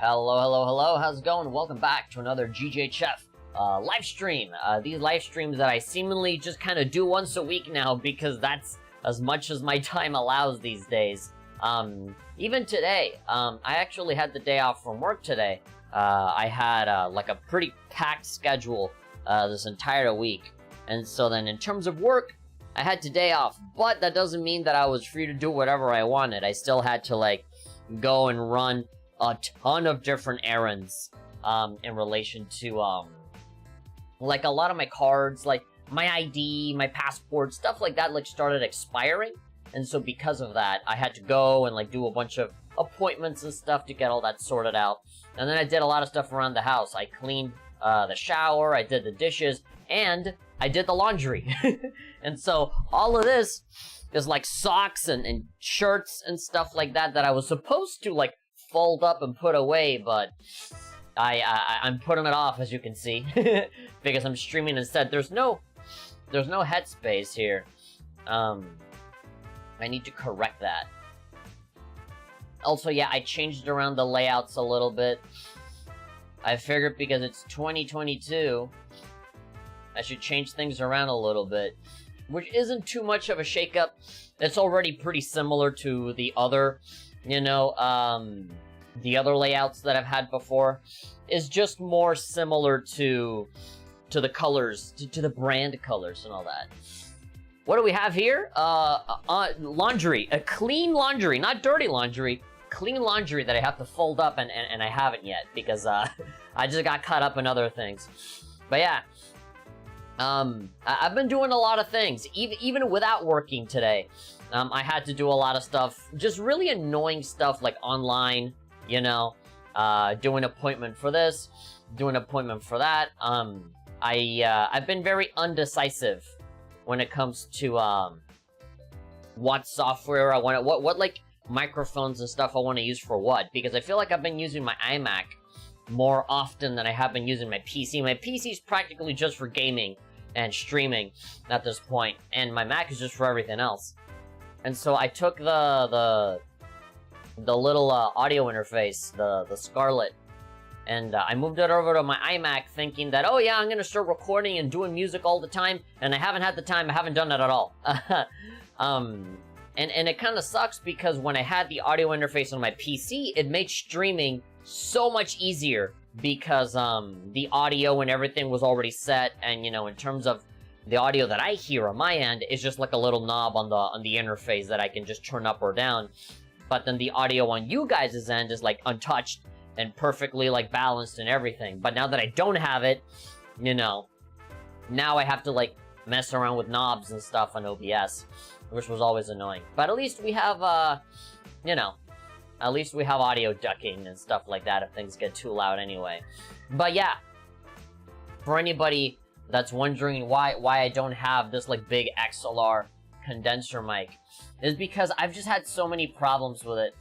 Hello, hello, hello, how's it going? Welcome back to another GJChef live stream. These live streams that I seemingly just kind of do once a week now because that's as much as my time allows these days. Even today, I actually had the day off from work today. I had like a pretty packed schedule this entire week. And so then in terms of work, I had today off, but that doesn't mean that I was free to do whatever I wanted. I still had to like go and run a ton of different errands in relation to like a lot of my cards, like my ID, my passport, stuff like that like started expiring. And so because of that, I had to go and like do a bunch of appointments and stuff to get all that sorted out. And then I did a lot of stuff around the house. I cleaned the shower, I did the dishes, and I did the laundry. And so all of this is like socks and shirts and stuff like that that I was supposed to like fold up and put away, but I'm putting it off, as you can see, because I'm streaming instead. There's no headspace here. I need to correct that. Also, yeah, I changed around the layouts a little bit. I figured because it's 2022, I should change things around a little bit, which isn't too much of a shakeup. It's already pretty similar to the other, you know, the other layouts that I've had before. Is just more similar to the colors, to the brand colors and all that. What do we have here? Laundry. A clean laundry, not dirty laundry. Clean laundry that I have to fold up, and I haven't yet because I just got caught up in other things. But yeah, I've been doing a lot of things, even without working today. I had to do a lot of stuff, just really annoying stuff like online, you know, do an appointment for this, do an appointment for that. I've been very undecisive when it comes to what software I want, what like microphones and stuff I want to use for what, because I feel like I've been using my iMac more often than I have been using my PC. My PC is practically just for gaming and streaming at this point, and my Mac is just for everything else. And so I took the little audio interface, the Scarlett, and I moved it over to my iMac thinking that, oh yeah, I'm gonna start recording and doing music all the time, and I haven't had the time, I haven't done that at all. And it kind of sucks because when I had the audio interface on my PC, it made streaming so much easier because the audio and everything was already set, and you know, in terms of the audio that I hear on my end, is just like a little knob on the interface that I can just turn up or down. But then the audio on you guys' end is like untouched and perfectly like balanced and everything. But now that I don't have it, you know, now I have to like mess around with knobs and stuff on OBS, which was always annoying. But at least we have, you know, at least we have audio ducking and stuff like that if things get too loud anyway. But yeah, for anybody that's wondering why I don't have this like big XLR condenser mic, is because I've just had so many problems with it.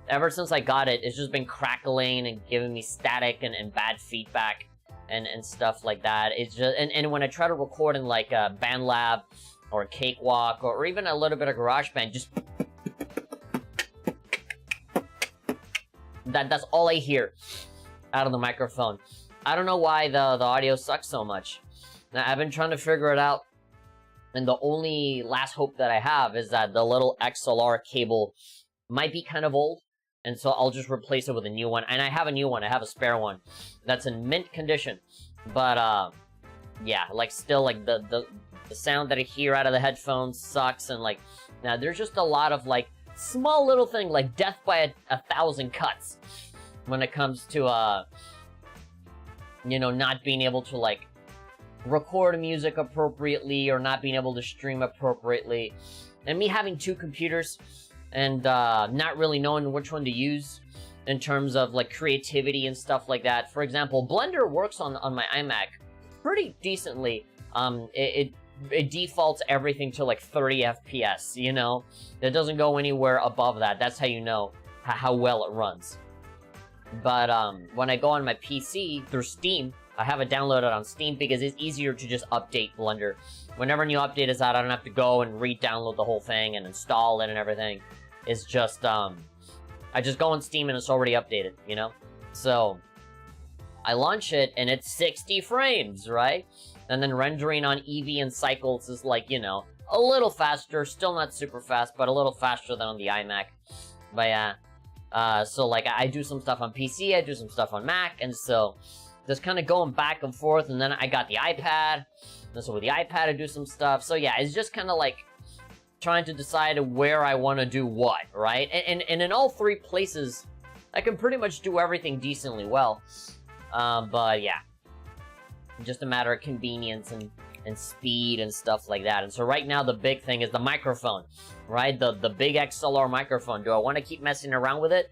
Ever since I got it, it's just been crackling and giving me static and bad feedback and stuff like that. It's just, and when I try to record in like a BandLab or Cakewalk or even a little bit of GarageBand, just that's all I hear out of the microphone. I don't know why the audio sucks so much. Now, I've been trying to figure it out, and the only last hope that I have is that the little XLR cable might be kind of old, and so I'll just replace it with a new one. And I have a new one, I have a spare one that's in mint condition. But yeah, like still like the sound that I hear out of the headphones sucks, and like now there's just a lot of like small little thing like death by a thousand cuts when it comes to you know, not being able to like record music appropriately or not being able to stream appropriately, and me having two computers and not really knowing which one to use in terms of like creativity and stuff like that. For example, Blender works on my iMac pretty decently. It defaults everything to like 30 FPS, you know? It doesn't go anywhere above that. That's how you know how well it runs. But when I go on my PC through Steam, I have it downloaded on Steam because it's easier to just update Blender. Whenever a new update is out, I don't have to go and re-download the whole thing and install it and everything. It's just, I just go on Steam and it's already updated, you know? So I launch it, and it's 60 frames, right? And then rendering on Eevee and Cycles is like, you know, a little faster, still not super fast, but a little faster than on the iMac. But yeah, so like I do some stuff on PC, I do some stuff on Mac, and so just kind of going back and forth, and then I got the iPad, and so with the iPad I do some stuff. So yeah, it's just kind of like trying to decide where I want to do what, right? And in all three places, I can pretty much do everything decently well. But yeah, just a matter of convenience and speed and stuff like that. And so right now the big thing is the microphone, right? The big XLR microphone. Do I want to keep messing around with it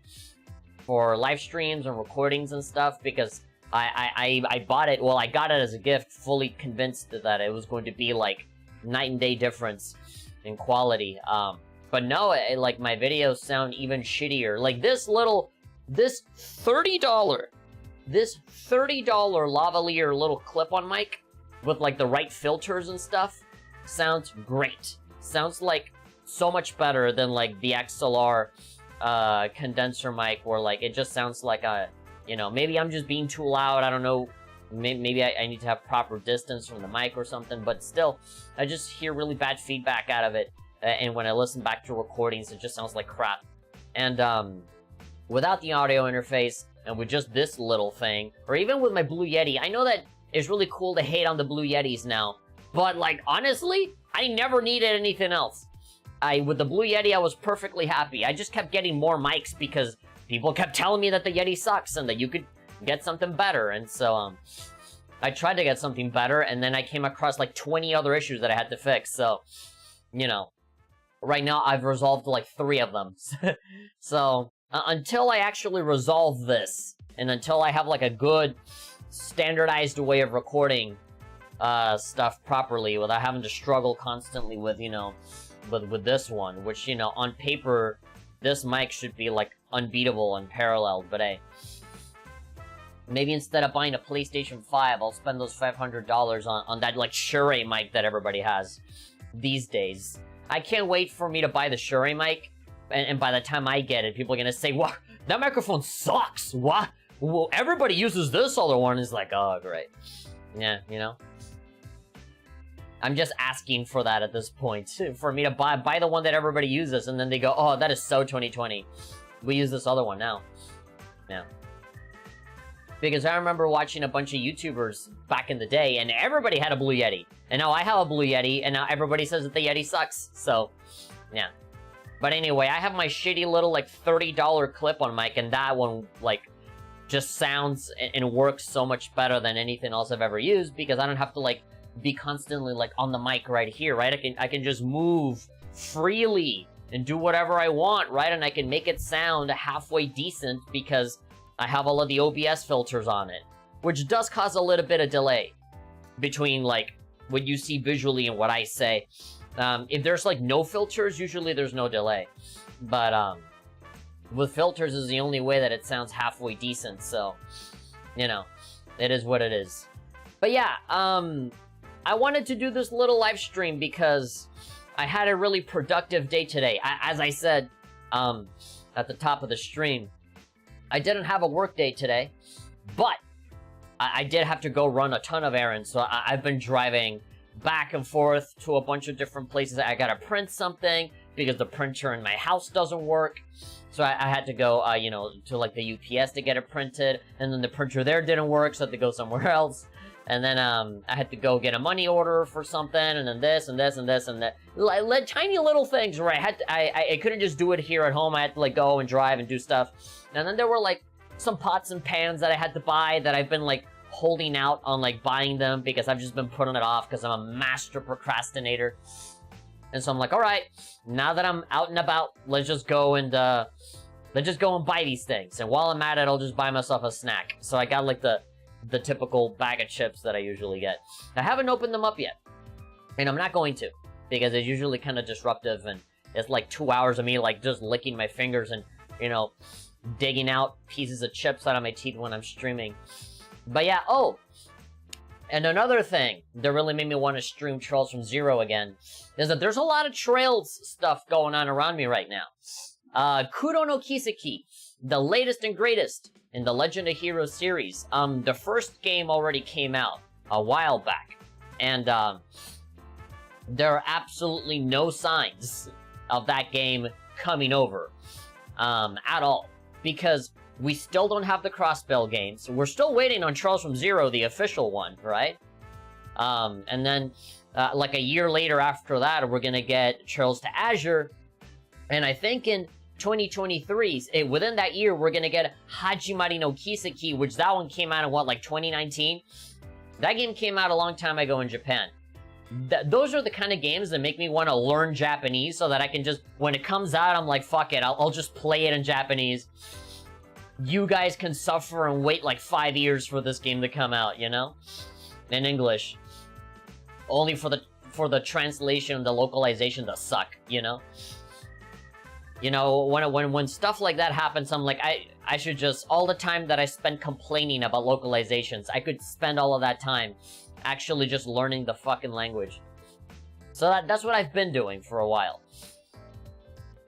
for live streams and recordings and stuff? Because I bought it, well, I got it as a gift, fully convinced that it was going to be like night and day difference in quality. But no, like my videos sound even shittier. Like this $30 lavalier little clip-on mic with like the right filters and stuff sounds great. Sounds like so much better than like the XLR condenser mic, where like it just sounds like a, you know, maybe I'm just being too loud, I don't know, maybe I need to have proper distance from the mic or something, but still, I just hear really bad feedback out of it, and when I listen back to recordings, it just sounds like crap. And without the audio interface, and with just this little thing, or even with my Blue Yeti, I know that it's really cool to hate on the Blue Yetis now, but like, honestly, I never needed anything else. With the Blue Yeti, I was perfectly happy. I just kept getting more mics because people kept telling me that the Yeti sucks and that you could get something better, and so, I tried to get something better, and then I came across like 20 other issues that I had to fix, so, you know, right now I've resolved like 3 of them. So, until I actually resolve this, and until I have like a good standardized way of recording stuff properly without having to struggle constantly with, you know, with this one, which, you know, on paper, this mic should be like unbeatable and unparalleled, but hey, maybe instead of buying a PlayStation 5, I'll spend those $500 on that like Shure mic that everybody has these days. I can't wait for me to buy the Shure mic, and by the time I get it, people are gonna say, "What? That microphone sucks! What? Well, everybody uses this other one." It's like, oh, great. Yeah, you know? I'm just asking for that at this point, for me to buy the one that everybody uses, and then they go, "Oh, that is so 2020. We use this other one now." Yeah. Because I remember watching a bunch of YouTubers back in the day, and everybody had a Blue Yeti. And now I have a Blue Yeti, and now everybody says that the Yeti sucks. So, yeah. But anyway, I have my shitty little, like, $30 clip-on mic, and that one, like, just sounds and works so much better than anything else I've ever used, because I don't have to, like, be constantly, like, on the mic right here, right? I can just move freely and do whatever I want, right? And I can make it sound halfway decent because I have all of the OBS filters on it, which does cause a little bit of delay between, like, what you see visually and what I say. If there's, like, no filters, usually there's no delay. But, with filters is the only way that it sounds halfway decent, so, you know, it is what it is. But yeah, I wanted to do this little live stream because I had a really productive day today. As I said, at the top of the stream, I didn't have a work day today, but I did have to go run a ton of errands, so I've been driving back and forth to a bunch of different places. I gotta print something because the printer in my house doesn't work, so I had to go, you know, to like the UPS to get it printed, and then the printer there didn't work, so I had to go somewhere else. And then I had to go get a money order for something, and then this and this and this and that, like tiny little things where I couldn't just do it here at home. I had to like go and drive and do stuff. And then there were like some pots and pans that I had to buy that I've been like holding out on like buying them because I've just been putting it off because I'm a master procrastinator. And so I'm like, all right, now that I'm out and about, let's just go and buy these things. And while I'm at it, I'll just buy myself a snack. So I got like the typical bag of chips that I usually get. I haven't opened them up yet, and I'm not going to, because it's usually kind of disruptive, and it's like 2 hours of me like just licking my fingers and, you know, digging out pieces of chips out of my teeth when I'm streaming. But yeah, oh, and another thing that really made me want to stream Trails from Zero again is that there's a lot of Trails stuff going on around me right now. Kuro no Kiseki, the latest and greatest in the Legend of Heroes series. The first game already came out a while back, and there are absolutely no signs of that game coming over at all, because we still don't have the Crossbell games. We're still waiting on Trails from Zero, the official one, right? And then like a year later after that, we're gonna get Trails to Azure, and I think in 2023, within that year, we're gonna get Hajimari no Kiseki, which that one came out in what, like 2019? That game came out a long time ago in Japan. Those are the kind of games that make me want to learn Japanese so that I can just, when it comes out, I'm like, fuck it, I'll just play it in Japanese. You guys can suffer and wait like 5 years for this game to come out, you know? In English. Only for the translation and the localization to suck, you know? You know, when stuff like that happens, I'm like, I should just, all the time that I spend complaining about localizations, I could spend all of that time actually just learning the fucking language. So that's what I've been doing for a while.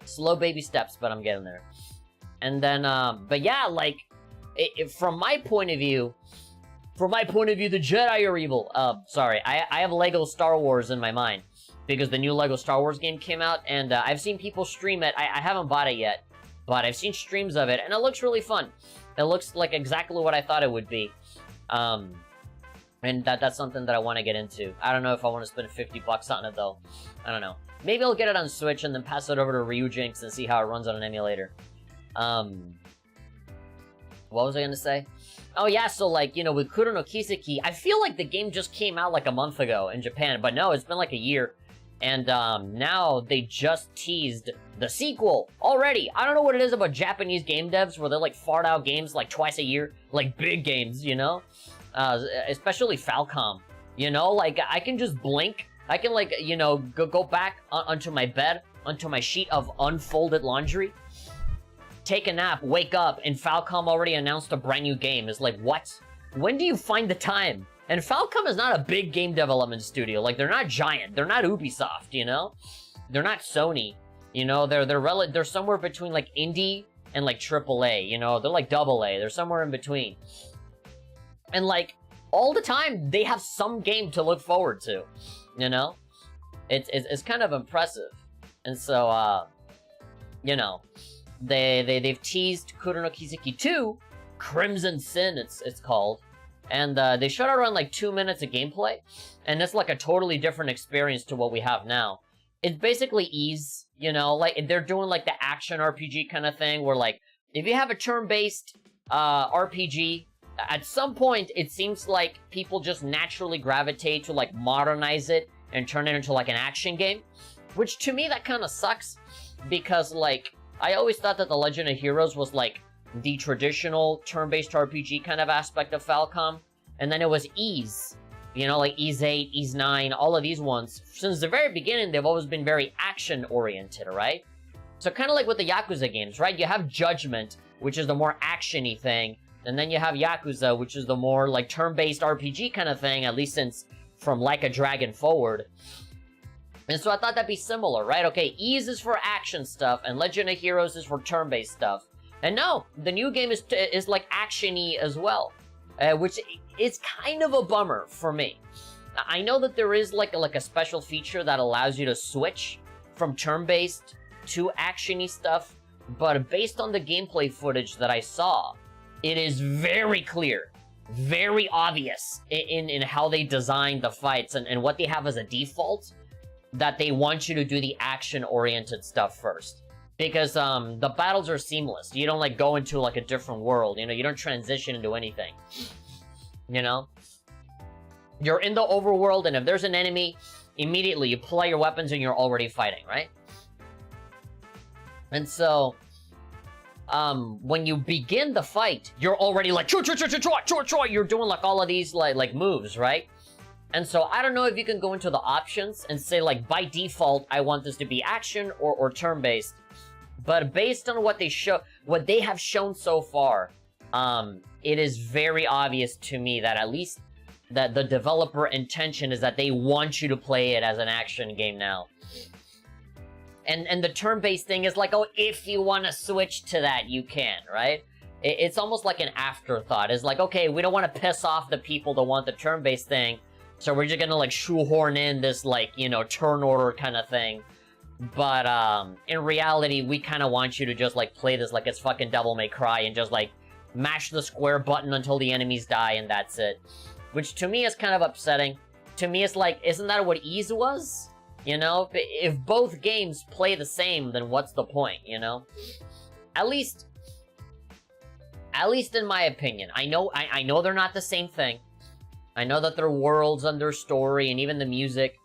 Slow baby steps, but I'm getting there. And then, but yeah, like, from my point of view, the Jedi are evil. Sorry, I have Lego Star Wars in my mind, because the new Lego Star Wars game came out, and I've seen people stream it. I haven't bought it yet, but I've seen streams of it, and it looks really fun. It looks like exactly what I thought it would be. And that's something that I want to get into. I don't know if I want to spend 50 bucks on it, though. I don't know. Maybe I'll get it on Switch and then pass it over to Ryujinx and see how it runs on an emulator. What was I gonna say? Oh yeah, so like, you know, with Kuro no Kiseki, I feel like the game just came out like a month ago in Japan, but no, it's been like a year. And now they just teased the sequel already. I don't know what it is about Japanese game devs where they like fart out games like twice a year, like big games, you know? Especially Falcom, you know? Like, I can just blink. I can, like, you know, go back onto my bed, onto my sheet of unfolded laundry, take a nap, wake up, and Falcom already announced a brand new game. It's like, what? When do you find the time? And Falcom is not a big game development studio. Like, they're not giant. They're not Ubisoft, you know? They're not Sony. You know, they're somewhere between, like, indie and, like, AAA, you know? They're, like, AA. They're somewhere in between. And, like, all the time, they have some game to look forward to, you know? It's kind of impressive. And so, you know, they've teased Kuro no Kiseki 2, Crimson Sin, it's called. And they showed around like 2 minutes of gameplay, and it's like a totally different experience to what we have now. It's basically Ys, you know, like they're doing like the action RPG kind of thing, where like if you have a turn-based RPG, at some point it seems like people just naturally gravitate to like modernize it and turn it into like an action game, which to me that kind of sucks, because like I always thought that the Legend of Heroes was like the traditional turn-based RPG kind of aspect of Falcom, and then it was Ys, you know, like Ys 8, Ys 9, all of these ones. Since the very beginning, they've always been very action-oriented, right? So kind of like with the Yakuza games, right? You have Judgment, which is the more action-y thing, and then you have Yakuza, which is the more like turn-based RPG kind of thing, at least since from Like a Dragon forward. And so I thought that'd be similar, right? Okay, Ys is for action stuff, and Legend of Heroes is for turn-based stuff. And no, the new game is like action-y as well, which is kind of a bummer for me. I know that there is like a special feature that allows you to switch from turn-based to action-y stuff, but based on the gameplay footage that I saw, it is very clear, very obvious in how they designed the fights and what they have as a default, that they want you to do the action-oriented stuff first. Because the battles are seamless. You don't like go into like a different world, you know, you don't transition into anything. You know? You're in the overworld, and if there's an enemy, immediately you pull out your weapons and you're already fighting, right? And so, when you begin the fight, you're already like you're doing like all of these like moves, right? And so I don't know if you can go into the options and say like by default I want this to be action or turn-based. But based on what they have shown so far, it is very obvious to me that at least that the developer intention is that they want you to play it as an action game now. And the turn-based thing is like, oh, if you want to switch to that, you can, right? It's almost like an afterthought. It's like, okay, we don't want to piss off the people that want the turn-based thing, so we're just gonna, like, shoehorn in this, like, you know, turn order kind of thing. But, in reality, we kind of want you to just, like, play this like it's fucking Devil May Cry and just, like, mash the square button until the enemies die and that's it. Which, to me, is kind of upsetting. To me, it's like, isn't that what Ease was? You know? If both games play the same, then what's the point, you know? At least in my opinion. I know they're not the same thing. I know that their worlds and their story and even the music,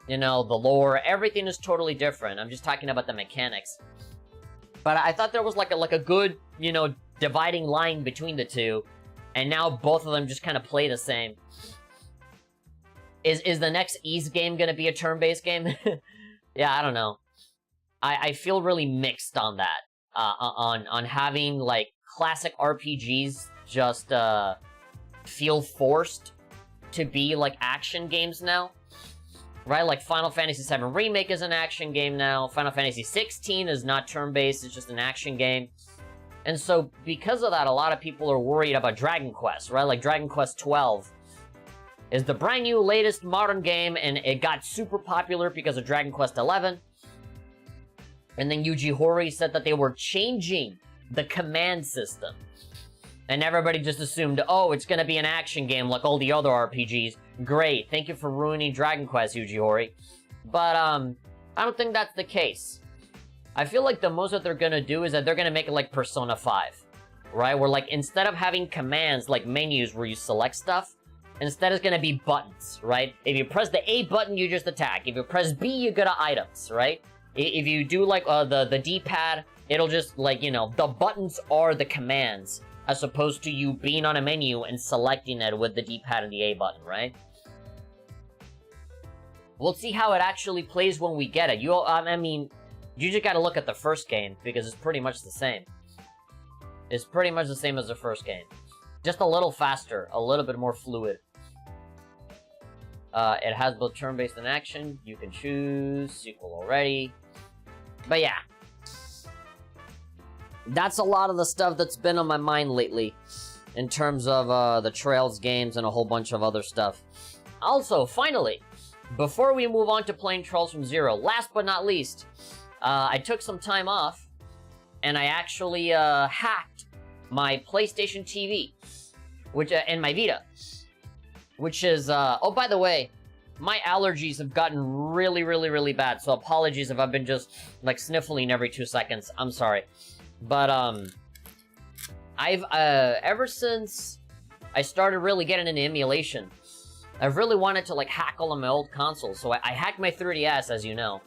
you know, the lore, everything is totally different. I'm just talking about the mechanics. But I thought there was like a good, you know, dividing line between the two, and now both of them just kind of play the same. Is the next Ease game gonna be a turn-based game? Yeah, I don't know. I feel really mixed on that. On having, like, classic RPGs just, feel forced to be, like, action games now. Right? Like, Final Fantasy VII Remake is an action game now. Final Fantasy XVI is not turn-based, it's just an action game. And so, because of that, a lot of people are worried about Dragon Quest, right? Like, Dragon Quest XII is the brand new, latest, modern game, and it got super popular because of Dragon Quest XI. And then Yuji Horii said that they were changing the command system. And everybody just assumed, oh, it's gonna be an action game like all the other RPGs. Great, thank you for ruining Dragon Quest, Yuji Horii. But, I don't think that's the case. I feel like the most that they're gonna do is that they're gonna make it like Persona 5. Right? Where, like, instead of having commands like menus where you select stuff, instead it's gonna be buttons, right? If you press the A button, you just attack. If you press B, you go to items, right? If you do, like, the D-pad, it'll just, like, you know, the buttons are the commands, as opposed to you being on a menu and selecting it with the D-pad and the A button, right? We'll see how it actually plays when we get it. I mean, you just gotta look at the first game, because it's pretty much the same. It's pretty much the same as the first game. Just a little faster, a little bit more fluid. It has both turn-based and action. You can choose sequel already. But yeah. That's a lot of the stuff that's been on my mind lately. In terms of the Trails games and a whole bunch of other stuff. Also, finally, before we move on to playing Trails from Zero, last but not least, I took some time off, and I actually hacked my PlayStation TV, which and my Vita, which is oh, by the way, my allergies have gotten really, really, really bad. So apologies if I've been just like sniffling every 2 seconds. I'm sorry, but I've ever since I started really getting into emulation, I've really wanted to like hack all of my old consoles. So I hacked my 3DS, as you know.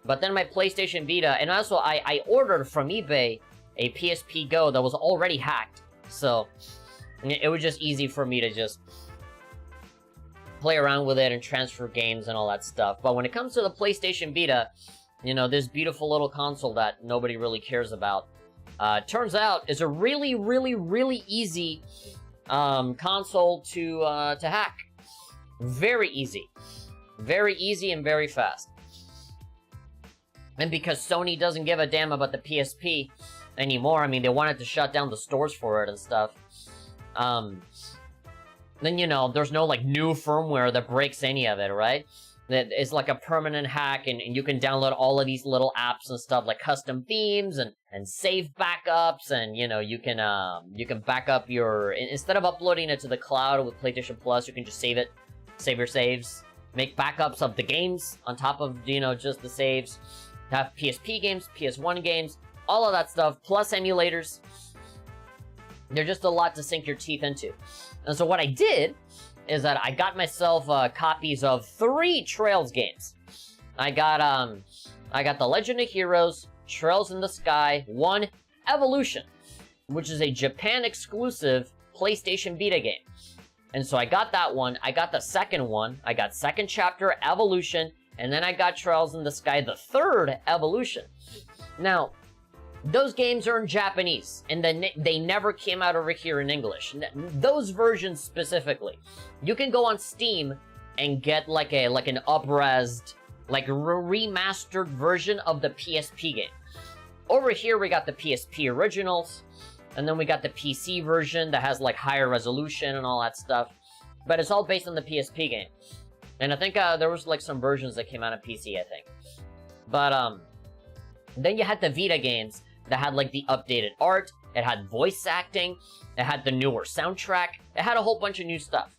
But then my PlayStation Vita, and also I ordered from eBay a PSP Go that was already hacked. So it was just easy for me to just play around with it and transfer games and all that stuff. But when it comes to the PlayStation Vita, you know, this beautiful little console that nobody really cares about, turns out is a really, really, really easy console to hack. Very easy. Very easy and very fast. And because Sony doesn't give a damn about the PSP anymore, I mean, they wanted to shut down the stores for it and stuff. Then, you know, there's no, like, new firmware that breaks any of it, right? It's like a permanent hack, and you can download all of these little apps and stuff, like custom themes and save backups, and, you know, you can back up your... Instead of uploading it to the cloud with PlayStation Plus, you can just save it, save your saves, make backups of the games on top of, you know, just the saves, have PSP games, PS1 games, all of that stuff, plus emulators. They're just a lot to sink your teeth into. And so what I did is that I got myself copies of 3 Trails games. I got The Legend of Heroes, Trails in the Sky, 1 Evolution, which is a Japan exclusive PlayStation Vita game. And so I got that one, I got the second one, I got Second Chapter, Evolution, and then I got Trails in the Sky, the 3rd Evolution. Now, those games are in Japanese, and then they never came out over here in English. Those versions specifically. You can go on Steam and get like an up-resed, like remastered version of the PSP game. Over here we got the PSP originals, And then we got the PC version that has, like, higher resolution and all that stuff. But it's all based on the PSP game. And I think there was, like, some versions that came out on PC, I think. But, then you had the Vita games that had, like, the updated art. It had voice acting. It had the newer soundtrack. It had a whole bunch of new stuff.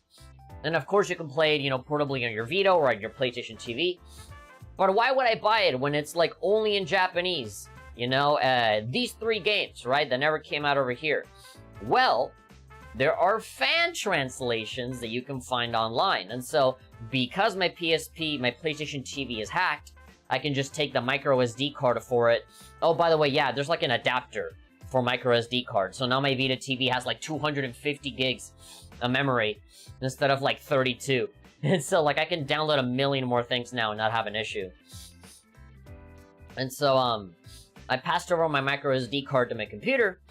And, of course, you can play it, you know, portably on your Vita or on your PlayStation TV. But why would I buy it when it's, like, only in Japanese? You know, these 3 games, right, that never came out over here. Well, there are fan translations that you can find online. And so, because my PSP, my PlayStation TV is hacked, I can just take the micro SD card for it. Oh, by the way, yeah, there's like an adapter for micro SD card. So now my Vita TV has like 250 gigs of memory instead of like 32. And so, like, I can download a million more things now and not have an issue. And so, I passed over my micro SD card to my computer,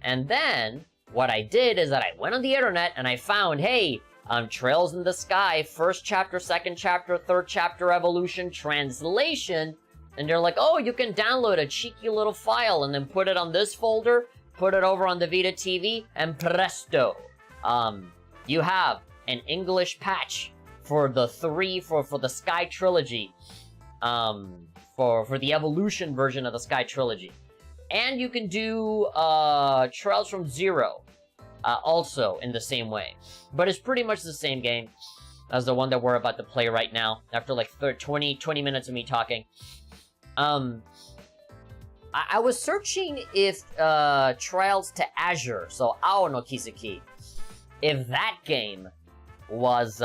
and then what I did is that I went on the internet and I found, hey, Trails in the Sky, first chapter, second chapter, third chapter evolution translation, and they're like, oh, you can download a cheeky little file and then put it on this folder, put it over on the Vita TV, and presto, you have an English patch for the for the Sky Trilogy, for the Evolution version of the Sky Trilogy. And you can do, Trails from Zero, also in the same way. But it's pretty much the same game as the one that we're about to play right now, after like 20 minutes of me talking. I was searching if, Trials to Azure, so Ao no Kiseki, if that game was,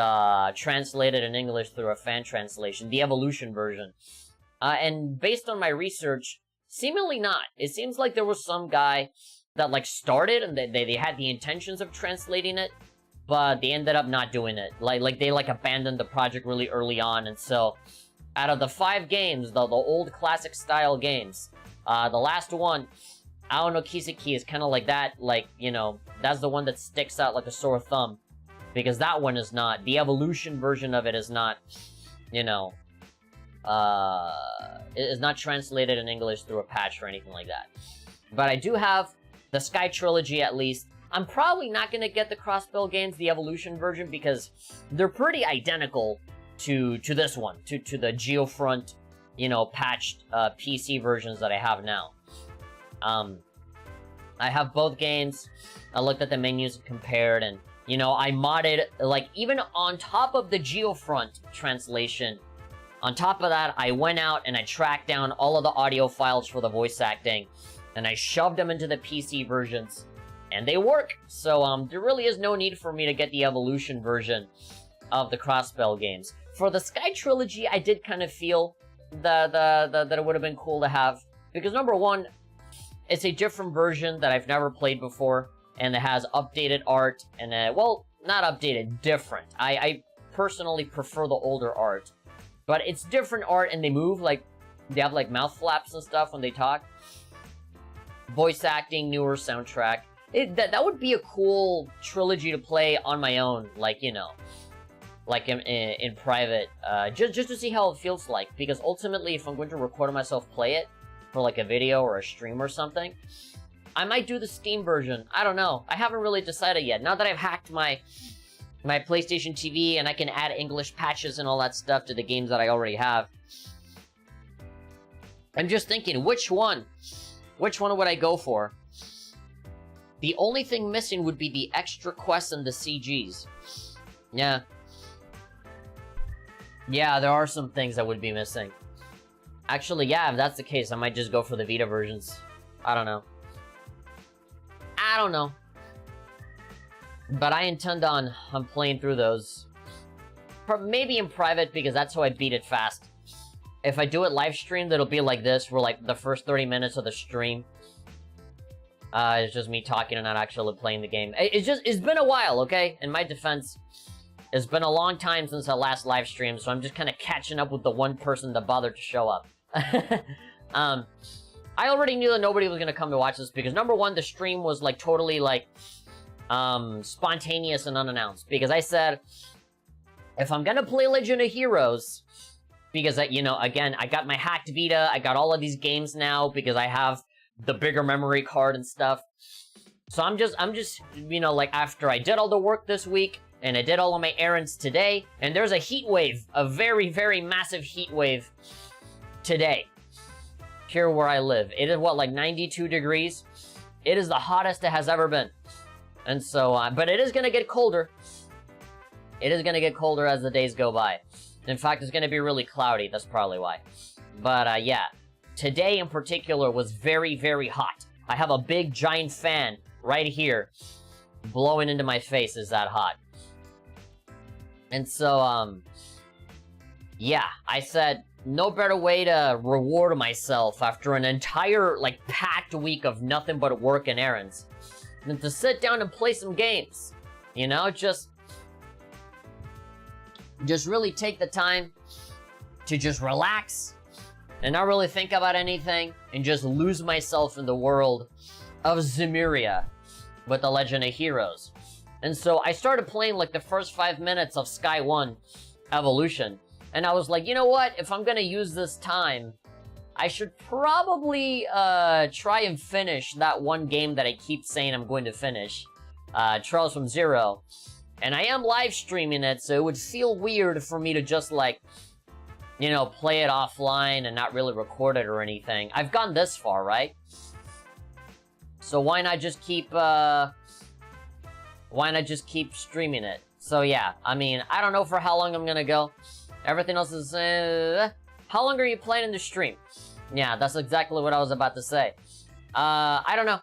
translated in English through a fan translation, the Evolution version. And based on my research, seemingly not. It seems like there was some guy that, like, started and they had the intentions of translating it, but they ended up not doing it. Like they, like, abandoned the project really early on, and so, out of the 5 games, the old classic style games, the last one, Ao no Kiseki, is kind of like that, like, you know, that's the one that sticks out like a sore thumb, because that one is not, the Evolution version of it is not, you know, it is not translated in English through a patch or anything like that. But I do have the Sky Trilogy, at least. I'm probably not going to get the Crossbell games, the Evolution version, because they're pretty identical to this one, to the Geofront, you know, patched PC versions that I have now. I have both games. I looked at the menus and compared, and, you know, I modded, like, even on top of the Geofront translation, on top of that, I went out and I tracked down all of the audio files for the voice acting, and I shoved them into the PC versions, and they work. So, there really is no need for me to get the Evolution version of the Crossbell games. For the Sky Trilogy, I did kind of feel that it would have been cool to have, because number one, it's a different version that I've never played before, and it has updated art, and, well, not updated, different. I personally prefer the older art. But it's different art, and they move, like, they have, like, mouth flaps and stuff when they talk. Voice acting, newer soundtrack. That would be a cool trilogy to play on my own, like, you know, like in private, just to see how it feels like. Because ultimately, if I'm going to record myself play it for, like, a video or a stream or something, I might do the Steam version. I don't know. I haven't really decided yet. Now that I've hacked my PlayStation TV, and I can add English patches and all that stuff to the games that I already have. I'm just thinking, which one would I go for? The only thing missing would be the extra quests and the CGs. Yeah. Yeah, there are some things that would be missing. Actually, yeah, if that's the case, I might just go for the Vita versions. I don't know. But I intend on playing through those. Maybe in private, because that's how I beat it fast. If I do it live streamed, it'll be like this, where, like, the first 30 minutes of the stream, it's just me talking and not actually playing the game. It's been a while, okay? In my defense, it's been a long time since I last live streamed, so I'm just kind of catching up with the one person that bothered to show up. I already knew that nobody was gonna come to watch this, because number one, the stream was, like, totally, like, spontaneous and unannounced, because I said, if I'm gonna play Legend of Heroes, because, you know, again, I got my hacked Vita, I got all of these games now, because I have the bigger memory card and stuff, So I'm just, you know, like, after I did all the work this week, and I did all of my errands today, and there's a heat wave, a very, very massive heat wave today, here where I live. It is, what, like 92 degrees? It is the hottest it has ever been. And so, but it is gonna get colder. It is gonna get colder as the days go by. In fact, it's gonna be really cloudy, that's probably why. But, yeah. Today in particular was very, very hot. I have a big, giant fan right here, blowing into my face. Is that hot. And so, yeah, I said, no better way to reward myself after an entire, like, packed week of nothing but work and errands than to sit down and play some games. You know, just really take the time to just relax and not really think about anything and just lose myself in the world of Zemuria with the Legend of Heroes. And so I started playing like the first 5 minutes of Sky 1 Evolution. And I was like, you know what? If I'm gonna use this time, I should probably try and finish that one game that I keep saying I'm going to finish. Trails from Zero. And I am live streaming it, so it would feel weird for me to just like, you know, play it offline and not really record it or anything. I've gone this far, right? So why not just keep streaming it? So yeah, I mean, I don't know for how long I'm gonna go. Everything else is, how long are you planning to stream? Yeah, that's exactly what I was about to say. I don't know.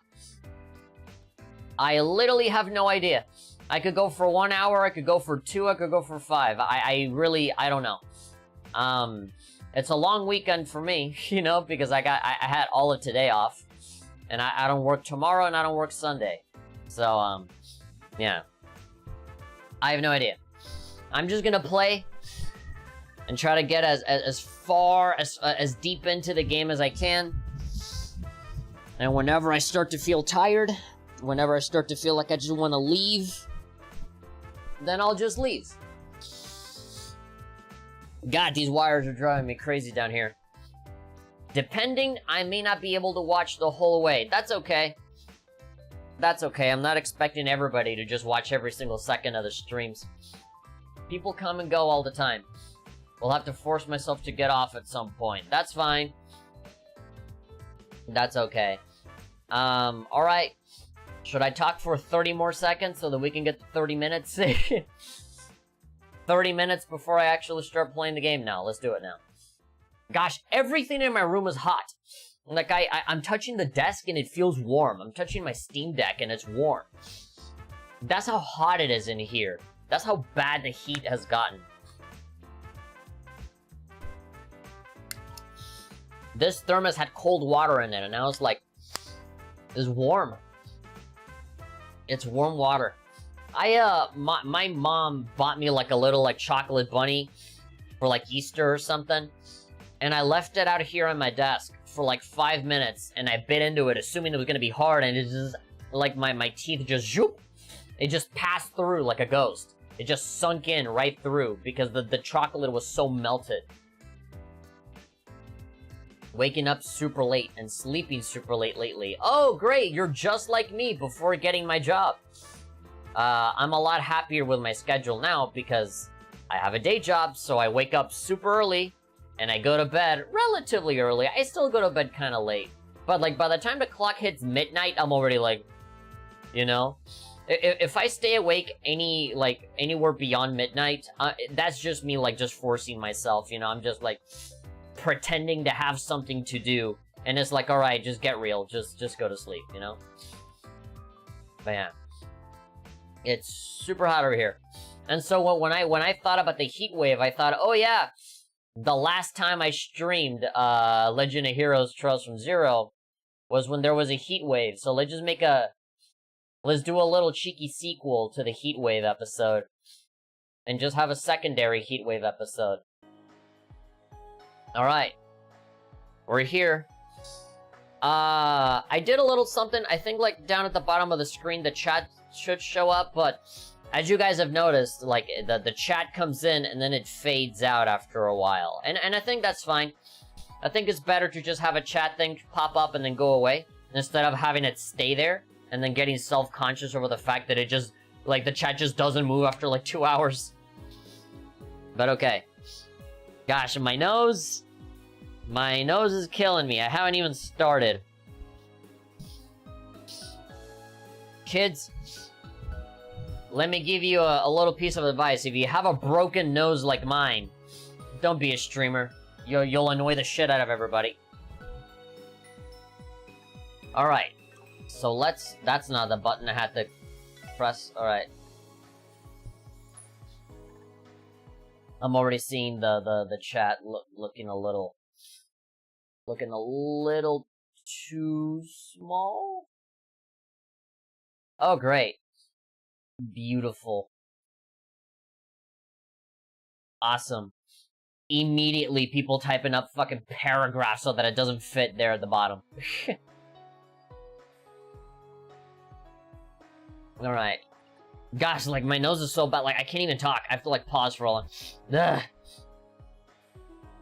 I literally have no idea. I could go for 1 hour, I could go for 2, I could go for 5. I don't know. It's a long weekend for me, you know, because I had all of today off. And I don't work tomorrow and I don't work Sunday. So, yeah. I have no idea. I'm just gonna play and try to get as far, as deep into the game as I can. And whenever I start to feel tired, whenever I start to feel like I just want to leave, then I'll just leave. God, these wires are driving me crazy down here. Depending, I may not be able to watch the whole way. That's okay. That's okay. I'm not expecting everybody to just watch every single second of the streams. People come and go all the time. We'll have to force myself to get off at some point. That's fine. That's okay. Alright. Should I talk for 30 more seconds so that we can get to 30 minutes? 30 minutes before I actually start playing the game now. Let's do it now. Gosh, everything in my room is hot. Like, I'm touching the desk and it feels warm. I'm touching my Steam Deck and it's warm. That's how hot it is in here. That's how bad the heat has gotten. This thermos had cold water in it, and I was like, it's warm. It's warm water. My mom bought me like a little like chocolate bunny for like Easter or something. And I left it out here on my desk for like 5 minutes, and I bit into it assuming it was gonna be hard, and it just, like my teeth just zoop. It just passed through like a ghost. It just sunk in right through because the chocolate was so melted. Waking up super late and sleeping super late lately. Oh, great, you're just like me before getting my job. I'm a lot happier with my schedule now because I have a day job, so I wake up super early and I go to bed relatively early. I still go to bed kind of late. But, like, by the time the clock hits midnight, I'm already, like, you know? If I stay awake anywhere beyond midnight, that's just me, like, just forcing myself, you know? I'm just, like, pretending to have something to do, and it's like, alright, just get real, just go to sleep, you know? But yeah. It's super hot over here. And so when I thought about the heat wave, I thought, oh yeah, the last time I streamed Legend of Heroes Trails from Zero was when there was a heat wave. So let's do a little cheeky sequel to the heat wave episode. And just have a secondary heat wave episode. Alright. We're here. I did a little something. I think, like, down at the bottom of the screen, the chat should show up, but as you guys have noticed, like, the chat comes in and then it fades out after a while. And I think that's fine. I think it's better to just have a chat thing pop up and then go away, instead of having it stay there. and then getting self-conscious over the fact that it just, like, the chat just doesn't move after, like, 2 hours. But okay. Gosh, my nose is killing me. I haven't even started. Kids, let me give you a little piece of advice. If you have a broken nose like mine, don't be a streamer. You'll annoy the shit out of everybody. Alright. So that's not the button I had to press. Alright. I'm already seeing the chat looking a little too small. Oh, great. Beautiful. Awesome. Immediately, people typing up fucking paragraphs so that it doesn't fit there at the bottom. Alright. Gosh, like, my nose is so bad, like, I can't even talk. I have to, like, pause for a long... Ugh.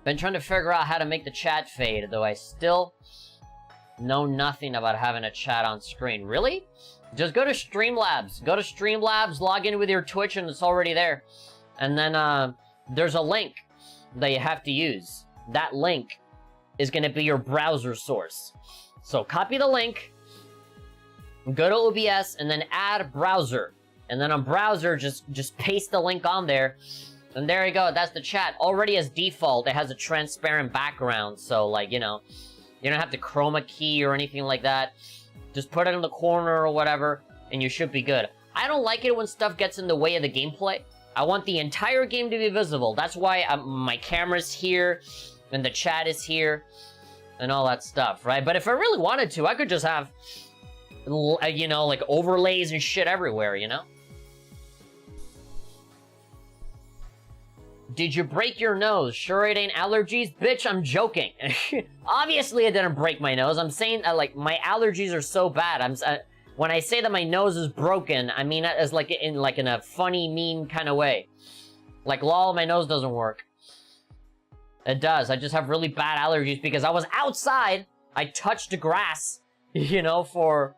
Been trying to figure out how to make the chat fade, though I still know nothing about having a chat on screen. Really? Just go to Streamlabs. Go to Streamlabs, log in with your Twitch, and it's already there. And then, there's a link that you have to use. That link is gonna be your browser source. So, copy the link, go to OBS, and then add browser. And then on browser, just paste the link on there. And there you go, that's the chat. Already as default, it has a transparent background. So, like, you know, you don't have to chroma key or anything like that. Just put it in the corner or whatever, and you should be good. I don't like it when stuff gets in the way of the gameplay. I want the entire game to be visible. That's why my camera's here, and the chat is here, and all that stuff, right? But if I really wanted to, I could just have, you know, like, overlays and shit everywhere, you know? Did you break your nose? Sure it ain't allergies? Bitch, I'm joking. Obviously I didn't break my nose. I'm saying, like, my allergies are so bad. When I say that my nose is broken, I mean it as, like, in a funny, mean kind of way. Like, lol, my nose doesn't work. It does. I just have really bad allergies because I was outside. I touched the grass, you know, for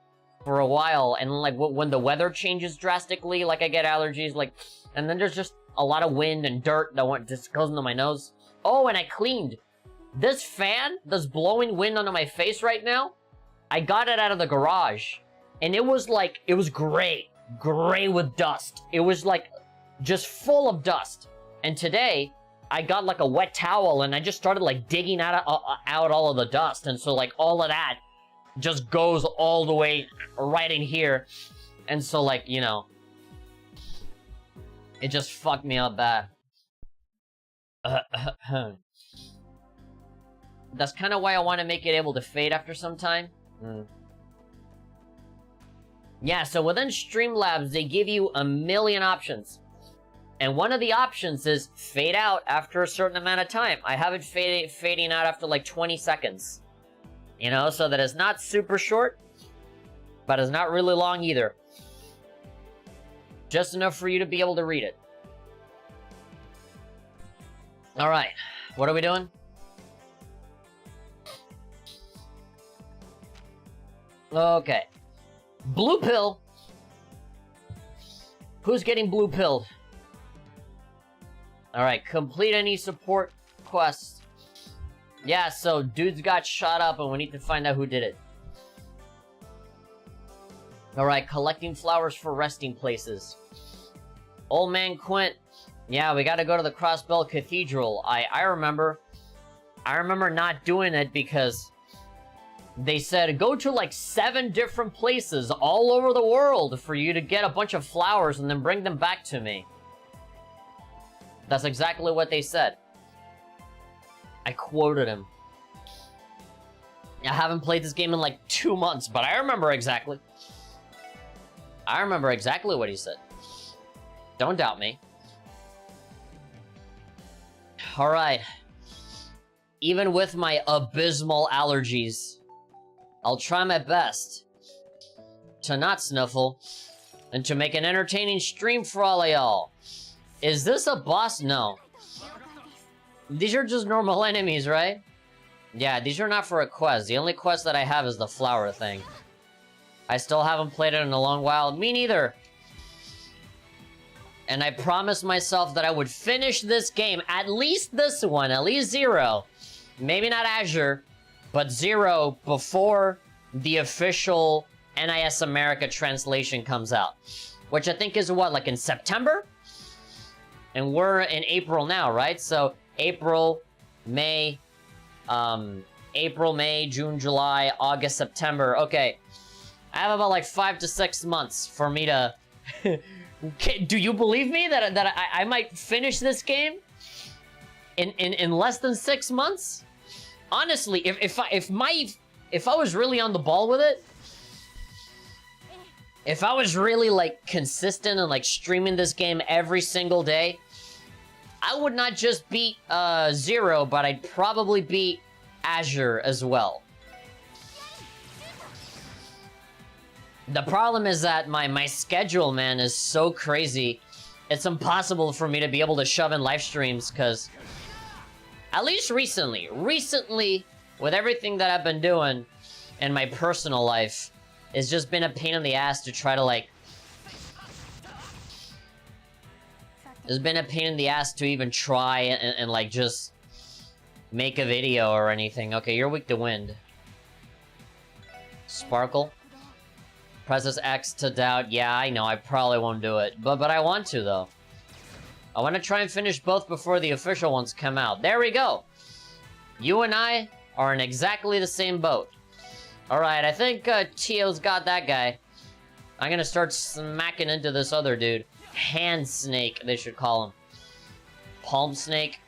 a while. And, like, when the weather changes drastically, like, I get allergies, like, and then there's just a lot of wind and dirt that just goes into my nose. Oh, and I cleaned. This fan that's blowing wind onto my face right now, I got it out of the garage. And it was like, it was gray with dust. It was like, just full of dust. And today, I got like a wet towel and I just started like digging out all of the dust. And so like all of that just goes all the way right in here. And so like, you know, it just fucked me up bad. That's kind of why I want to make it able to fade after some time. Yeah, so within Streamlabs, they give you a million options. And one of the options is fade out after a certain amount of time. I have it fading out after like 20 seconds. You know, so that it's not super short, but it's not really long either. Just enough for you to be able to read it. Alright, what are we doing? Okay. Blue pill. Who's getting blue pilled? Alright, complete any support quests. Yeah, so dudes got shot up and we need to find out who did it. Alright, collecting flowers for resting places. Old man Quint. Yeah, we gotta go to the Crossbell Cathedral. I remember not doing it because they said go to like 7 different places all over the world for you to get a bunch of flowers and then bring them back to me. That's exactly what they said. I quoted him. I haven't played this game in like 2 months, but I remember exactly. I remember exactly what he said. Don't doubt me. Alright. Even with my abysmal allergies, I'll try my best to not sniffle and to make an entertaining stream for all of y'all. Is this a boss? No. These are just normal enemies, right? Yeah, these are not for a quest. The only quest that I have is the flower thing. I still haven't played it in a long while. Me neither. And I promised myself that I would finish this game, at least this one, at least 0. Maybe not Azure, but 0 before the official NIS America translation comes out. Which I think is what, like in September? And we're in April now, right? So April, May, June, July, August, September. Okay. I have about like 5 to 6 months for me to... Do you believe me that I might finish this game in less than 6 months? Honestly, if I was really on the ball with it, if I was really like consistent and like streaming this game every single day, I would not just beat 0, but I'd probably beat Azure as well. The problem is that my schedule, man, is so crazy. It's impossible for me to be able to shove in live streams, because... At least recently, with everything that I've been doing in my personal life, it's just been a pain in the ass to try to, like... It's been a pain in the ass to even try and like, just... make a video or anything. Okay, you're weak to wind. Sparkle. Presses X to doubt. Yeah, I know, I probably won't do it. But I want to, though. I want to try and finish both before the official ones come out. There we go! You and I are in exactly the same boat. Alright, I think Tio's got that guy. I'm gonna start smacking into this other dude. Hand Snake, they should call him. Palm Snake.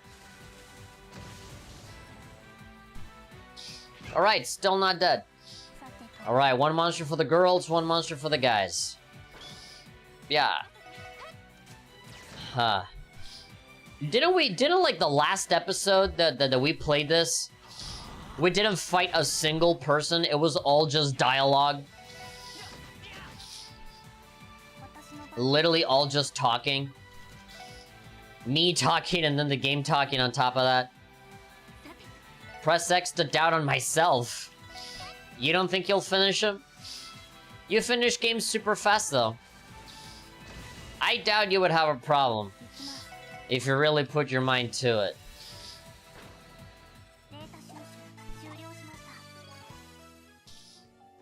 Alright, still not dead. Alright, 1 monster for the girls, 1 monster for the guys. Yeah. Huh. Didn't like the last episode that we played this, we didn't fight a single person, it was all just dialogue. Literally all just talking. Me talking and then the game talking on top of that. Press X to doubt on myself. You don't think you'll finish him? You finish games super fast, though. I doubt you would have a problem if you really put your mind to it.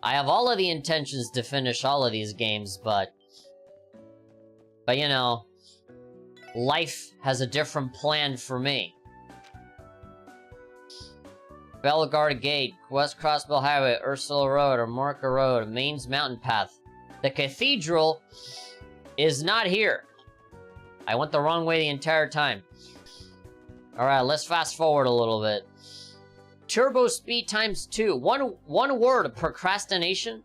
I have all of the intentions to finish all of these games, but you know, life has a different plan for me. Bellegarde Gate, West Crossbell Highway, Ursula Road, or Morca Road, Maine's Mountain Path. The cathedral is not here. I went the wrong way the entire time. Alright, let's fast forward a little bit. Turbo speed times 2. One word, procrastination?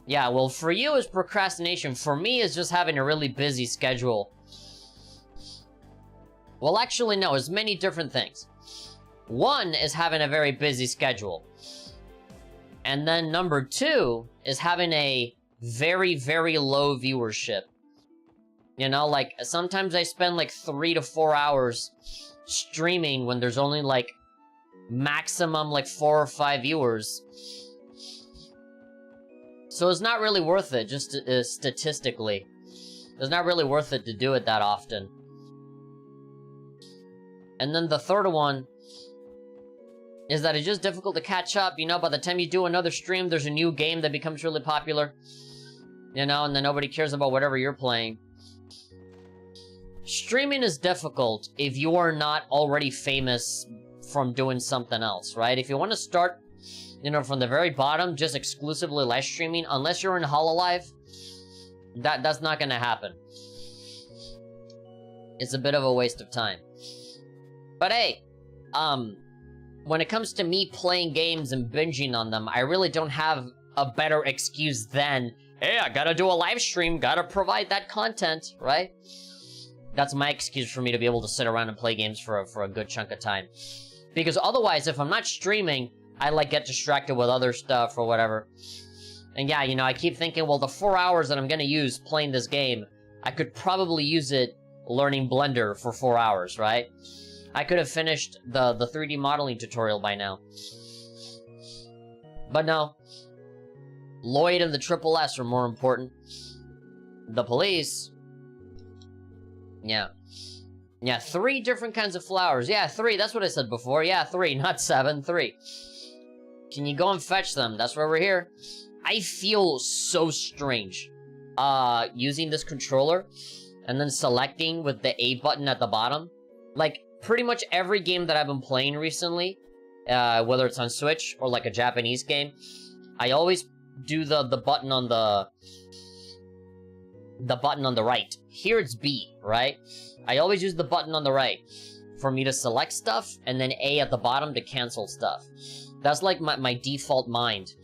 Yeah, well, for you is procrastination. For me, is just having a really busy schedule. Well, actually, no, it's many different things. One is having a very busy schedule. And then number 2 is having a very, very low viewership. You know, like, sometimes I spend like 3 to 4 hours streaming when there's only like maximum like 4 or 5 viewers. So it's not really worth it, just statistically. It's not really worth it to do it that often. And then the third one is that it's just difficult to catch up. You know, by the time you do another stream, there's a new game that becomes really popular. You know, and then nobody cares about whatever you're playing. Streaming is difficult if you are not already famous from doing something else, right? If you want to start, you know, from the very bottom, just exclusively live streaming, unless you're in Hololive, that's not gonna happen. It's a bit of a waste of time. But hey, when it comes to me playing games and binging on them, I really don't have a better excuse than, hey, I gotta do a live stream, gotta provide that content, right? That's my excuse for me to be able to sit around and play games for a good chunk of time. Because otherwise, if I'm not streaming, I like get distracted with other stuff or whatever. And yeah, you know, I keep thinking, well, the 4 hours that I'm gonna use playing this game, I could probably use it learning Blender for 4 hours, right? I could have finished the 3D modeling tutorial by now. But no. Lloyd and the Triple S are more important. The police... Yeah. Yeah, 3 different kinds of flowers. Yeah, 3, that's what I said before. Yeah, 3, not 7, 3. Can you go and fetch them? That's why we're here. I feel so strange. Using this controller, and then selecting with the A button at the bottom. Like, pretty much every game that I've been playing recently, whether it's on Switch or like a Japanese game, I always do the button on the button on the right. Here it's B, right? I always use the button on the right for me to select stuff, and then A at the bottom to cancel stuff. That's like my default mind,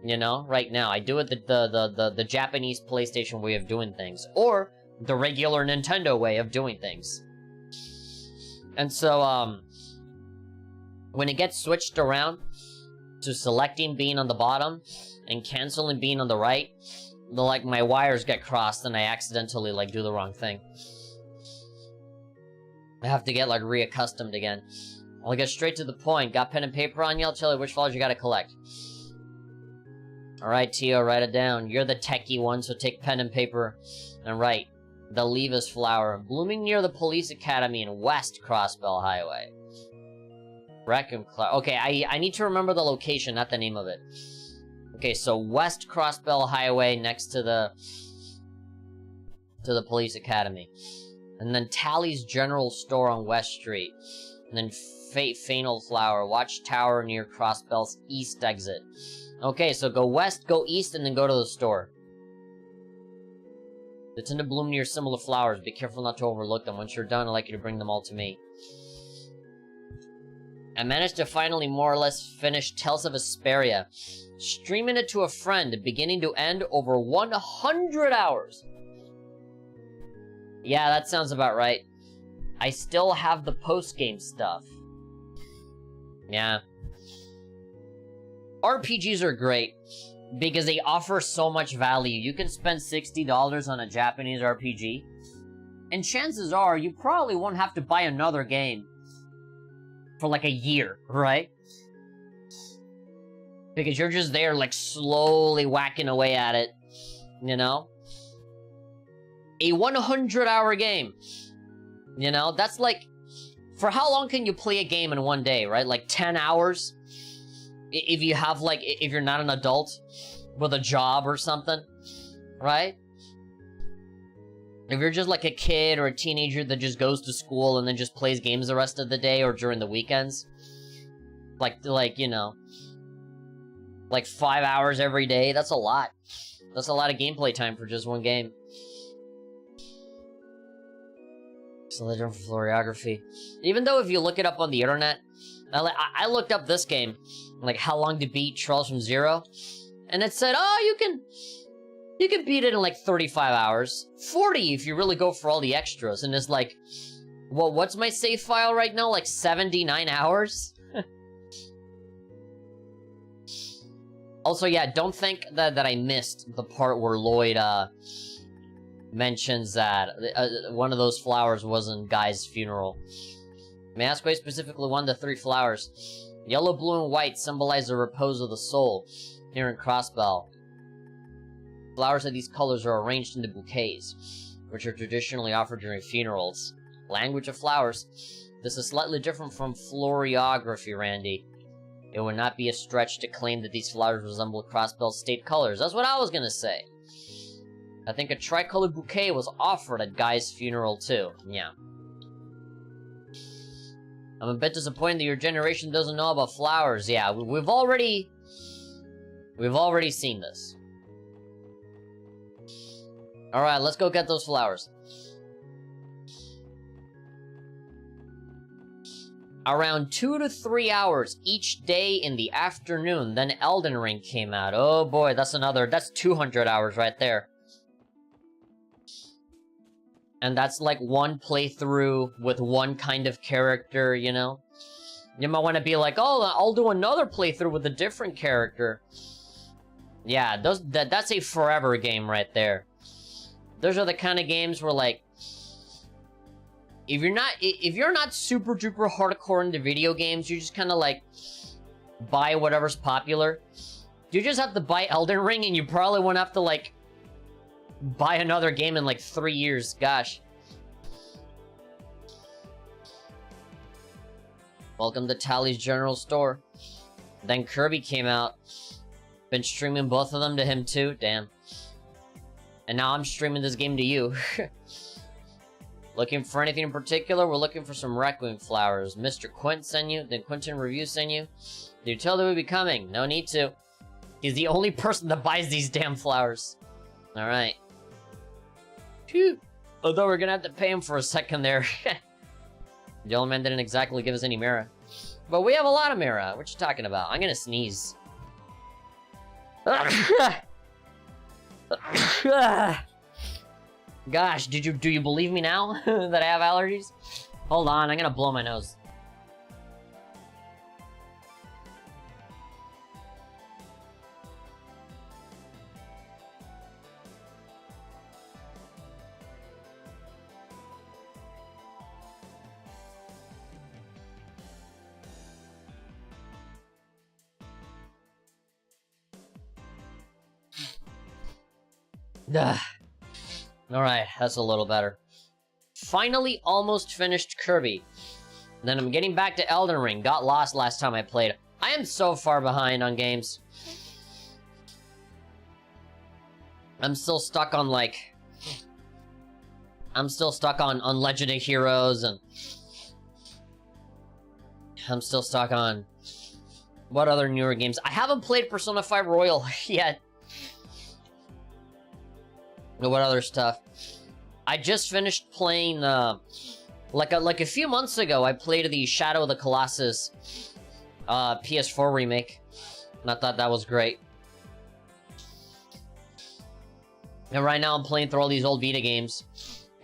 you know, right now. I do it the Japanese PlayStation way of doing things, or the regular Nintendo way of doing things. And so, when it gets switched around to selecting being on the bottom and canceling being on the right, like, my wires get crossed and I accidentally, like, do the wrong thing. I have to get, like, reaccustomed again. I'll get straight to the point. Got pen and paper on you? I'll tell you which flowers you gotta collect. Alright, Tio, write it down. You're the techie one, so take pen and paper and write. The Levis flower. Blooming near the police academy in West Crossbell Highway. Requiem Flowers. Okay, I need to remember the location, not the name of it. Okay, so West Crossbell Highway next to the police academy. And then Tally's General Store on West Street. And then Fainal Flower, Watchtower near Crossbell's East exit. Okay, so go west, go east, and then go to the store. They tend to bloom near similar flowers. Be careful not to overlook them. Once you're done, I'd like you to bring them all to me. I managed to finally more or less finish Tales of Asperia. Streaming it to a friend, beginning to end, over 100 hours. Yeah, that sounds about right. I still have the post-game stuff. Yeah. RPGs are great, because they offer so much value. You can spend $60 on a Japanese RPG, and chances are you probably won't have to buy another game for like a year, right? Because you're just there, like, slowly whacking away at it, you know? A 100-hour game, you know? That's like, for how long can you play a game in one day, right? Like 10 hours? If you have, like, if you're not an adult with a job or something, right? If you're just like a kid or a teenager that just goes to school and then just plays games the rest of the day or during the weekends, like, you know, like 5 hours every day, that's a lot. That's a lot of gameplay time for just one game. So they're different for florography. Even though if you look it up on the internet, I looked up this game, like how long to beat Trolls from Zero, and it said, oh, you can beat it in like 35 hours. 40 if you really go for all the extras, and it's like, well, what's my save file right now? Like 79 hours? Also, yeah, don't think that I missed the part where Lloyd, mentions that one of those flowers was in Guy's funeral. May I ask why specifically one of the 3 flowers? Yellow, blue, and white symbolize the repose of the soul here in Crossbell. Flowers of these colors are arranged into bouquets, which are traditionally offered during funerals. Language of flowers. This is slightly different from florography, Randy. It would not be a stretch to claim that these flowers resemble Crossbell's state colors. That's what I was gonna say. I think a tricolored bouquet was offered at Guy's funeral, too. Yeah. I'm a bit disappointed that your generation doesn't know about flowers. Yeah, we've already seen this. Alright, let's go get those flowers. Around 2 to 3 hours each day in the afternoon, then Elden Ring came out. Oh boy, that's 200 hours right there. And that's like one playthrough with one kind of character, you know? You might want to be like, oh, I'll do another playthrough with a different character. Yeah, that's a forever game right there. Those are the kind of games where, like, if you're not super duper hardcore into video games, you just kind of like buy whatever's popular You just have to buy Elden Ring and you probably won't have to, like, buy another game in, like, 3 years. Gosh. Welcome to Tally's General Store. Then Kirby came out. Been streaming both of them to him, too. Damn. And now I'm streaming this game to you. Looking for anything in particular? We're looking for some Requiem Flowers. Mr. Quint sent you, then Quentin Review sent you. The utility will be coming. No need to. He's the only person that buys these damn flowers. Alright. Phew. Although we're gonna have to pay him for a second there. The old man didn't exactly give us any Mira. But we have a lot of Mira. What you talking about? I'm gonna sneeze. Gosh, do you believe me now that I have allergies? Hold on, I'm gonna blow my nose. Alright, that's a little better. Finally almost finished Kirby. Then I'm getting back to Elden Ring. Got lost last time I played. I am so far behind on games. I'm still stuck on, like... I'm still stuck on Legend of Heroes, and... I'm still stuck on... What other newer games? I haven't played Persona 5 Royal yet. What other stuff? I just finished playing, like a few months ago, I played the Shadow of the Colossus, PS4 remake. And I thought that was great. And right now I'm playing through all these old Vita games,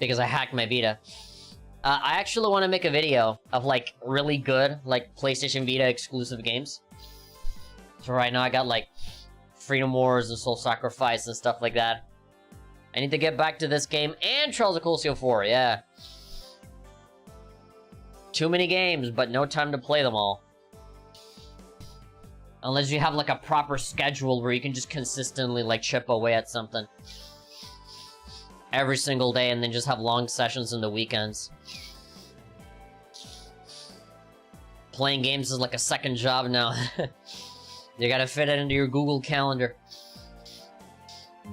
because I hacked my Vita. I actually want to make a video of, like, really good, like, PlayStation Vita exclusive games. So right now I got, like, Freedom Wars and Soul Sacrifice and stuff like that. I need to get back to this game and Trials of Colosio 4, yeah. Too many games, but no time to play them all. Unless you have, like, a proper schedule where you can just consistently, like, chip away at something. Every single day, and then just have long sessions in the weekends. Playing games is like a second job now. You gotta fit it into your Google Calendar.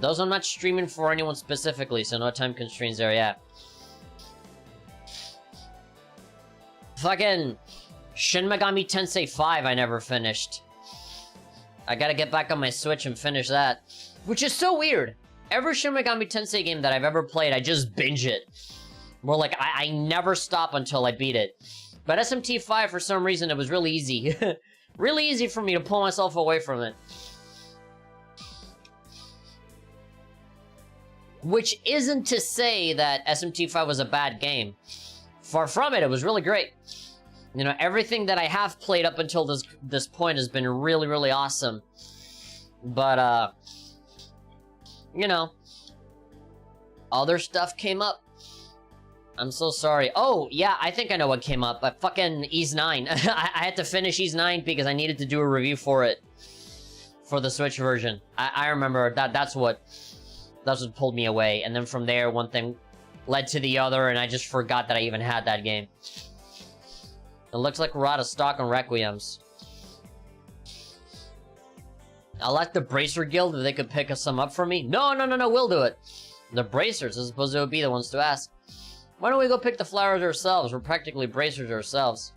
Those I'm not streaming for anyone specifically, so no time constraints there, yeah. Fucking Shin Megami Tensei 5 I never finished. I gotta get back on my Switch and finish that. Which is so weird. Every Shin Megami Tensei game that I've ever played, I just binge it. More like, I never stop until I beat it. But SMT5, for some reason, it was really easy. Really easy for me to pull myself away from it. Which isn't to say that SMT5 was a bad game. Far from it, it was really great. You know, everything that I have played up until this point has been really, really awesome. But, you know, other stuff came up. I'm so sorry. Oh, yeah, I think I know what came up. Fucking Ys 9. I had to finish Ys 9 because I needed to do a review for it. For the Switch version. I remember that's what pulled me away. And then from there, one thing led to the other, and I just forgot that I even had that game. It looks like we're out of stock on Requiems. I'll ask the Bracer Guild if they could pick some up for me. No, we'll do it. The Bracers, I suppose they would be the ones to ask. Why don't we go pick the flowers ourselves? We're practically Bracers ourselves.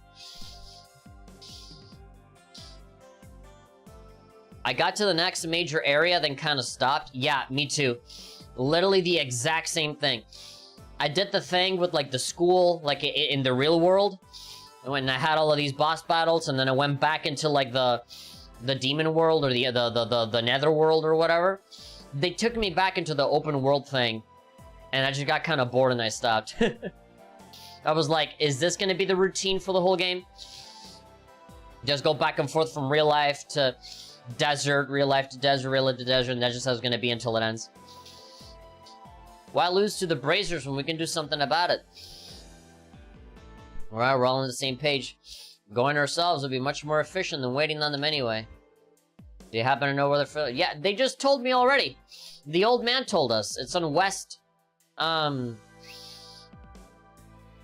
I got to the next major area, then kind of stopped. Yeah, me too. Literally the exact same thing. I did the thing with, like, the school, like, in the real world. When I had all of these boss battles, and then I went back into, like, the demon world, or the nether world, or whatever. They took me back into the open world thing. And I just got kind of bored and I stopped. I was like, is this going to be the routine for the whole game? Just go back and forth from real life to desert, real life to desert, real life to desert, and that's just how it's going to be until it ends. Why lose to the Bracers when we can do something about it? Alright, we're all on the same page. Going ourselves would be much more efficient than waiting on them anyway. Do you happen to know where they're... Yeah, they just told me already. The old man told us. It's on West...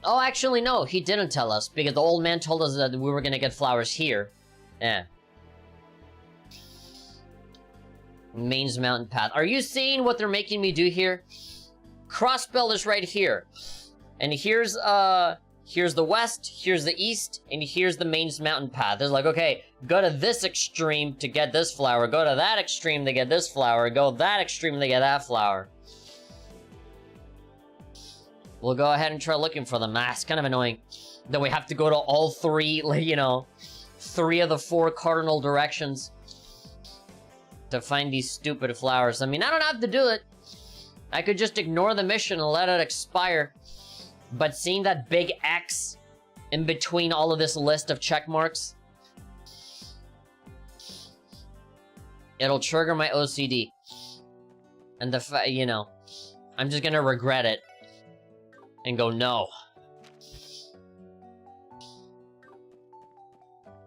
Oh, actually, no. He didn't tell us, because the old man told us that we were gonna get flowers here. Yeah. Main's Mountain Path. Are you seeing what they're making me do here? Crossbell is right here. And here's the west, here's the east, and here's the Main's Mountain Path. It's like, okay, go to this extreme to get this flower, go to that extreme to get this flower, go that extreme to get that flower. We'll go ahead and try looking for them. It's kind of annoying that we have to go to all three, like, you know, 3 of the 4 cardinal directions to find these stupid flowers. I mean, I don't have to do it. I could just ignore the mission and let it expire. But seeing that big X in between all of this list of check marks, it'll trigger my OCD. And you know, I'm just gonna regret it. And go, no.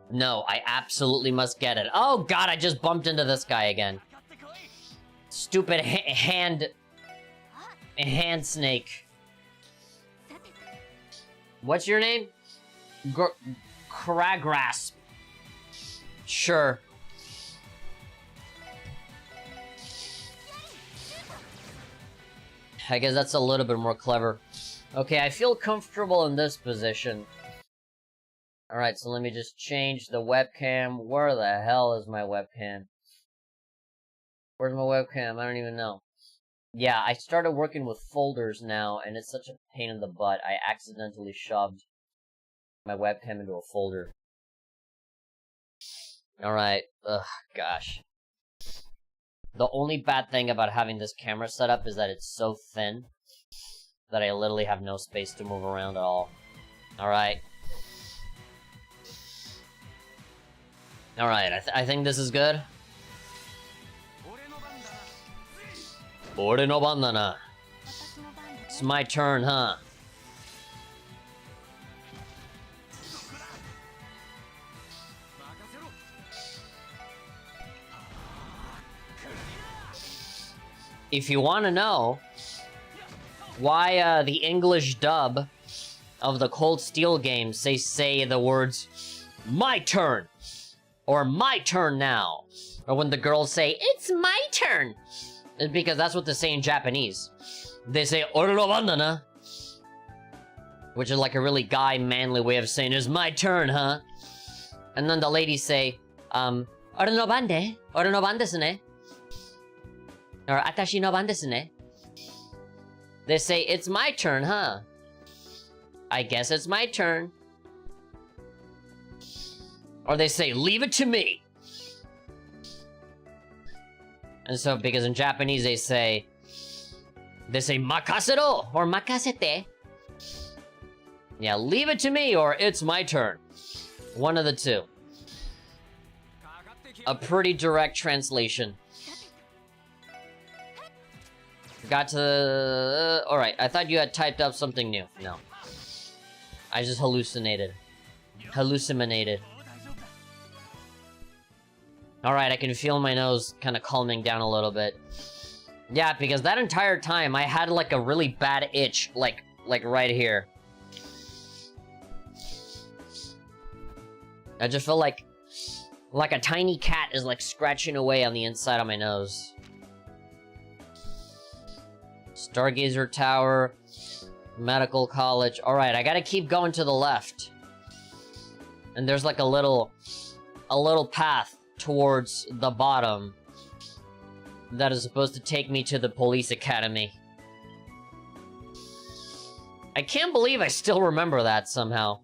No, I absolutely must get it. Oh god, I just bumped into this guy again. Stupid hand snake. What's your name? Kragrasp. Sure. I guess that's a little bit more clever. Okay, I feel comfortable in this position. Alright, so let me just change the webcam. Where the hell is my webcam? Where's my webcam? I don't even know. Yeah, I started working with folders now, and it's such a pain in the butt. I accidentally shoved my webcam into a folder. Alright, ugh, gosh. The only bad thing about having this camera set up is that it's so thin that I literally have no space to move around at all. Alright. Alright, I think this is good. Ore no bandana. It's my turn, huh? If you want to know why the English dub of the Cold Steel games say the words "my turn" or "my turn now," or when the girls say "it's my turn," it's because that's what they say in Japanese. They say "ore no bandana," which is like a really guy manly way of saying "it's my turn, huh?" And then the ladies say "ore no bande, ore no ban desu ne," or "atashi no ban desu ne." They say, "it's my turn, huh? I guess it's my turn." Or they say, "leave it to me." And so, because in Japanese they say "makasero" or "makasete." Yeah, leave it to me or "it's my turn." One of the two. A pretty direct translation. Got to... Alright, I thought you had typed up something new. No. I just hallucinated. Hallucinated. Alright, I can feel my nose kind of calming down a little bit. Yeah, because that entire time I had like a really bad itch, like right here. I just feel like a tiny cat is like scratching away on the inside of my nose. Stargazer Tower, Medical College. Alright, I gotta keep going to the left. And there's like a little path towards the bottom that is supposed to take me to the police academy. I can't believe I still remember that somehow.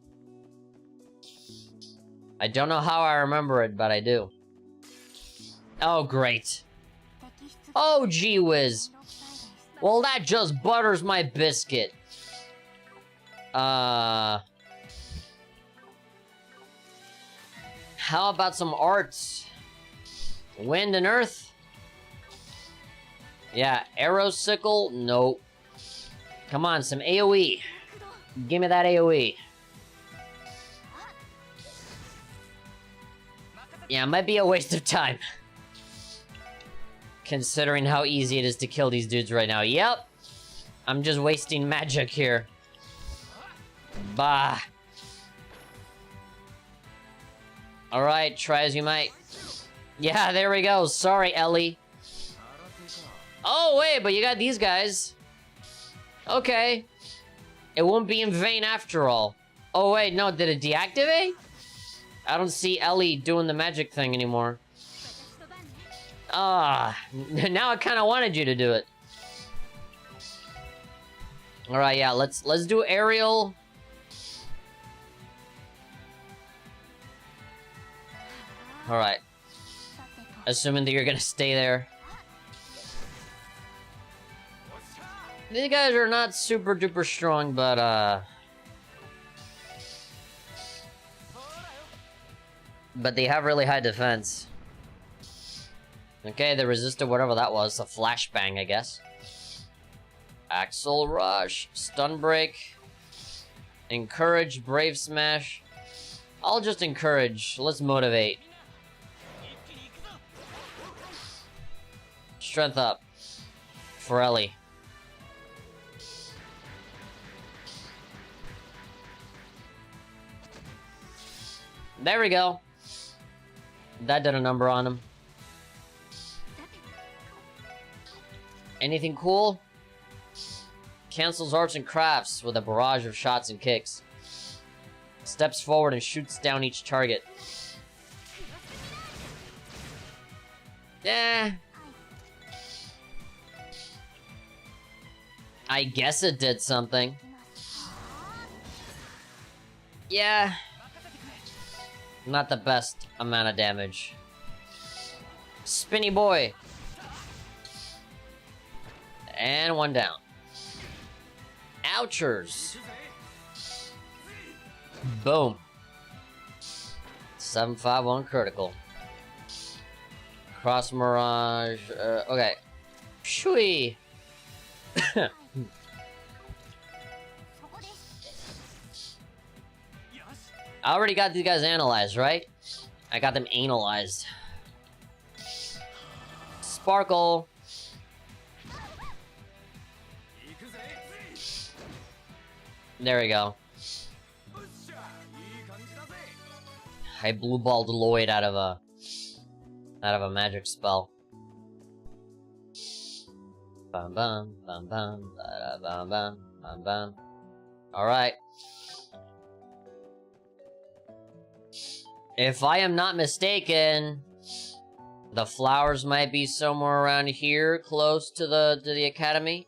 I don't know how I remember it, but I do. Oh, great. Oh, gee whiz. Well, that just butters my biscuit. How about some arts? Wind and earth? Yeah, arrow sickle? Nope. Come on, some AoE. Give me that AoE. Yeah, it might be a waste of time. Considering how easy it is to kill these dudes right now. Yep. I'm just wasting magic here. Bah. Alright, try as you might. Yeah, there we go. Sorry, Ellie. Oh, wait, but you got these guys. Okay. It won't be in vain after all. Oh, wait, no, did it deactivate? I don't see Ellie doing the magic thing anymore. Ah, now I kind of wanted you to do it. Alright, yeah, let's do aerial. Alright. Assuming that you're gonna stay there. These guys are not super duper strong, but they have really high defense. Okay, they resisted whatever that was. A flashbang, I guess. Axle Rush. Stun Break. Encourage. Brave Smash. I'll just encourage. Let's motivate. Strength up. For Ellie. There we go. That did a number on him. Anything cool? Cancels arts and crafts with a barrage of shots and kicks. Steps forward and shoots down each target. Eh. I guess it did something. Yeah. Not the best amount of damage. Spinny boy. And one down. Ouchers. Boom. 751 critical. Cross Mirage. Okay. Shui. I already got these guys analyzed, right? I got them analyzed. Sparkle. There we go. I blue balled Lloyd out of a magic spell. Bum bum bum bum bum bum bum bum. All right. If I am not mistaken, the flowers might be somewhere around here, close to the academy.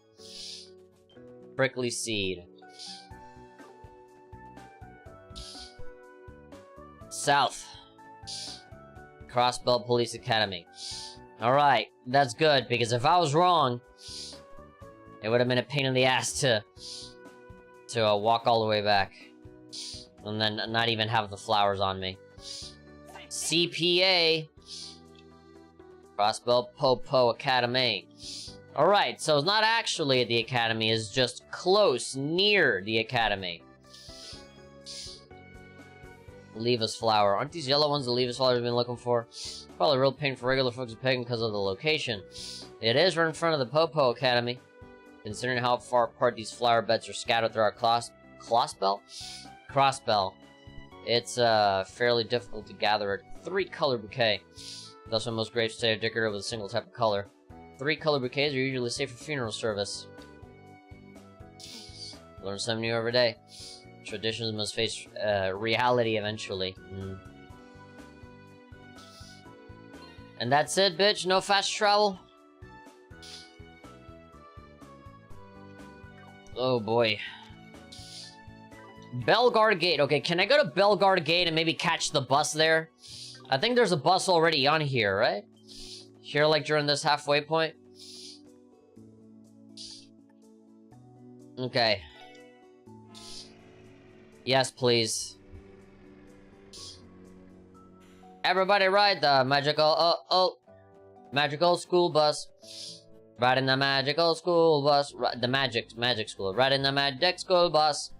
Prickly seed. South. Crossbell Police Academy. Alright, that's good, because if I was wrong, it would have been a pain in the ass to walk all the way back. And then not even have the flowers on me. CPA. Crossbell Popo Academy. Alright, so it's not actually at the academy, it's just close, near the academy. Leavis flower. Aren't these yellow ones the Leavis flower we've been looking for? Probably a real pain for regular folks to pick because of the location. It is right in front of the Popo Academy. Considering how far apart these flower beds are scattered through our Crossbell? Crossbell. It's fairly difficult to gather a 3-color bouquet. Thus, when most graves today are decorated with a single type of color. 3-color bouquets are usually safe for funeral service. Learn something new every day. Traditions must face reality eventually. And that's it, bitch? No fast travel? Oh boy. Bellegarde Gate. Okay, can I go to Bellegarde Gate and maybe catch the bus there? I think there's a bus already on here, right? Here, like, during this halfway point? Okay. Yes, please. Everybody ride the magical school bus. Ride in the magical school bus. The magic school. Ride in the magic school bus.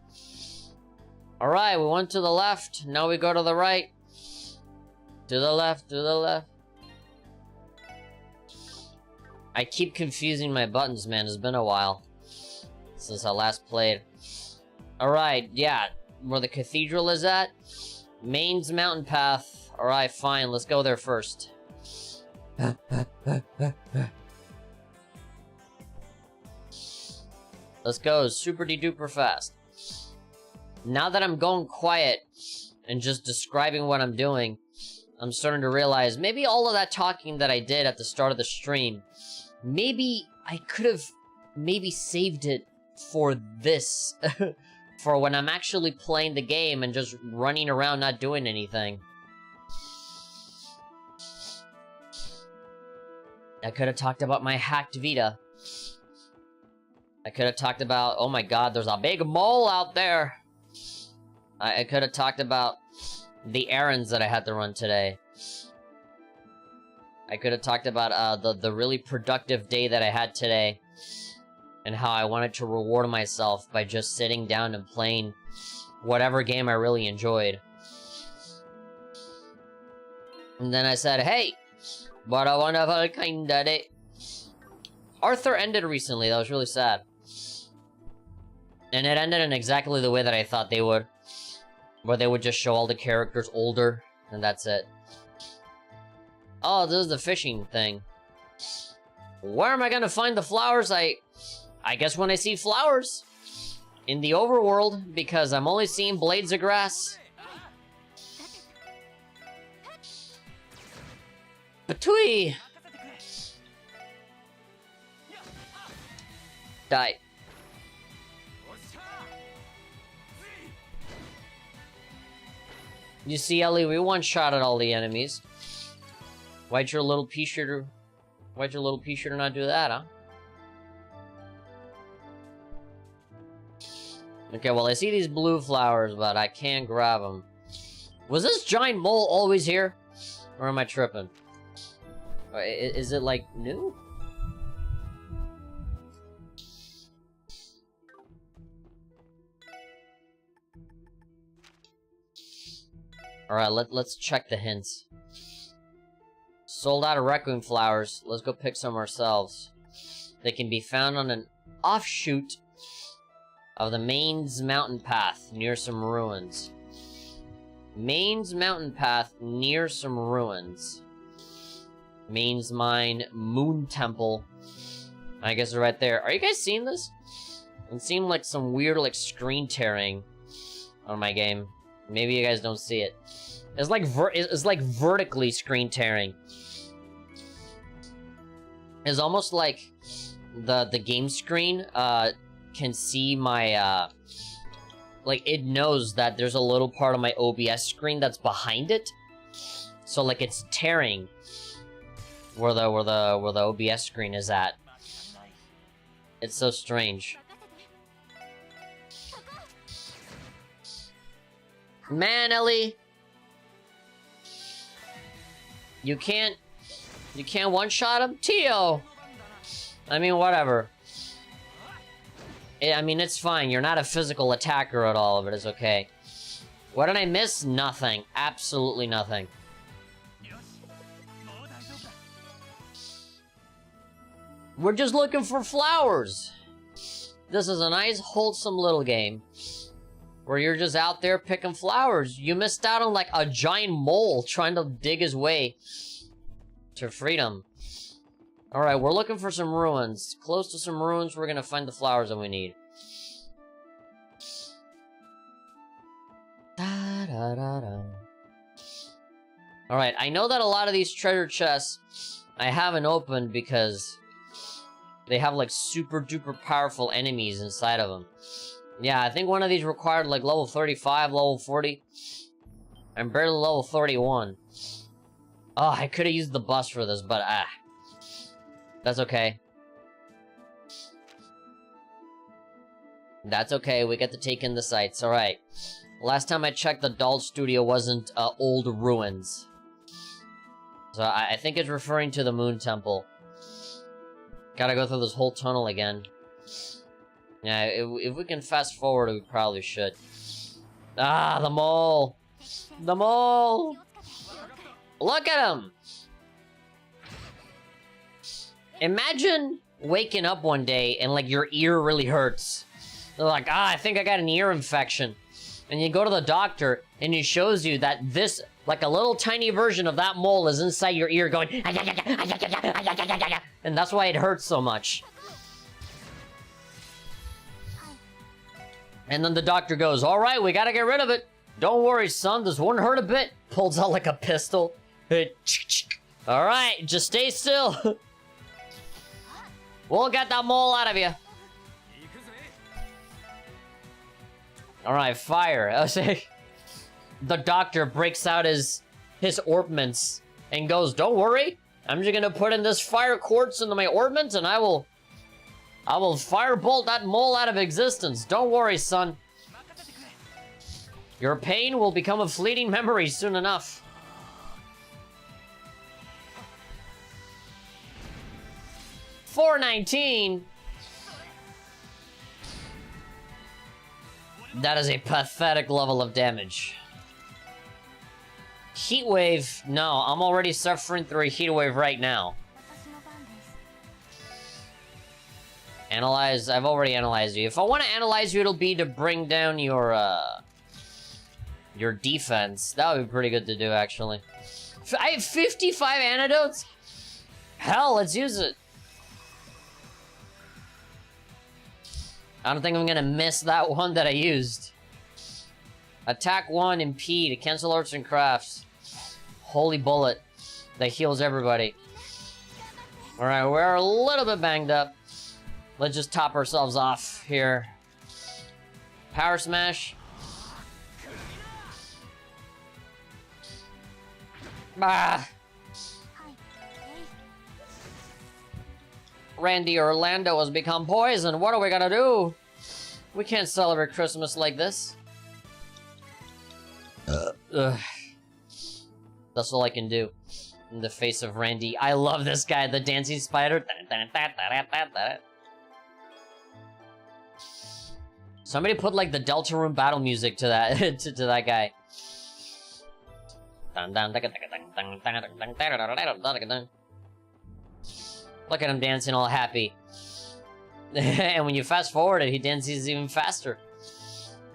Alright, we went to the left. Now we go to the right. To the left, to the left. I keep confusing my buttons, man. It's been a while since I last played. Alright, yeah. Where the cathedral is at? Main's mountain path. Alright, fine. Let's go there first. Let's go super de-duper fast. Now that I'm going quiet and just describing what I'm doing, I'm starting to realize maybe all of that talking that I did at the start of the stream, maybe I could have maybe saved it for this. For when I'm actually playing the game and just running around not doing anything. I could have talked about my hacked Vita. I could have talked about, oh my god, there's a big mole out there. I could have talked about the errands that I had to run today. I could have talked about the really productive day that I had today. And how I wanted to reward myself by just sitting down and playing whatever game I really enjoyed. And then I said, hey, what a wonderful kind of day. Arthur ended recently, that was really sad. And it ended in exactly the way that I thought they would. Where they would just show all the characters older, and that's it. Oh, this is the fishing thing. Where am I gonna find the flowers? I guess when I see flowers. In the overworld, because I'm only seeing blades of grass. Patooey! Die. You see, Ellie, we one-shotted all the enemies. Why'd your little pea-shooter not do that, huh? Okay, well, I see these blue flowers, but I can't grab them. Was this giant mole always here? Or am I tripping? Is it, like, new? Alright, let's check the hints. Sold out of Requiem Flowers. Let's go pick some ourselves. They can be found on an offshoot of the Main's mountain path near some ruins. Main's mountain path near some ruins. Main's mine, Moon Temple. I guess they're right there. Are you guys seeing this? It seemed like some weird, like, screen tearing on my game. Maybe you guys don't see it. It's like vertically screen tearing. It's almost like the game screen can see my like it knows that there's a little part of my OBS screen that's behind it. So like it's tearing where the OBS screen is at. It's so strange. Man, Ellie, you can't one-shot him? Tio! I mean, whatever. I mean, it's fine. You're not a physical attacker at all, but it's okay. What did I miss? Nothing. Absolutely nothing. We're just looking for flowers. This is a nice, wholesome little game. Where you're just out there picking flowers. You missed out on like a giant mole trying to dig his way to freedom. Alright, we're looking for some ruins. Close to some ruins, we're gonna find the flowers that we need. Da, da, da, da. Alright, I know that a lot of these treasure chests I haven't opened because they have like super duper powerful enemies inside of them. Yeah, I think one of these required like level 35, level 40. I'm barely level 31. Oh, I could have used the bus for this, but that's okay. That's okay, we get to take in the sights, alright. Last time I checked, the doll studio wasn't old ruins. So I think it's referring to the Moon Temple. Gotta go through this whole tunnel again. Yeah, if we can fast forward, we probably should. Ah, the mole! The mole! Look at him! Imagine waking up one day and, like, your ear really hurts. They're like, I think I got an ear infection. And you go to the doctor, and he shows you that this, like, a little tiny version of that mole is inside your ear going, and that's why it hurts so much. And then the doctor goes, all right, we gotta get rid of it. Don't worry, son, this won't hurt a bit. Pulls out, like, a pistol. All right, just stay still. We'll get that mole out of you. All right, fire. I say, the doctor breaks out his ointments and goes, "Don't worry, I'm just gonna put in this fire quartz into my ointment, and I will firebolt that mole out of existence. Don't worry, son. Your pain will become a fleeting memory soon enough." $419. That is a pathetic level of damage. Heat wave? No, I'm already suffering through a heat wave right now. Analyze? I've already analyzed you. If I want to analyze you, it'll be to bring down your defense. That would be pretty good to do, actually. I have 55 antidotes? Hell, let's use it. I don't think I'm gonna miss that one that I used. Attack 1, impede, cancel arts and crafts. Holy bullet. That heals everybody. Alright, we're a little bit banged up. Let's just top ourselves off here. Power smash. Ah! Randy Orlando has become poison. What are we gonna do? We can't celebrate Christmas like this. That's all I can do. In the face of Randy. I love this guy, the dancing spider. Somebody put, like, the Deltarune battle music to that to that guy. Look at him dancing all happy. And when you fast forward it, he dances even faster.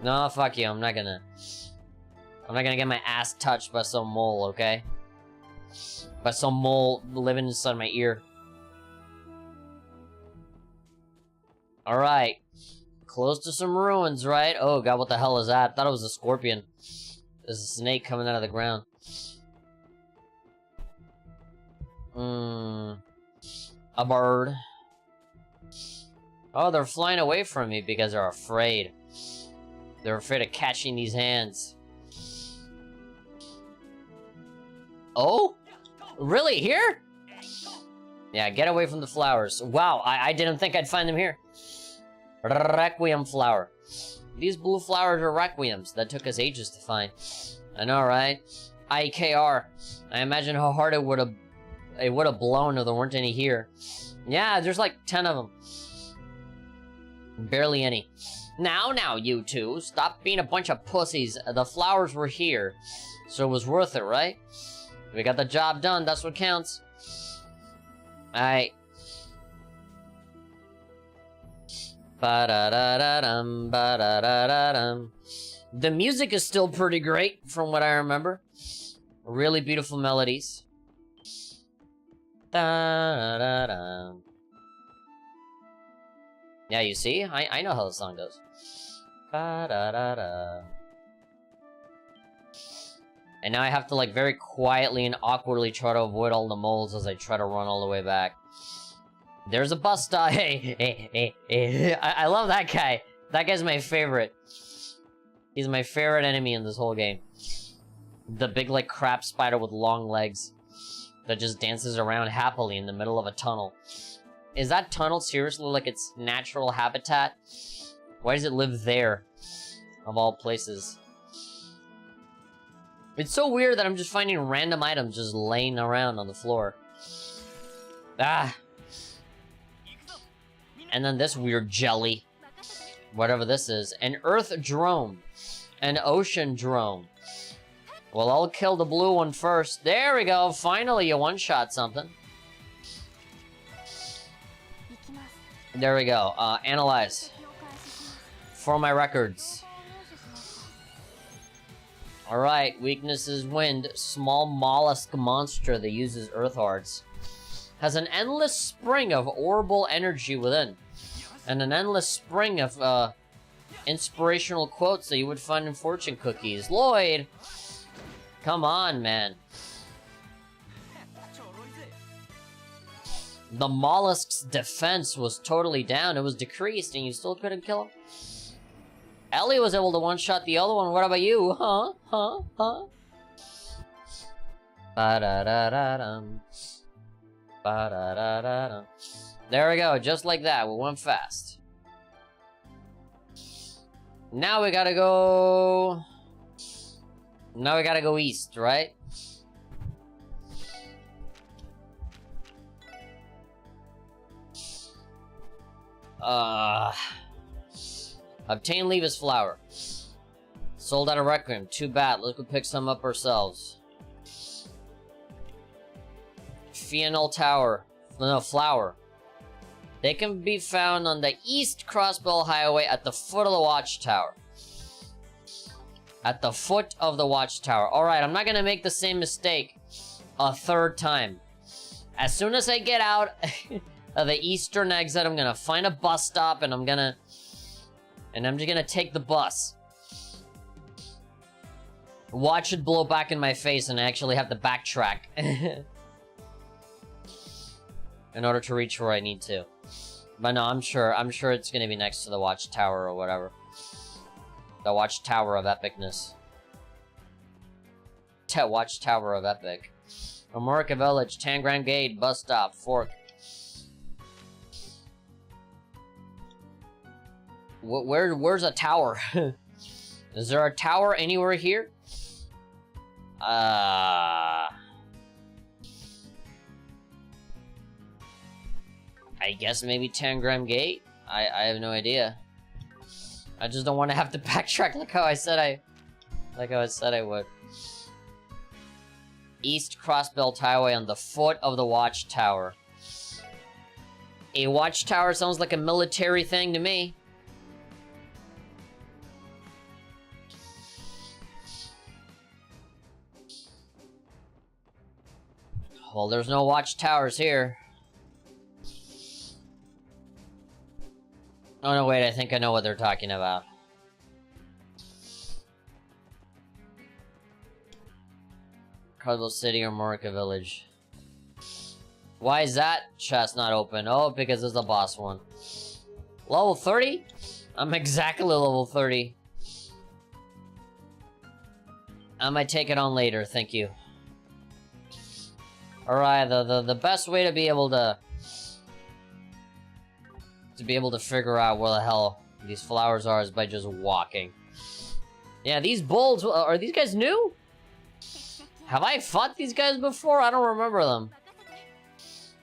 No, fuck you, I'm not gonna get my ass touched by some mole, okay? By some mole living inside my ear. Alright. Close to some ruins, right? Oh god, what the hell is that? I thought it was a scorpion. There's a snake coming out of the ground. A bird. Oh, they're flying away from me because they're afraid. They're afraid of catching these hands. Oh? Really? Here? Yeah, get away from the flowers. Wow, I didn't think I'd find them here. Requiem flower. These blue flowers are requiems. That took us ages to find. I know, right? IKR. I imagine how hard it would have blown if there weren't any here. Yeah, there's like 10 of them. Barely any. Now, you two, stop being a bunch of pussies. The flowers were here, so it was worth it, right? We got the job done, that's what counts. Alright. Ba-da-da-da-dum, ba-da-da-da-dum. The music is still pretty great, from what I remember. Really beautiful melodies. Da-da-da-da. Yeah, you see? I know how the song goes. Ba-da-da-da. And now I have to, like, very quietly and awkwardly try to avoid all the moles as I try to run all the way back. There's a bus stop. Hey. I love that guy. That guy's my favorite. He's my favorite enemy in this whole game. The big, like, crap spider with long legs that just dances around happily in the middle of a tunnel. Is that tunnel seriously like its natural habitat? Why does it live there, of all places? It's so weird that I'm just finding random items just laying around on the floor. Ah! And then this weird jelly. Whatever this is. An earth drone. An ocean drone. Well, I'll kill the blue one first. There we go. Finally, you one-shot something. There we go. Analyze. For my records. Alright, weakness is wind. Small mollusk monster that uses earth hearts. Has an endless spring of orbital energy within. And an endless spring of, inspirational quotes that you would find in fortune cookies. Lloyd! Come on, man. The mollusk's defense was totally down. It was decreased, and you still couldn't kill him? Ellie was able to one-shot the other one. What about you? Huh? Ba-da-da-da-dum. Ba-da-da-da-dum. There we go, just like that. We went fast. Now we gotta go... Now we gotta go east, right? Obtain Levis flower. Sold out of Requiem. Too bad. Let's go pick some up ourselves. Phenol tower. No, flower. They can be found on the East Crossbell Highway at the foot of the watchtower. At the foot of the watchtower. Alright, I'm not gonna make the same mistake a third time. As soon as I get out of the eastern exit, I'm gonna find a bus stop and I'm just gonna take the bus. Watch it blow back in my face and I actually have to backtrack. In order to reach where I need to. But no, I'm sure it's gonna be next to the watchtower or whatever. The watchtower of epicness. Watchtower of epic. Amorica Village, Tangram Gate, bus stop, Fork. Where's a tower? Is there a tower anywhere here? I guess maybe Tangram Gate? I have no idea. I just don't want to have to backtrack like how I said I would. East Crossbell Highway on the foot of the watchtower. A watchtower sounds like a military thing to me. Well, there's no watchtowers here. Oh no, wait, I think I know what they're talking about. Crossbell City or Morica Village. Why is that chest not open? Oh, because it's a boss one. Level 30? I'm exactly level 30. I might take it on later, thank you. Alright, the best way to be able to figure out where the hell these flowers are is by just walking. Yeah, these bulls, are these guys new? Have I fought these guys before? I don't remember them.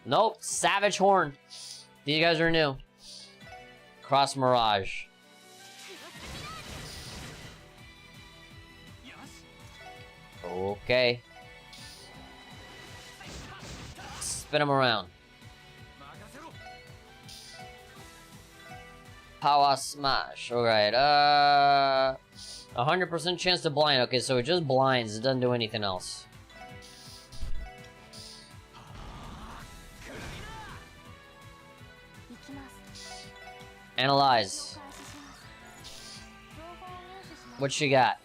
Nope, Savage Horn. These guys are new. Cross Mirage. Okay. Spin them around. Power Smash. Alright, 100% chance to blind. Okay, so it just blinds. It doesn't do anything else. Analyze. What she got?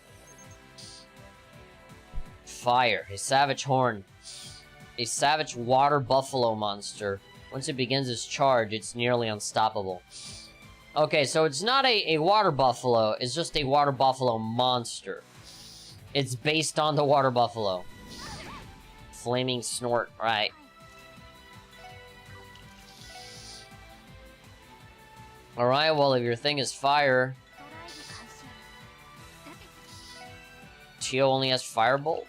Fire. A Savage Horn. A savage water buffalo monster. Once it begins its charge, it's nearly unstoppable. Okay, so it's not a water buffalo, it's just a water buffalo monster. It's based on the water buffalo. Flaming Snort, right. Alright, well, if your thing is fire... Tio only has Firebolt?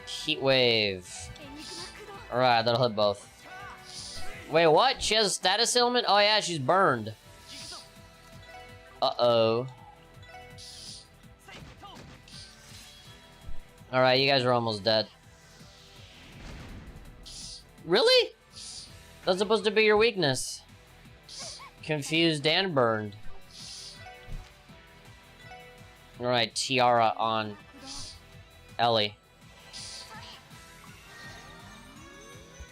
Heat Wave. Alright, that'll hit both. Wait, what? She has a status ailment? Oh yeah, she's burned. Uh-oh. Alright, you guys are almost dead. Really? That's supposed to be your weakness. confused and burned. Alright, Tiara on Ellie.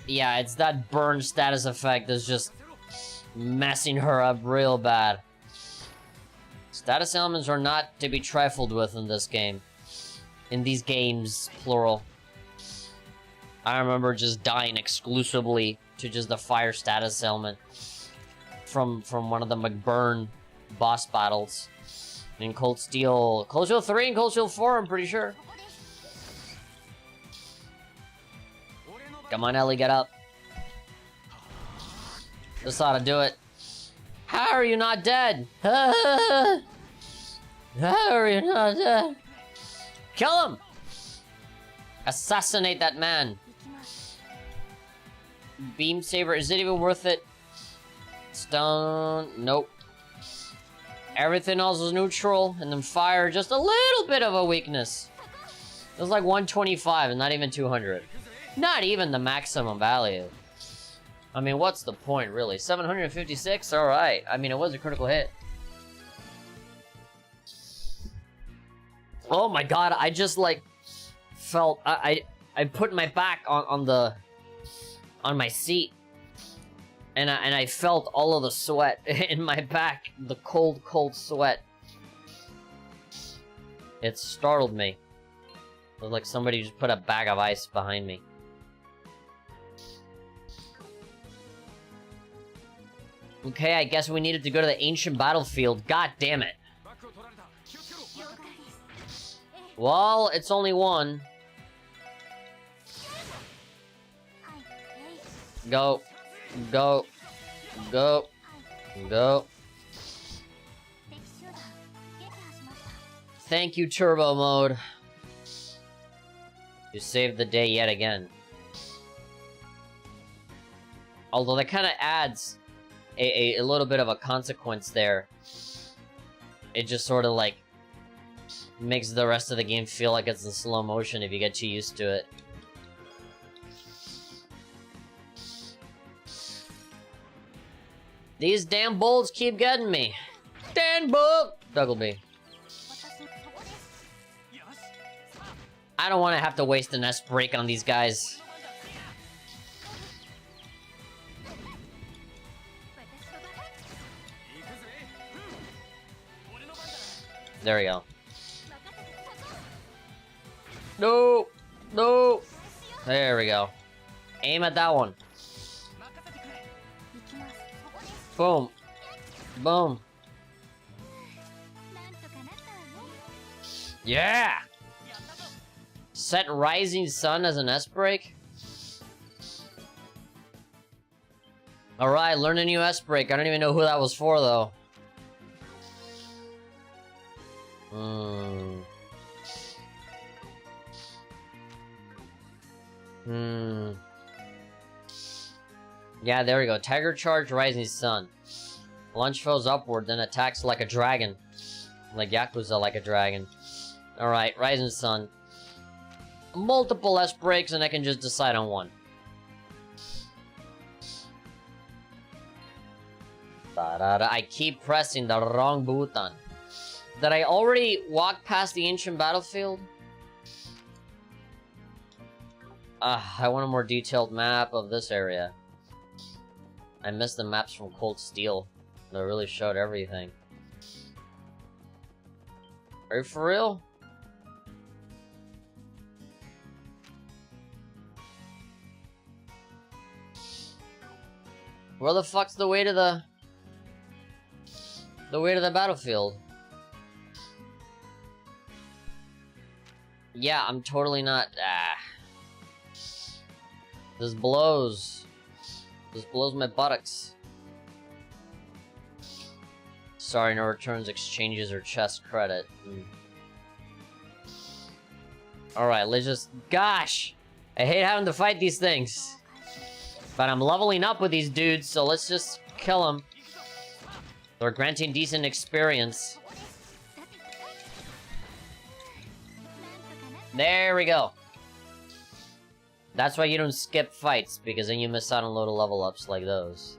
Yeah, it's that burn status effect that's just messing her up real bad. Status elements are not to be trifled with in this game. In these games, plural. I remember just dying exclusively to just the fire status element from one of the McBurn boss battles in Cold Steel 3 and Cold Steel 4, I'm pretty sure. Come on, Ellie, get up. This ought to do it. How are you not dead? How are you not dead? Kill him! Assassinate that man. Beam saber, is it even worth it? Stone, nope. Everything else is neutral, and then fire, just a little bit of a weakness. It was like 125 and not even 200. Not even the maximum value. I mean, what's the point, really? 756? Alright. I mean, it was a critical hit. Oh my god, I just, like, felt... I put my back on my seat. And I felt all of the sweat in my back. The cold, cold sweat. It startled me. It was like somebody just put a bag of ice behind me. Okay, I guess we needed to go to the ancient battlefield. God damn it. Well, it's only one. Go. Go. Go. Go. Thank you, Turbo Mode. You saved the day yet again. Although that kind of adds a little bit of a consequence there. It just sort of like makes the rest of the game feel like it's in slow motion if you get too used to it. These damn bolts keep getting me. Dan Book! Duggleby. I don't want to have to waste an S break on these guys. There we go. No! No! There we go. Aim at that one. Boom. Boom. Yeah! Set Rising Sun as an S break? Alright, learn a new S break. I don't even know who that was for, though. Yeah, there we go. Tiger Charge, Rising Sun. Launch foes upward, then attacks like a dragon. Like Yakuza like a dragon. Alright, Rising Sun. Multiple S breaks, and I can just decide on one. I keep pressing the wrong button. Did I already walk past the ancient battlefield? I want a more detailed map of this area. I missed the maps from Cold Steel. They really showed everything. Are you for real? Where the fuck's the way to the... battlefield? Yeah, I'm totally not... This blows. This blows my buttocks. Sorry, no returns, exchanges, or chest credit. Alright, let's just... Gosh! I hate having to fight these things. But I'm leveling up with these dudes, so let's just kill them. They're granting decent experience. There we go. That's why you don't skip fights, because then you miss out on a load of level ups like those.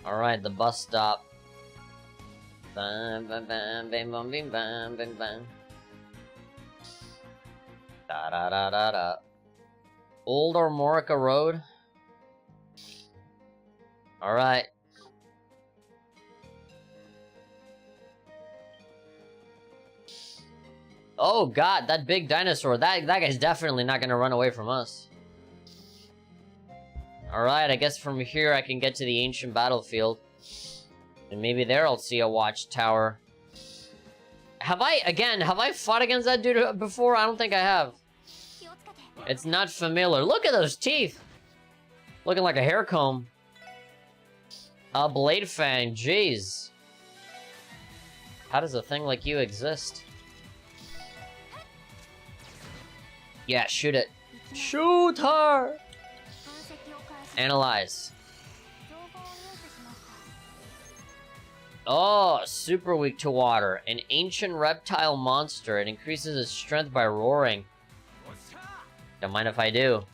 Alright, the bus stop. Bam, bam, bam, bam, bam, bam, bam, bam, bam. Da da da da da. Old Armorica Road. Alright. Oh god, that big dinosaur. That guy's definitely not gonna run away from us. Alright, I guess from here I can get to the ancient battlefield. And maybe there I'll see a watchtower. Have I fought against that dude before? I don't think I have. It's not familiar. Look at those teeth! Looking like a hair comb. A blade fang, jeez. How does a thing like you exist? Yeah, shoot it. Shoot her! Analyze. Oh, super weak to water. An ancient reptile monster. It increases its strength by roaring. Don't mind if I do.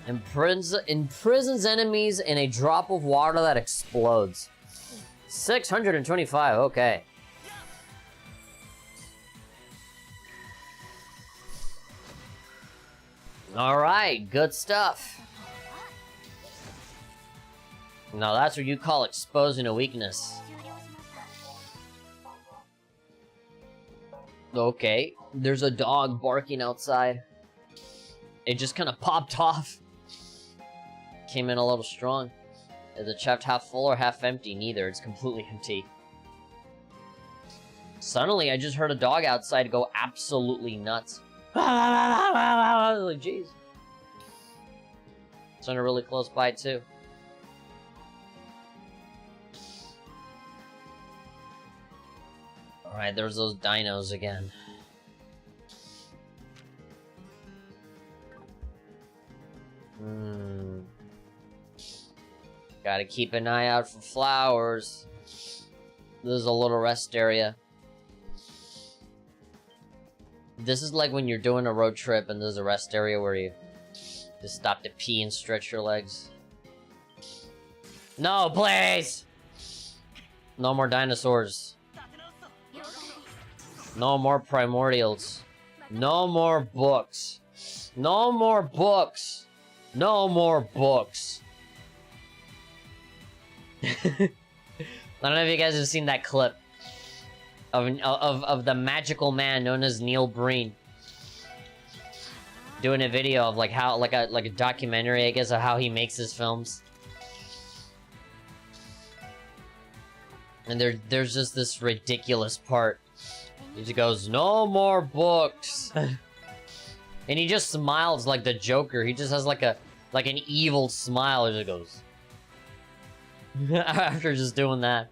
Imprisons enemies in a drop of water that explodes. 625, okay. Alright, good stuff. Now that's what you call exposing a weakness. Okay, there's a dog barking outside. It just kind of popped off. Came in a little strong. Is the chest half full or half empty? Neither, it's completely empty. Suddenly, I just heard a dog outside go absolutely nuts. Like, jeez. Sounded really close by, too. Alright, there's those dinos again. Gotta keep an eye out for flowers. There's a little rest area. This is like when you're doing a road trip and there's a rest area where you just stop to pee and stretch your legs. No, please! No more dinosaurs. No more primordials. No more books. No more books. No more books. I don't know if you guys have seen that clip of the magical man known as Neil Breen doing a video of like how like a documentary, I guess, of how he makes his films. And there's just this ridiculous part. He just goes, "No more books," and he just smiles like the Joker. He just has like an evil smile. He just goes after just doing that.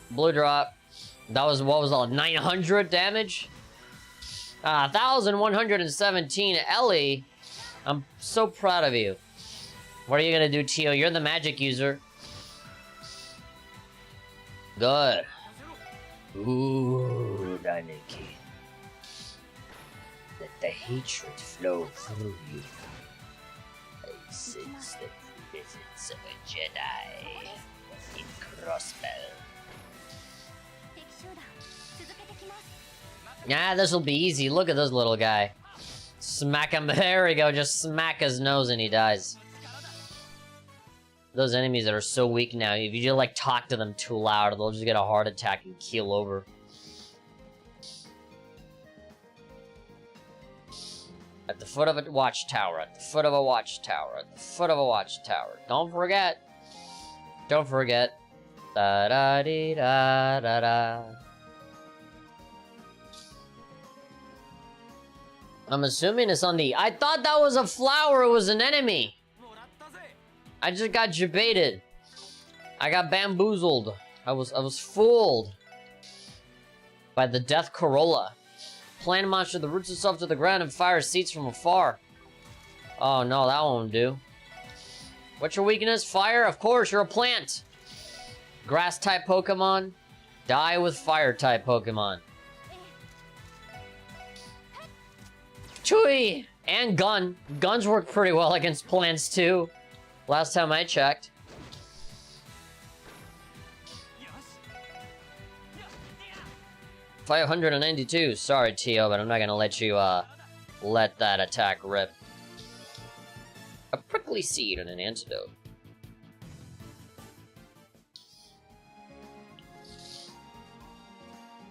Blue drop. That was, what was all, 900 damage? 1,117. Ellie, I'm so proud of you. What are you gonna do, Tio? You're the magic user. Good. Ooh, Daniki. Let the hatred flow through you. I sense the presence of a Jedi in Crossbell. Yeah, this'll be easy. Look at this little guy. Smack him. There we go. Just smack his nose and he dies. Those enemies that are so weak now, if you just like talk to them too loud, they'll just get a heart attack and keel over. At the foot of a watchtower, at the foot of a watchtower, at the foot of a watchtower. Don't forget. Don't forget. Da da dee da da da. I'm assuming it's on the... I thought that was a flower, it was an enemy! I just got jebaited. I got bamboozled. I was fooled by the death corolla. Plant monster that roots itself to the ground and fires seeds from afar. Oh no, that won't do. What's your weakness? Fire? Of course, you're a plant! Grass-type Pokemon? Die with Fire-type Pokemon. Chewy! And Gun. Guns work pretty well against plants, too. Last time I checked. $592. Sorry, Tio, but I'm not gonna let you, let that attack rip. A prickly seed and an antidote.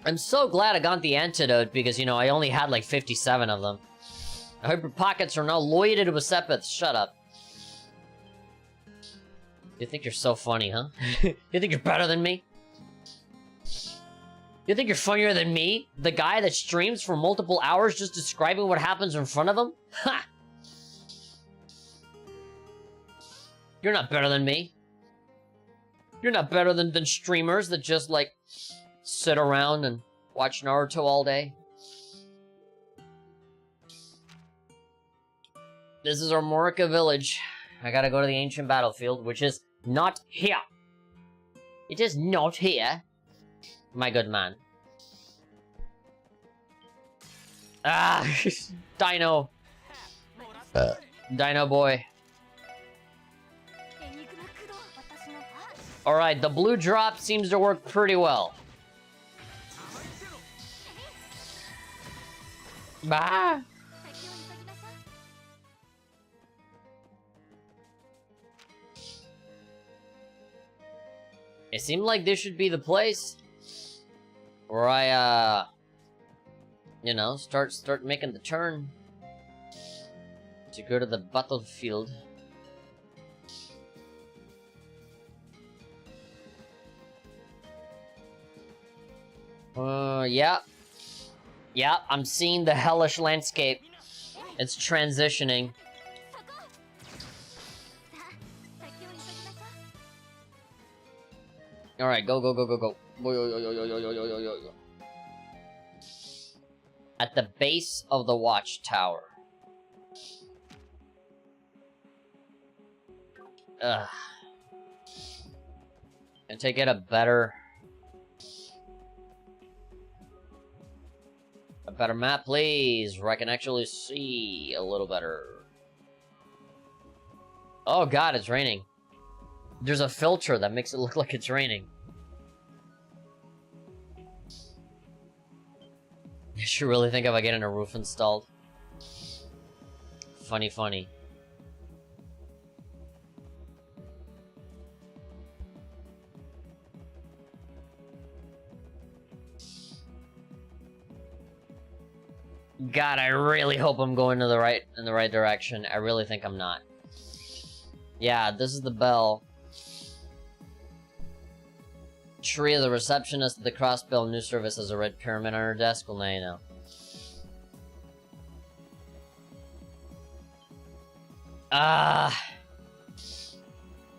I'm so glad I got the antidote because, you know, I only had like 57 of them. I hope your pockets are now loaded with sepiths. Shut up. You think you're so funny, huh? You think you're better than me? You think you're funnier than me? The guy that streams for multiple hours just describing what happens in front of him? Ha! You're not better than me. You're not better than streamers that just, like, sit around and watch Naruto all day. This is Armorica Village. I gotta go to the ancient battlefield, which is not here. It is not here. My good man. Ah, Dino. Dino boy. Alright, the blue drop seems to work pretty well. Bah! It seemed like this should be the place where I, you know, start making the turn to go to the battlefield. Yeah. Yeah, I'm seeing the hellish landscape. It's transitioning. Alright, go, go, go, go, go. At the base of the watchtower. Ugh. And to get a better map, please, where I can actually see a little better. Oh god, it's raining. There's a filter that makes it look like it's raining. I should really think about getting a roof installed. Funny, funny. God, I really hope I'm going to in the right direction. I really think I'm not. Yeah, this is the bell. Tree of the receptionist at the Crossbell news service has a red pyramid on her desk. Well, now you know.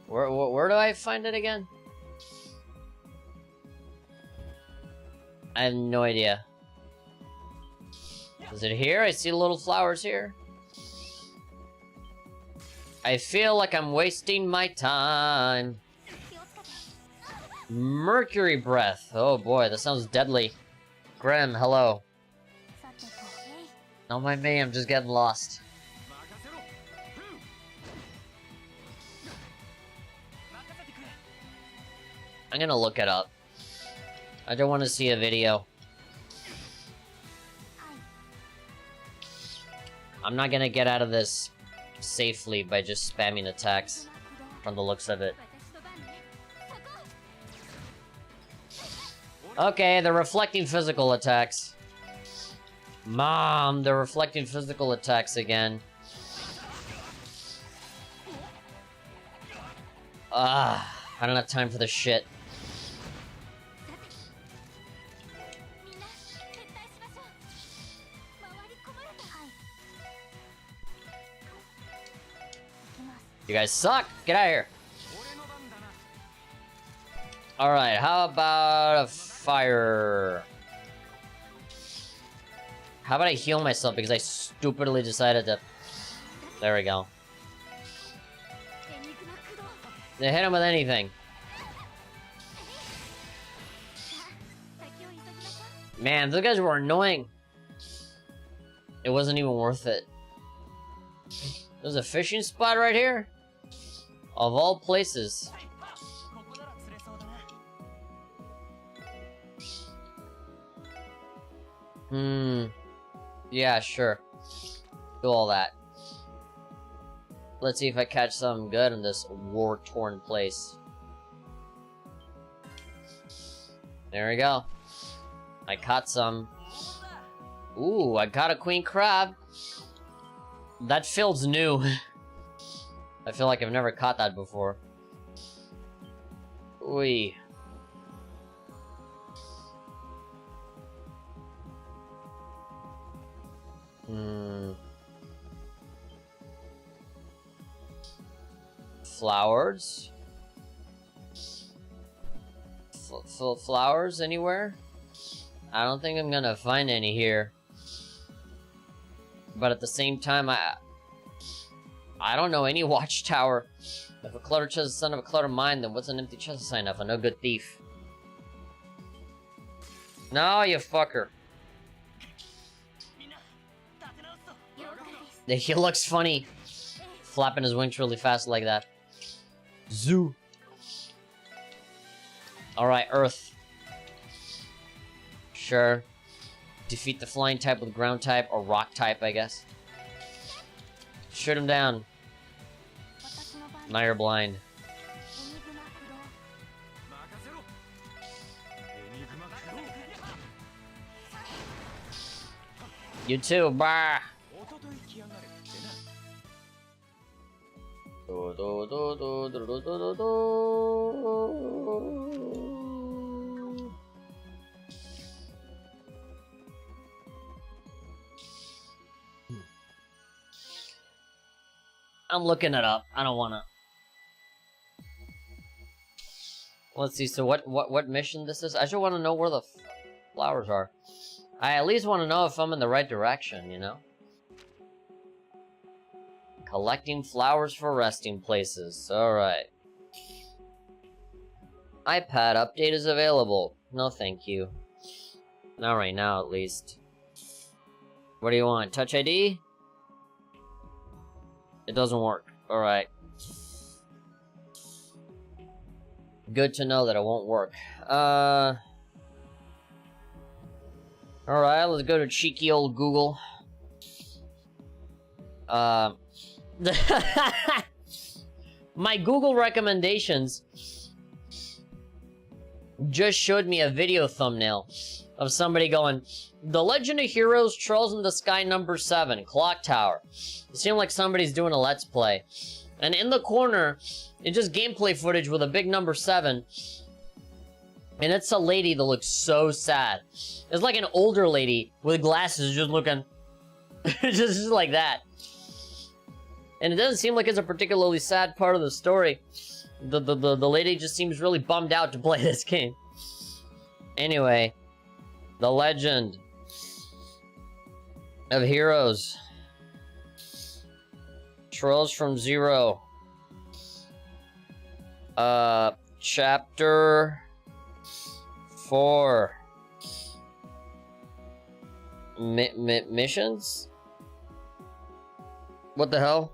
Where do I find it again? I have no idea. Is it here? I see little flowers here. I feel like I'm wasting my time. Mercury breath. Oh boy, that sounds deadly. Grim, hello. Don't mind me, I'm just getting lost. I'm gonna look it up. I don't want to see a video. I'm not gonna get out of this safely by just spamming attacks, from the looks of it. Okay, they're reflecting physical attacks. Mom, they're reflecting physical attacks again. I don't have time for this shit. You guys suck! Get out of here! Alright, how about a fire? How about I heal myself because I stupidly decided to... There we go. They hit him with anything. Man, those guys were annoying. It wasn't even worth it. There's a fishing spot right here? Of all places. Yeah, sure. Do all that. Let's see if I catch something good in this war-torn place. There we go. I caught some. Ooh, I caught a queen crab. That feels new. I feel like I've never caught that before. Ooh. Flowers? Flowers anywhere? I don't think I'm gonna find any here. But at the same time, I don't know any watchtower. If a cluttered chest is the son of a cluttered mind, then what's an empty chest a sign of? A no good thief. No, you fucker. He looks funny, flapping his wings really fast like that. Zoo. Alright, Earth. Sure. Defeat the flying type with ground type, or rock type, I guess. Shoot him down. Now you're blind. You too, bah! I'm looking it up. I don't wanna. Let's see. So what mission this is? I just want to know where the flowers are. I at least want to know if I'm in the right direction, you know? Collecting flowers for resting places. Alright. iPad update is available. No thank you. Not right now, at least. What do you want? Touch ID? It doesn't work. Alright. Good to know that it won't work. Alright, let's go to cheeky old Google. My Google recommendations just showed me a video thumbnail of somebody going, The Legend of Heroes Trolls in the Sky #7, Clock Tower. It seemed like somebody's doing a Let's Play. And in the corner, it's just gameplay footage with a big #7. And it's a lady that looks so sad. It's like an older lady with glasses just looking just like that. And it doesn't seem like it's a particularly sad part of the story. The lady just seems really bummed out to play this game. Anyway, The Legend of Heroes. Trolls from Zero. Chapter 4. Missions? What the hell?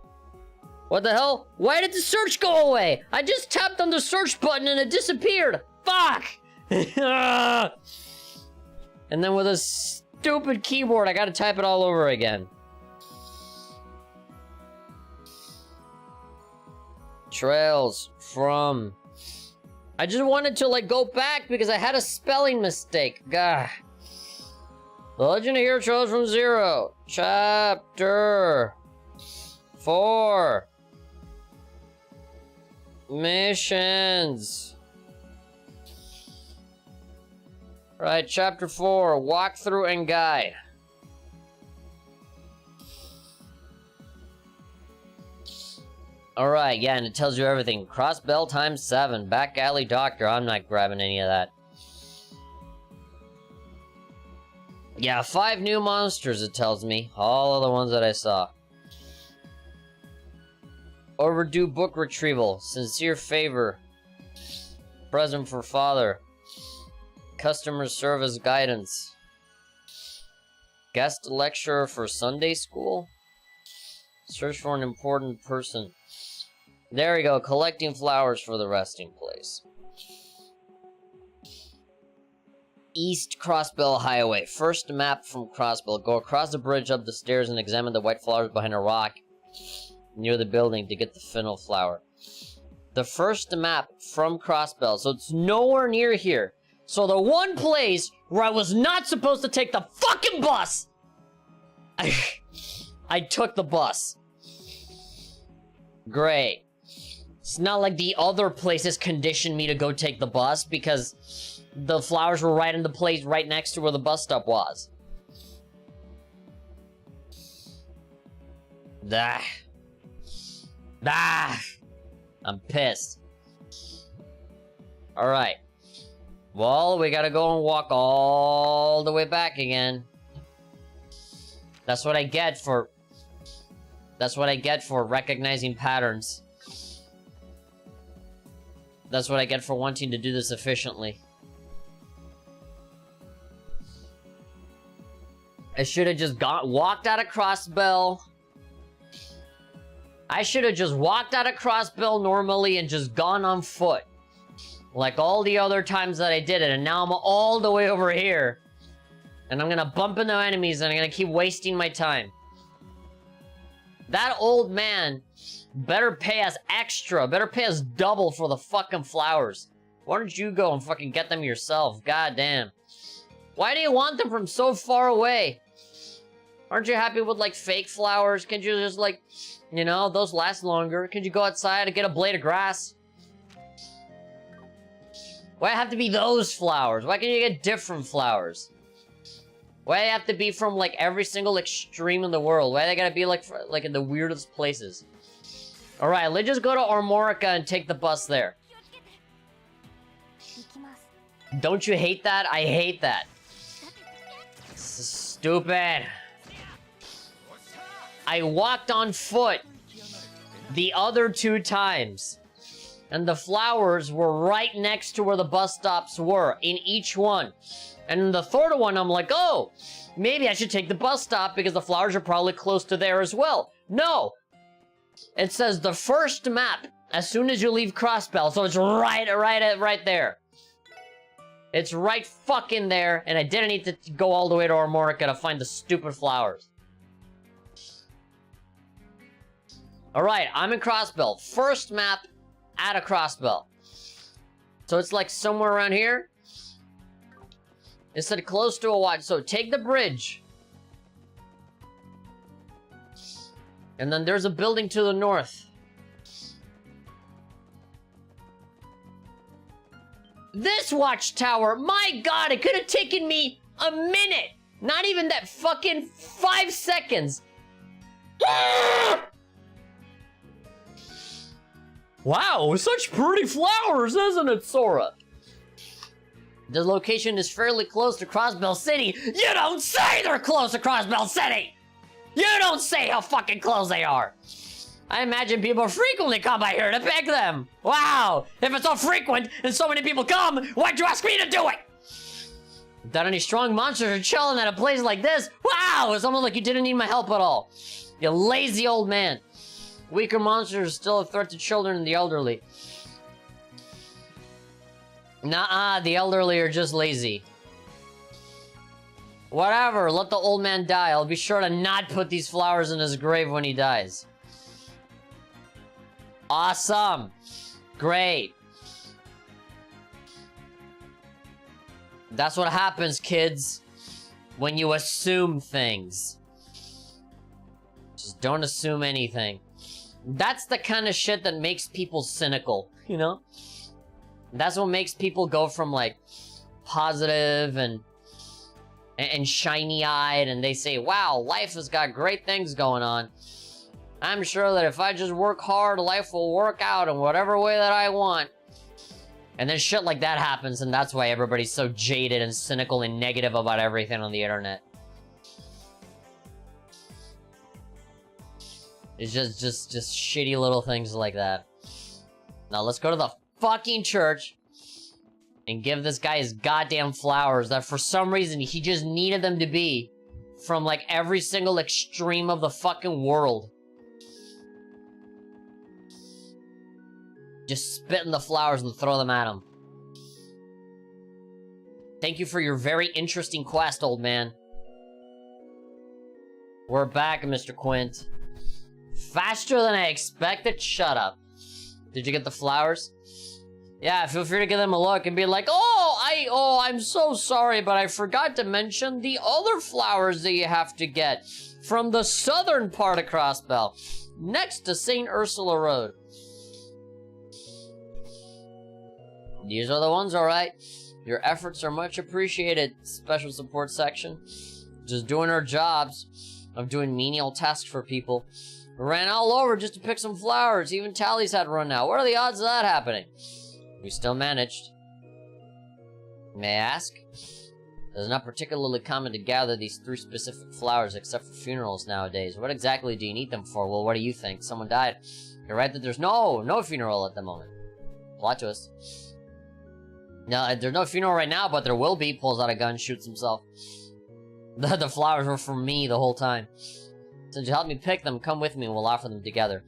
What the hell? Why did the search go away? I just tapped on the search button and it disappeared. Fuck! And then with a stupid keyboard, I gotta type it all over again. Trails from... I just wanted to, like, go back because I had a spelling mistake. Gah. The Legend of Heroes Trails from Zero. Chapter 4. Missions. Right, Chapter 4. Walkthrough and Guide. Alright, yeah, and it tells you everything. Crossbell ×7. Back alley doctor. I'm not grabbing any of that. Yeah, 5 new monsters, it tells me. All of the ones that I saw. Overdue book retrieval. Sincere favor. Present for father. Customer service guidance. Guest lecturer for Sunday school. Search for an important person. There we go. Collecting flowers for the resting place. East Crossbell Highway. First map from Crossbell. Go across the bridge, up the stairs, and examine the white flowers behind a rock near the building to get the fennel flower. The first map from Crossbell. So it's nowhere near here. So the one place where I was not supposed to take the fucking bus, I took the bus. Great. It's not like the other places conditioned me to go take the bus because the flowers were right in the place right next to where the bus stop was. I'm pissed. Alright. Well, we gotta go and walk all the way back again. That's what I get for recognizing patterns. That's what I get for wanting to do this efficiently. I should have just walked out of Crossbell. I should have just walked out of Crossbell normally and just gone on foot. Like all the other times that I did it, and now I'm all the way over here. And I'm gonna bump into enemies and I'm gonna keep wasting my time. That old man better pay us extra, better pay us double for the fucking flowers. Why don't you go and fucking get them yourself? God damn. Why do you want them from so far away? Aren't you happy with like fake flowers? Can't you just like, you know, those last longer? Can't you go outside and get a blade of grass? Why have to be those flowers? Why can't you get different flowers? Why do they have to be from like every single extreme in the world? Why do they gotta be like in the weirdest places? Alright, let's just go to Armorica and take the bus there. Don't you hate that? I hate that. This is stupid. I walked on foot the other 2 times. And the flowers were right next to where the bus stops were in each one. And in the third one, I'm like, oh, maybe I should take the bus stop because the flowers are probably close to there as well. No. It says the first map as soon as you leave Crossbell. So it's right there. It's right fucking there. And I didn't need to go all the way to Armorica to find the stupid flowers. Alright, I'm in Crossbell. First map out of Crossbell. So it's like somewhere around here. It said close to a watch. So take the bridge. And then there's a building to the north. This watchtower, my god, it could have taken me a minute. Not even that fucking 5 seconds. Wow, such pretty flowers, isn't it, Sora? The location is fairly close to Crossbell City. You don't say they're close to Crossbell City! You don't say how fucking close they are! I imagine people frequently come by here to pick them. Wow, if it's so frequent and so many people come, why'd you ask me to do it? That any strong monsters are chilling at a place like this? Wow, it's almost like you didn't need my help at all. You lazy old man. Weaker monsters are still a threat to children and the elderly. Nuh-uh, the elderly are just lazy. Whatever, let the old man die. I'll be sure to not put these flowers in his grave when he dies. Awesome! Great. That's what happens, kids, when you assume things. Just don't assume anything. That's the kind of shit that makes people cynical, you know? That's what makes people go from, like, positive and shiny-eyed, and they say, wow, life has got great things going on. I'm sure that if I just work hard, life will work out in whatever way that I want. And then shit like that happens, and that's why everybody's so jaded and cynical and negative about everything on the internet. It's just shitty little things like that. Now let's go to the fucking church and give this guy his goddamn flowers that for some reason he just needed them to be from like every single extreme of the fucking world. Just spit in the flowers and throw them at him. Thank you for your very interesting quest, old man. We're back, Mr. Quint. Faster than I expected? Shut up. Did you get the flowers? Yeah, feel free to give them a look and be like, I'm so sorry, but I forgot to mention the other flowers that you have to get from the southern part of Crossbell, next to St. Ursula Road. These are the ones, alright. Your efforts are much appreciated, Special Support Section. Just doing our jobs of doing menial tasks for people. We ran all over just to pick some flowers. Even tallies had run out. What are the odds of that happening? We still managed. May I ask? It is not particularly common to gather these 3 specific flowers except for funerals nowadays. What exactly do you need them for? Well, what do you think? Someone died. You're right that there's no funeral at the moment. Plot twist. No, there's no funeral right now, but there will be. Pulls out a gun, shoots himself. The flowers were for me the whole time. Since you helped me pick them, come with me and we'll offer them together.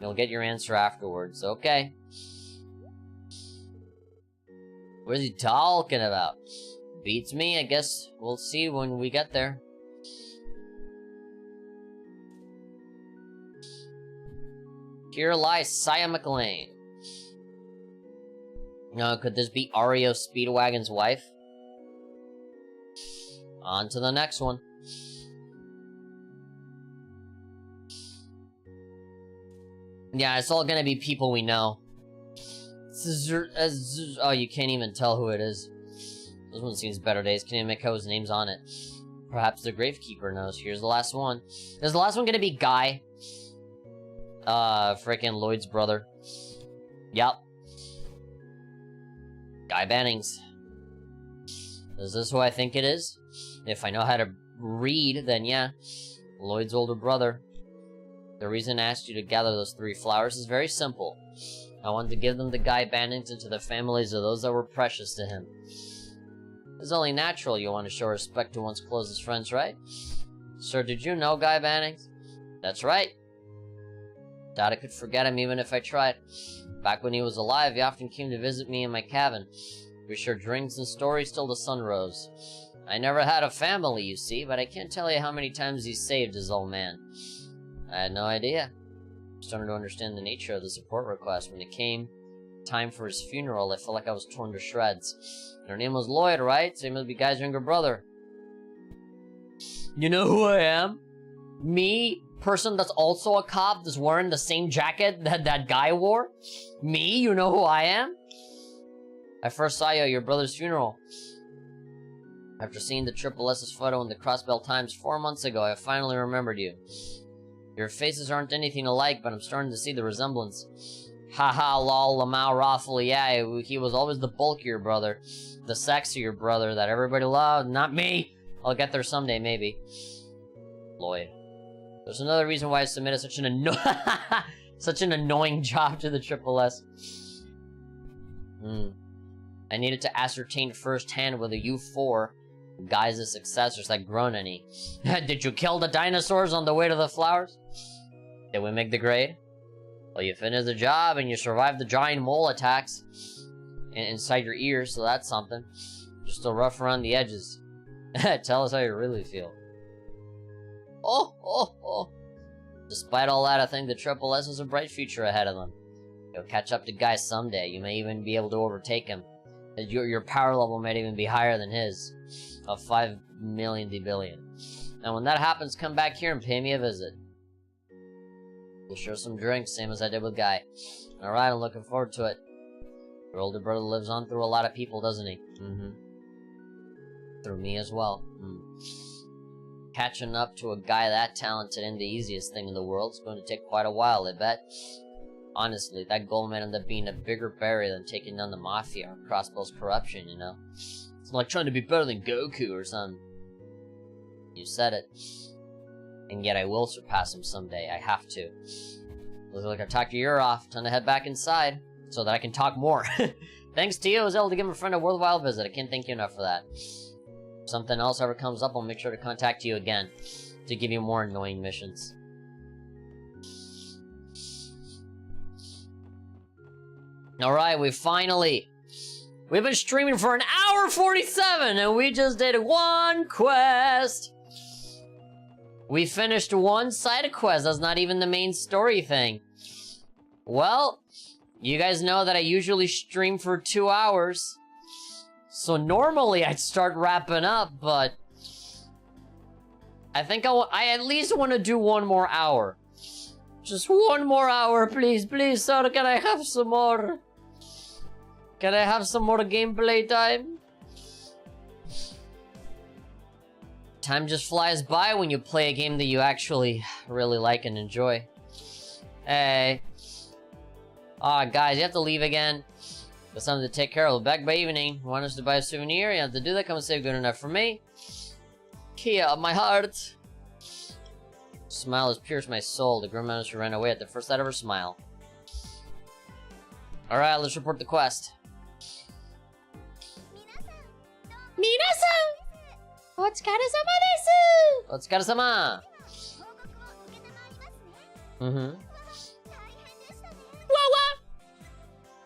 You'll get your answer afterwards. Okay. What is he talking about? Beats me, I guess we'll see when we get there. Here lies Saya McLean. No, could this be Ario Speedwagon's wife? On to the next one. Yeah, it's all gonna be people we know. Oh, you can't even tell who it is. This one seems better days. Can't even make out his name's on it. Perhaps the gravekeeper knows. Here's the last one. Is the last one gonna be Guy? Frickin' Lloyd's brother. Yup. Guy Bannings. Is this who I think it is? If I know how to read, then yeah. Lloyd's older brother. The reason I asked you to gather those 3 flowers is very simple. I wanted to give them to Guy Bannings and to the families of those that were precious to him. It's only natural you want to show respect to one's closest friends, right? Sir, did you know Guy Bannings? That's right. Doubt I could forget him even if I tried. Back when he was alive, he often came to visit me in my cabin. We shared drinks and stories till the sun rose. I never had a family, you see, but I can't tell you how many times he saved his old man. I had no idea. I started to understand the nature of the support request. When it came time for his funeral, I felt like I was torn to shreds. And her name was Lloyd, right? So he must be Guy's younger brother. You know who I am? Me, person that's also a cop, that's wearing the same jacket that Guy wore? Me? You know who I am? I first saw you at your brother's funeral. After seeing the Triple S's photo in the Crossbell Times 4 months ago, I finally remembered you. Your faces aren't anything alike, but I'm starting to see the resemblance. Haha, lol, lamau, raffle, yeah, he was always the bulkier brother. The sexier brother that everybody loved, not me! I'll get there someday, maybe. Lloyd. There's another reason why I submitted such an such an annoying job to the Triple S. I needed to ascertain firsthand whether you 4 Guy's successors had grown any. Did you kill the dinosaurs on the way to the flowers? Did we make the grade? Well, you finished the job and you survived the giant mole attacks inside your ears, so that's something. You're still rough around the edges. Tell us how you really feel. Oh. Despite all that, I think the Triple S has a bright future ahead of them. You'll catch up to Guy someday. You may even be able to overtake him. Your power level might even be higher than his. Of 5 million billion. And when that happens, come back here and pay me a visit. We'll share some drinks, same as I did with Guy. Alright, I'm looking forward to it. Your older brother lives on through a lot of people, doesn't he? Through me as well. Catching up to a guy that talented ain't the easiest thing in the world. It's going to take quite a while, I bet. Honestly, that goal might end up being a bigger barrier than taking down the Mafia or Crossbell's corruption, you know? It's like trying to be better than Goku or something. You said it. And yet I will surpass him someday. I have to. Looks like I talked your ear off. Time to head back inside so that I can talk more. Thanks to you, I was able to give a friend a worthwhile visit. I can't thank you enough for that. If something else ever comes up, I'll make sure to contact you again to give you more annoying missions. Alright, we've been streaming for an hour 47 and we just did one quest. We finished one side quest. That's not even the main story thing. Well, you guys know that I usually stream for 2 hours. So normally I'd start wrapping up, but I think I at least want to do one more hour. Just one more hour, please, please, sir. Can I have some more? Can I have some more gameplay time? Time just flies by when you play a game that you actually really like and enjoy. Hey. Guys, you have to leave again. Got something to take care of. Back by evening. Want us to buy a souvenir? You have to do that. Come and save good enough for me. Kia of my heart. Smile has pierced my soul. The grim monster ran away at the first sight of her smile. Alright, let's report the quest. Minasan! Otsukaresama desu! Otsukaresama! Mm-hmm. Wah-wah!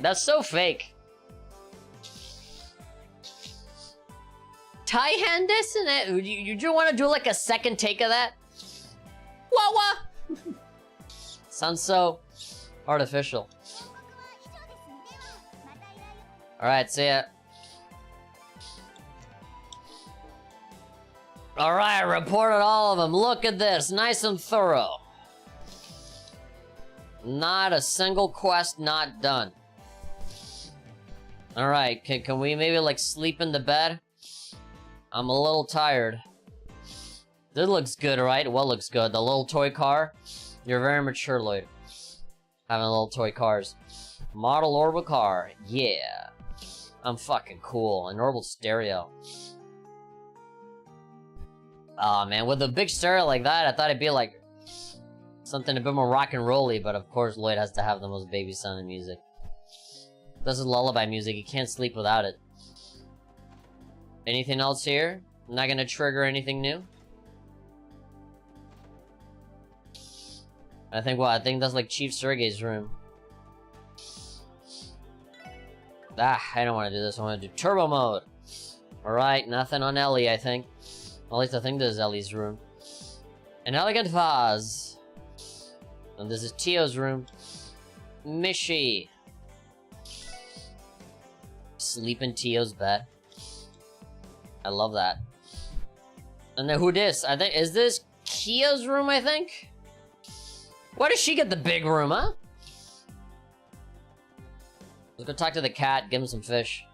That's so fake. Tai-hand desu ne? You just want to do like a second take of that? Wah-wah! Sounds so artificial. Alright, see ya. Alright, reported all of them. Look at this. Nice and thorough. Not a single quest not done. Alright, can we maybe like sleep in the bed? I'm a little tired. This looks good, right? What looks good? The little toy car? You're very mature, Lloyd. Having little toy cars. Model orbital car. Yeah. I'm fucking cool. An orbital stereo. Aw, man, with a big stereo like that, I thought it'd be like something a bit more rock and rolly, but of course Lloyd has to have the most baby sounding music. This is lullaby music, you can't sleep without it. Anything else here? Not gonna trigger anything new? I think that's like Chief Sergey's room. I don't want to do this, I want to do turbo mode. Alright, nothing on Ellie, I think. At least I think this is Ellie's room. An elegant vase. And this is Tio's room. Mishi. Sleep in Tio's bed. I love that. And then who this? I think, is this Kia's room, I think? Why does she get the big room, huh? Let's go talk to the cat, give him some fish.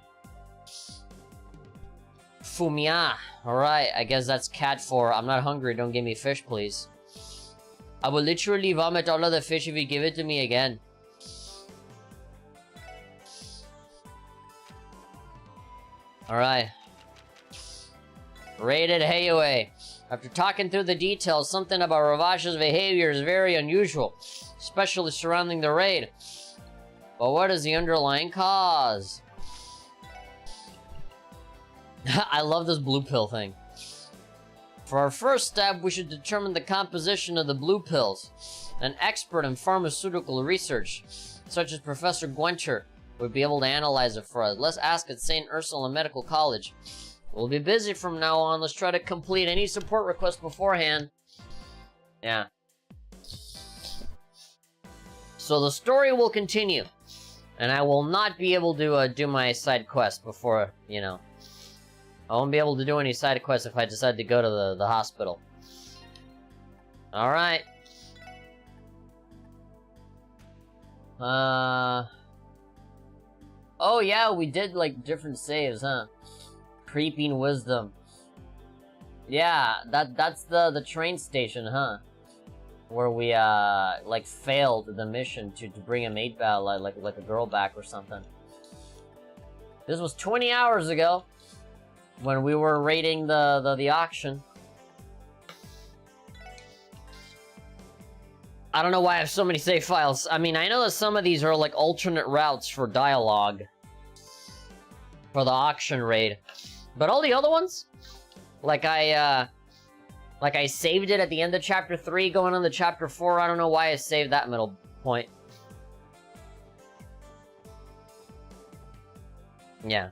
Fumia. Alright, I guess that's cat for I'm not hungry, don't give me fish, please. I will literally vomit all of the fish if you give it to me again. Alright. Rated Heiue. After talking through the details, something about Ravash's behavior is very unusual, especially surrounding the raid. But what is the underlying cause? I love this blue pill thing. For our first step, we should determine the composition of the blue pills. An expert in pharmaceutical research, such as Professor Gwenter, would be able to analyze it for us. Let's ask at St. Ursula Medical College. We'll be busy from now on. Let's try to complete any support requests beforehand. Yeah. So the story will continue. And I will not be able to do my side quest before, you know. I won't be able to do any side quests if I decide to go to the hospital. Alright. Oh yeah, we did like different saves, huh? Creeping Wisdom. Yeah, that's the train station, huh? Where we like failed the mission to bring a mate back, like a girl back or something. This was 20 hours ago. When we were raiding the auction. I don't know why I have so many save files. I mean, I know that some of these are like alternate routes for dialogue. For the auction raid. But all the other ones? Like I saved it at the end of chapter 3 going on to chapter 4. I don't know why I saved that middle point. Yeah.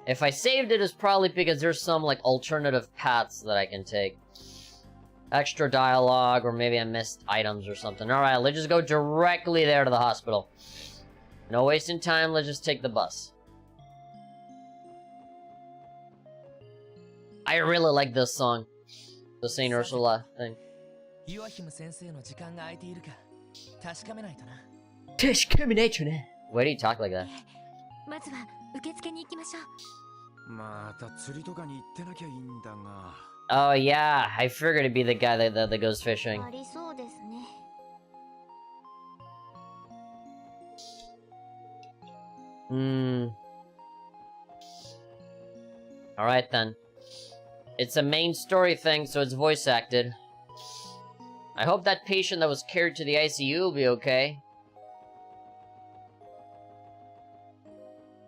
If I saved it, it's probably because there's some, like, alternative paths that I can take. Extra dialogue, or maybe I missed items or something. Alright, let's just go directly there to the hospital. No wasting time, let's just take the bus. I really like this song. The Saint Ursula thing. Why do you talk like that? Oh yeah, I figured it'd be the guy that goes fishing. Alright then. It's a main story thing, so it's voice acted. I hope that patient that was carried to the ICU will be okay.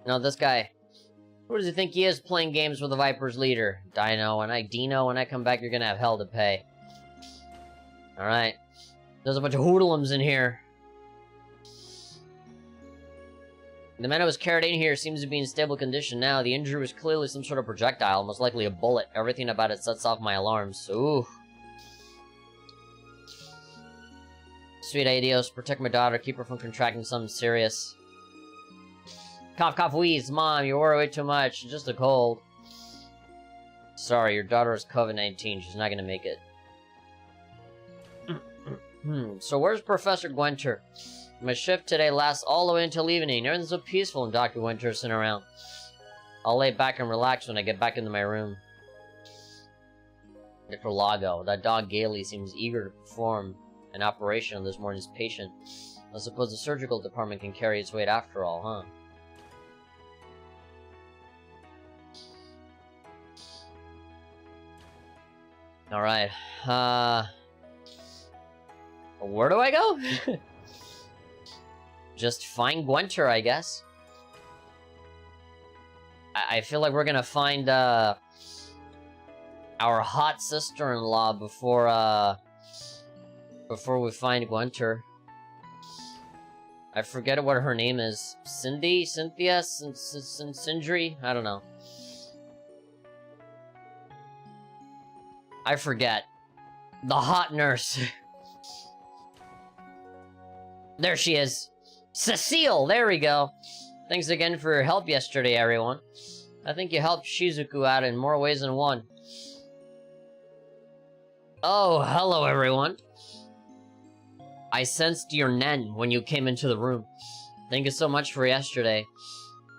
No, this guy. Who does he think he is playing games with the Viper's leader? Dino, when I come back, you're gonna have hell to pay. Alright. There's a bunch of hoodlums in here. The man who was carried in here seems to be in stable condition now. The injury was clearly some sort of projectile, most likely a bullet. Everything about it sets off my alarms. Ooh. Sweet ideas. Protect my daughter. Keep her from contracting something serious. Cough, cough, wheeze. Mom, you worry way too much. Just a cold. Sorry, your daughter has COVID-19. She's not gonna make it. So where's Professor Gwenter? My shift today lasts all the way until evening. Everything's so peaceful when Dr. Gwenter isn't around. I'll lay back and relax when I get back into my room. Dr. Lago. That dog Gailey seems eager to perform an operation on this morning's patient. I suppose the surgical department can carry its weight after all, huh? Alright, where do I go? Just find Gwenter, I guess. I feel like we're gonna find, our hot sister-in-law before we find Gwenter. I forget what her name is. Cindy? Cynthia? Sindri? I don't know. I forget. The hot nurse. There she is. Cecile! There we go. Thanks again for your help yesterday, everyone. I think you helped Shizuku out in more ways than one. Oh, hello, everyone. I sensed your nen when you came into the room. Thank you so much for yesterday.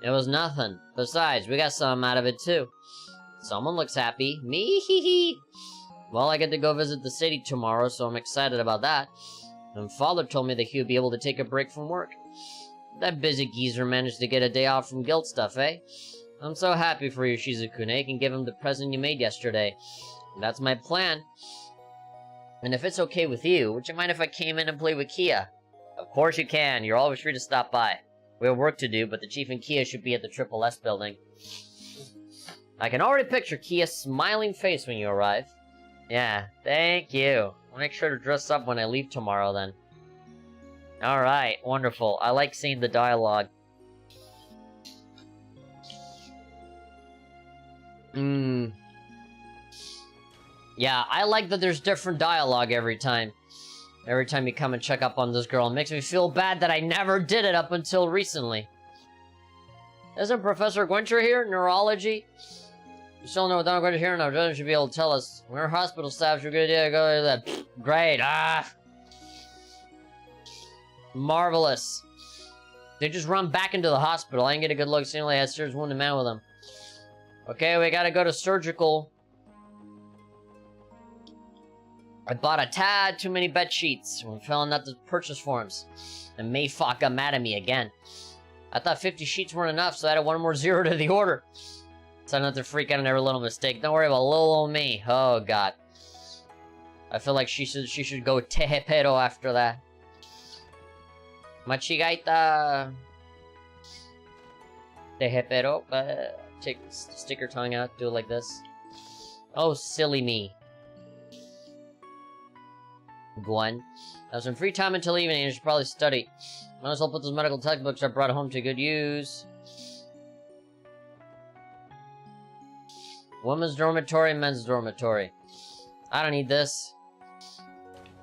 It was nothing. Besides, we got something out of it, too. Someone looks happy. Me, hee hee. Well, I get to go visit the city tomorrow, so I'm excited about that. And Father told me that he would be able to take a break from work. That busy geezer managed to get a day off from guild stuff, eh? I'm so happy for you, Shizukune. You can give him the present you made yesterday. That's my plan. And if it's okay with you, would you mind if I came in and played with Kia? Of course you can. You're always free to stop by. We have work to do, but the Chief and Kia should be at the Triple S building. I can already picture Kia's smiling face when you arrive. Yeah, thank you. I'll make sure to dress up when I leave tomorrow, then. Alright, wonderful. I like seeing the dialogue. Yeah, I like that there's different dialogue every time. Every time you come and check up on this girl. It makes me feel bad that I never did it up until recently. Isn't Professor Gwenter here? Neurology? You still know what Dr. Gwenter here? No, Jordan should be able to tell us. We're hospital staff. Should good idea to go to that. Great. Marvelous. They just run back into the hospital. I didn't get a good look. Seemingly had serious wounded man with them. Okay, we gotta go to surgical. I bought a tad too many bed sheets when filling out the purchase forms. And Mayfock got mad at me again. I thought 50 sheets weren't enough, so I added one more zero to the order. So I don't have to freak out on every little mistake. Don't worry about little old me. Oh, God. I feel like she should go Tejepero after that. Machigaita. Tejepero. Stick your tongue out. Do it like this. Oh, silly me. Gwen. I have some free time until evening and I should probably study. Might as well put those medical textbooks I brought home to good use. Women's dormitory, men's dormitory. I don't need this.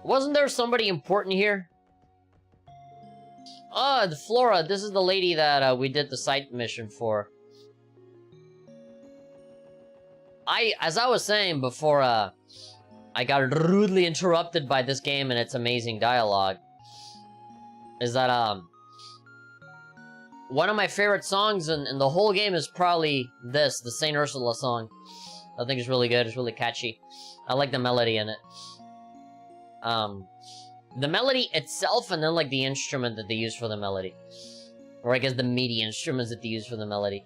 Wasn't there somebody important here? Oh, the Flora. This is the lady that we did the site mission for. As I was saying before, I got rudely interrupted by this game and its amazing dialogue. Is that, one of my favorite songs in the whole game is probably this, the Saint Ursula song. I think it's really good, it's really catchy. I like the melody in it. The melody itself and then, like, the instrument that they use for the melody. Or I guess the MIDI instruments that they use for the melody.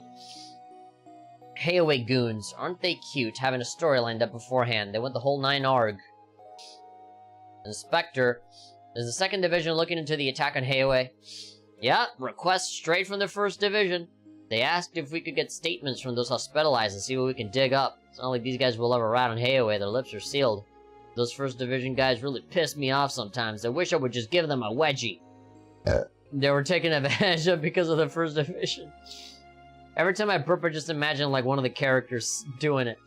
Hey away goons, aren't they cute, having a story lined up beforehand? They went the whole 9 arg. Inspector, is the 2nd Division looking into the attack on Heiaway? Yeah, request straight from the 1st Division. They asked if we could get statements from those hospitalized and see what we can dig up. It's not like these guys will ever rat on Heiaway, their lips are sealed. Those 1st Division guys really piss me off sometimes. I wish I would just give them a wedgie. They were taken advantage of because of the 1st Division. Every time I burp, I just imagine, like, one of the characters doing it.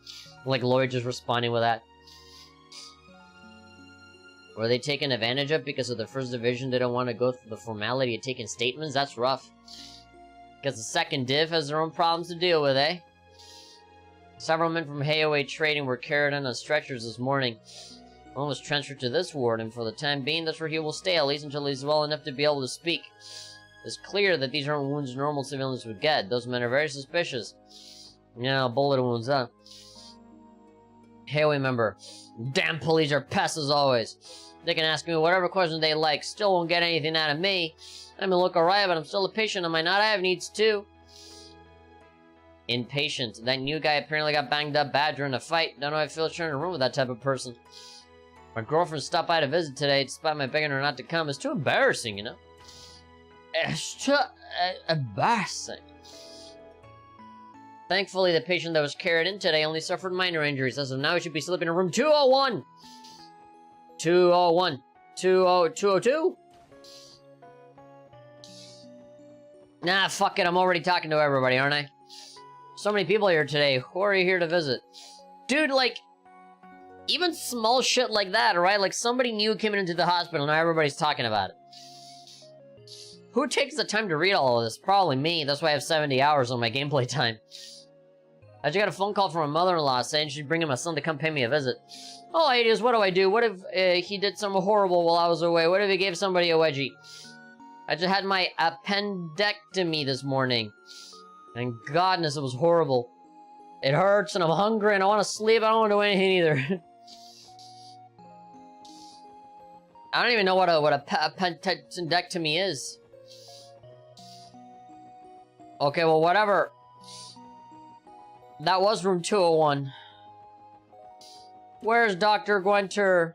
Like, Lloyd just responding with that. Were they taken advantage of because of the 1st Division didn't want to go through the formality of taking statements? That's rough. Because the 2nd Div has their own problems to deal with, eh? Several men from Heiaway Trading were carried in on stretchers this morning. One was transferred to this ward, and for the time being, that's where he will stay, at least until he's well enough to be able to speak. It's clear that these aren't wounds normal civilians would get. Those men are very suspicious. Yeah, bullet wounds, huh? Heiaway member. Damn police are pests as always. They can ask me whatever questions they like, still won't get anything out of me. I may look alright, but I'm still a patient, am I not? I have needs too. Impatient. That new guy apparently got banged up bad during a fight. Don't know how I feel sharing a room with that type of person. My girlfriend stopped by to visit today, despite my begging her not to come. It's too embarrassing, you know? It's too embarrassing. Thankfully, the patient that was carried in today only suffered minor injuries. As of now, he should be sleeping in room 201. 201. 202? Nah, fuck it. I'm already talking to everybody, aren't I? So many people here today. Who are you here to visit? Dude, like, even small shit like that, right? Like, somebody new came into the hospital, now everybody's talking about it. Who takes the time to read all of this? Probably me. That's why I have 70 hours on my gameplay time. I just got a phone call from my mother-in-law saying she's bringing my son to come pay me a visit. Oh, Hades, what do I do? What if he did something horrible while I was away? What if he gave somebody a wedgie? I just had my appendectomy this morning. And godness, it was horrible. It hurts and I'm hungry and I want to sleep. I don't want to do anything either. I don't even know what a appendectomy is. Okay, well, whatever. That was room 201. Where's Dr. Gwenter?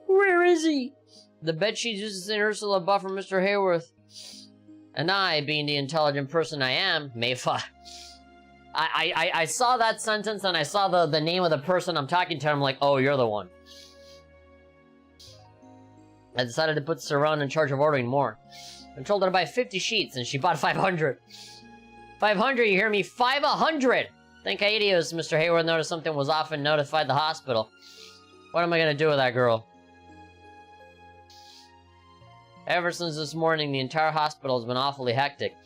Where is he? The bedsheet uses in Ursula buffer Mr. Hayworth. And I, being the intelligent person I am, I saw that sentence and I saw the name of the person I'm talking to. I'm like, oh, you're the one. I decided to put Saran in charge of ordering more. I told her to buy 50 sheets and she bought 500. 500, you hear me? 500! Think Hades, Mr. Hayward noticed something was off and notified the hospital. What am I gonna do with that girl? Ever since this morning, the entire hospital has been awfully hectic.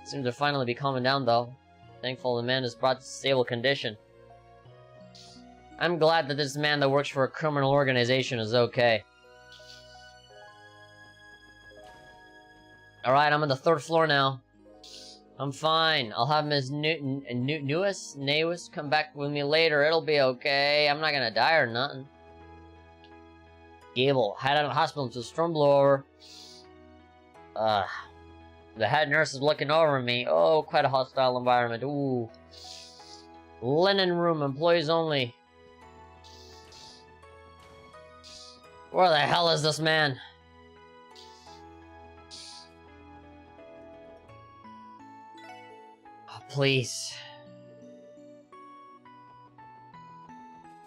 Seems to finally be calming down, though. Thankful the man is brought to stable condition. I'm glad that this man that works for a criminal organization is okay. Alright, I'm on the 3rd floor now. I'm fine. I'll have Ms. Newis come back with me later. It'll be okay. I'm not gonna die or nothing. Gable, head out of the hospital until the storm blew over. The head nurse is looking over me. Oh, quite a hostile environment. Ooh. Linen room, employees only. Where the hell is this man? Oh, please.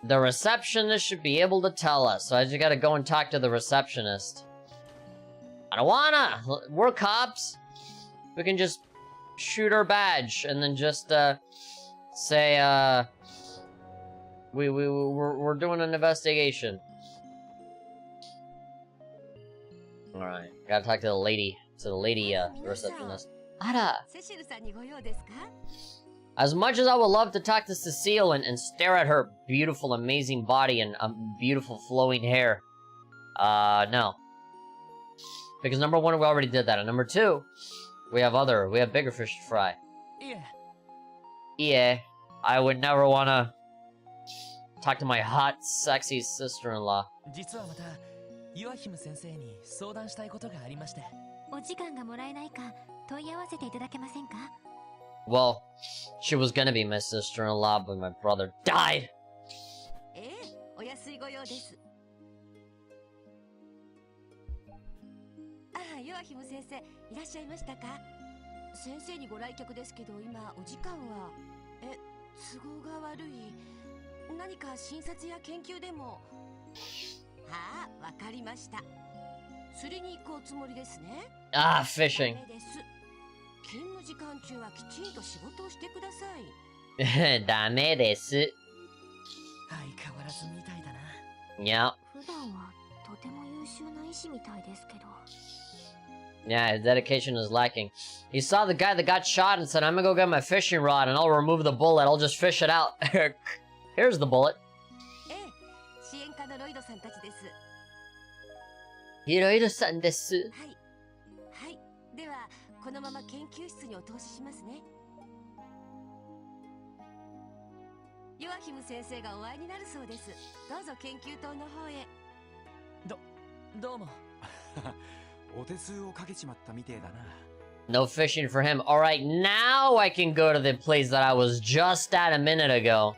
The receptionist should be able to tell us, so I just gotta go and talk to the receptionist. I don't wanna! We're cops! We can just shoot our badge and then just, say, we're doing an investigation. Alright, gotta talk to the lady, receptionist. Ara! As much as I would love to talk to Cecile and stare at her beautiful, amazing body and beautiful flowing hair, no. Because number one, we already did that, and number two, we have bigger fish to fry. Yeah. I would never wanna talk to my hot, sexy sister-in-law. Well, she was gonna be my sister-in-law, but my brother died! Ah, fishing. Dame desu. Yeah. Yeah, his dedication is lacking. He saw the guy that got shot and said, I'm gonna go get my fishing rod and I'll remove the bullet. I'll just fish it out. Here's the bullet. Hirohiro-san desu. No fishing for him. Alright, now I can go to the place that I was just at a minute ago.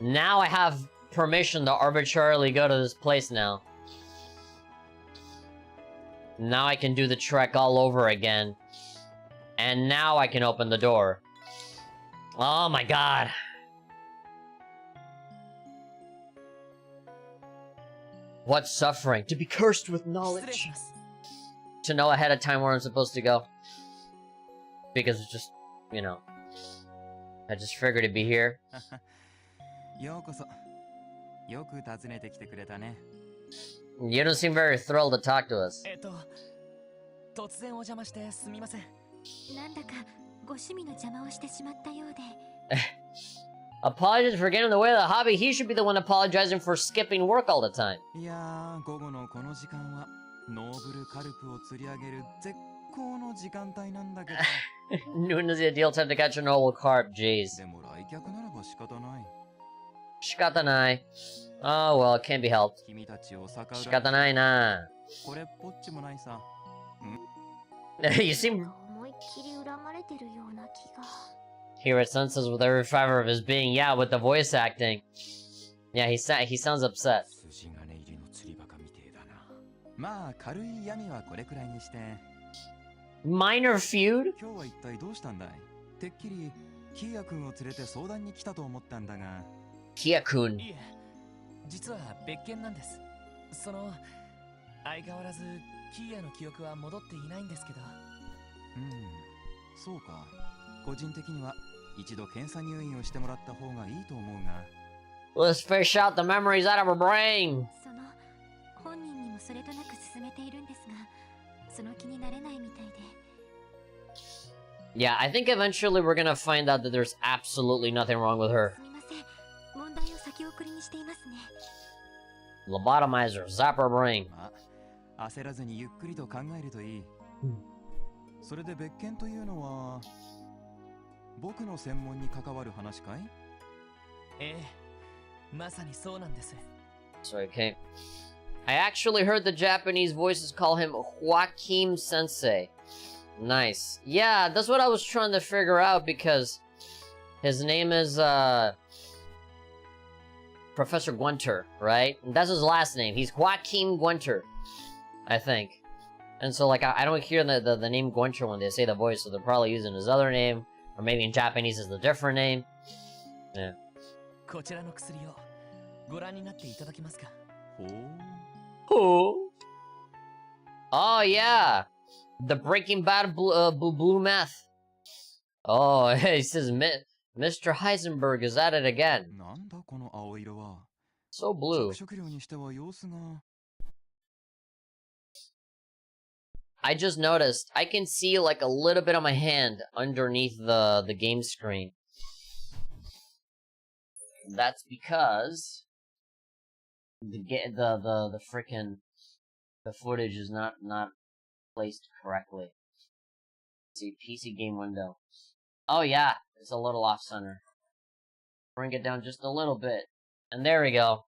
Now I have permission to arbitrarily go to this place now. Now I can do the trek all over again. And now I can open the door. Oh my god. What suffering? To be cursed with knowledge. To know ahead of time where I'm supposed to go. Because it's just, you know. I just figured it'd be here. You don't seem very thrilled to talk to us. Apologies for getting in the way of the hobby. He should be the one apologizing for skipping work all the time. Noon is the ideal time to catch a noble carp, jeez. Shikatanai. Oh well, it can't be helped. Shikatanai na. You seem... Here it senses with every fiber of his being. Yeah, with the voice acting. Yeah, he sounds upset. Minor feud? Kia-kun. Let's fish out the memories out of her brain. Yeah, I think eventually we're gonna find out that there's absolutely nothing wrong with her. Lobotomizer, zap her brain. So, okay. I actually heard the Japanese voices call him Joaquin Sensei. Nice. Yeah, that's what I was trying to figure out because his name is, Professor Gwenter, right? That's his last name. He's Joachim Gwenter, I think. And so, like, I don't hear the name Gwenter when they say the voice, so they're probably using his other name, or maybe in Japanese it's a different name. Yeah. Oh. Oh, yeah! The Breaking Bad blue meth. Oh, he says, Mr. Heisenberg is at it again. So blue. I just noticed, I can see like a little bit of my hand underneath the game screen. That's because the frickin' the footage is not placed correctly. Let's see, PC game window. Oh yeah, it's a little off center. Bring it down just a little bit. And there we go.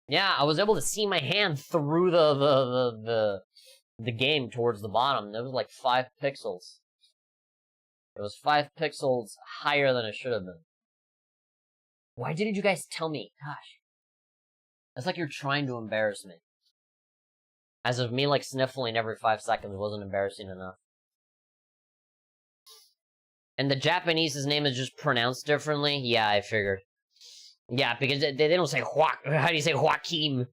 Yeah, I was able to see my hand through the game towards the bottom. It was like 5 pixels. It was 5 pixels higher than it should have been. Why didn't you guys tell me? Gosh. It's like you're trying to embarrass me. As if me like sniffling every 5 seconds wasn't embarrassing enough. And the Japanese's name is just pronounced differently? Yeah, I figured. Yeah, because they don't say how do you say Joaquin?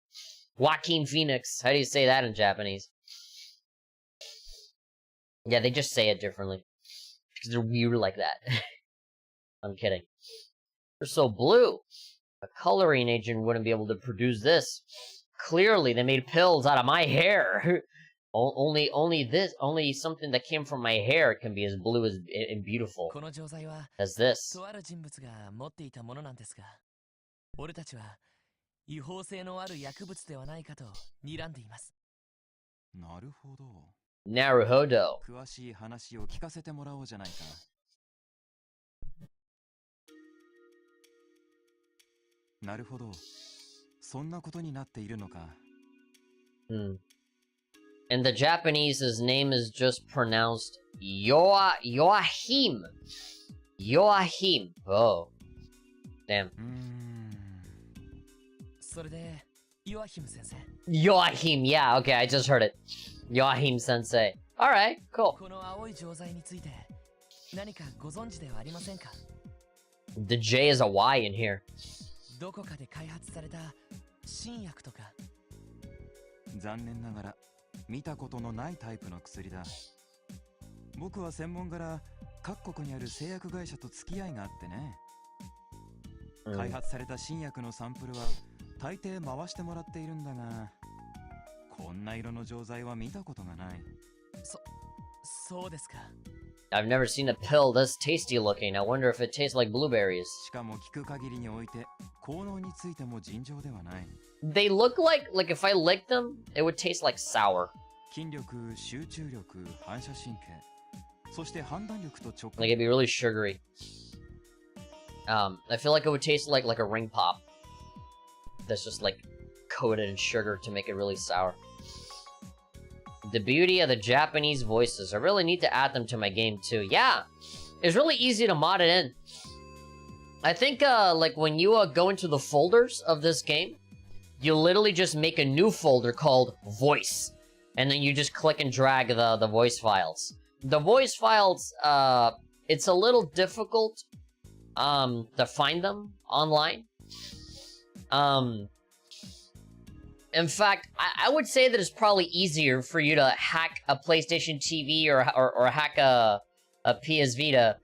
Joaquin Phoenix. How do you say that in Japanese? Yeah, they just say it differently. Because they're weird like that. I'm kidding. They're so blue. A coloring agent wouldn't be able to produce this. Clearly, they made pills out of my hair. only something that came from my hair can be as blue as and beautiful as this. Naruhodo. In the Japanese, his name is just pronounced Joachim. Joachim. Oh. Damn. Joachim, yeah, okay, I just heard it. Joachim sensei. Alright, cool. The J is a Y in here. I've never seen a pill this tasty looking. I wonder if it tastes like blueberries. They look like if I licked them, it would taste like sour. Like it'd be really sugary. I feel like it would taste like a ring pop. That's just like coated in sugar to make it really sour. The beauty of the Japanese voices. I really need to add them to my game too. Yeah, it's really easy to mod it in. I think like when you go into the folders of this game, you literally just make a new folder called voice, and then you just click and drag the voice files. The voice files, it's a little difficult to find them online. In fact, I would say that it's probably easier for you to hack a PlayStation TV or hack a PS Vita,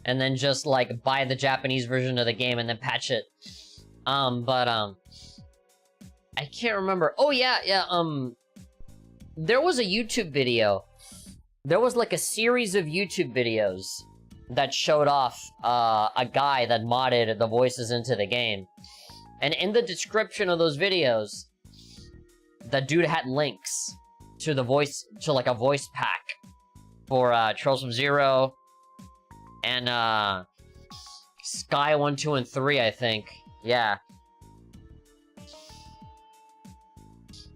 and then just like buy the Japanese version of the game and then patch it. I can't remember. Oh yeah, there was a YouTube video. There was like a series of YouTube videos that showed off a guy that modded the voices into the game. And in the description of those videos, the dude had links to the voice, to like a voice pack for Trails from Zero and Sky 1, 2, and 3, I think. Yeah.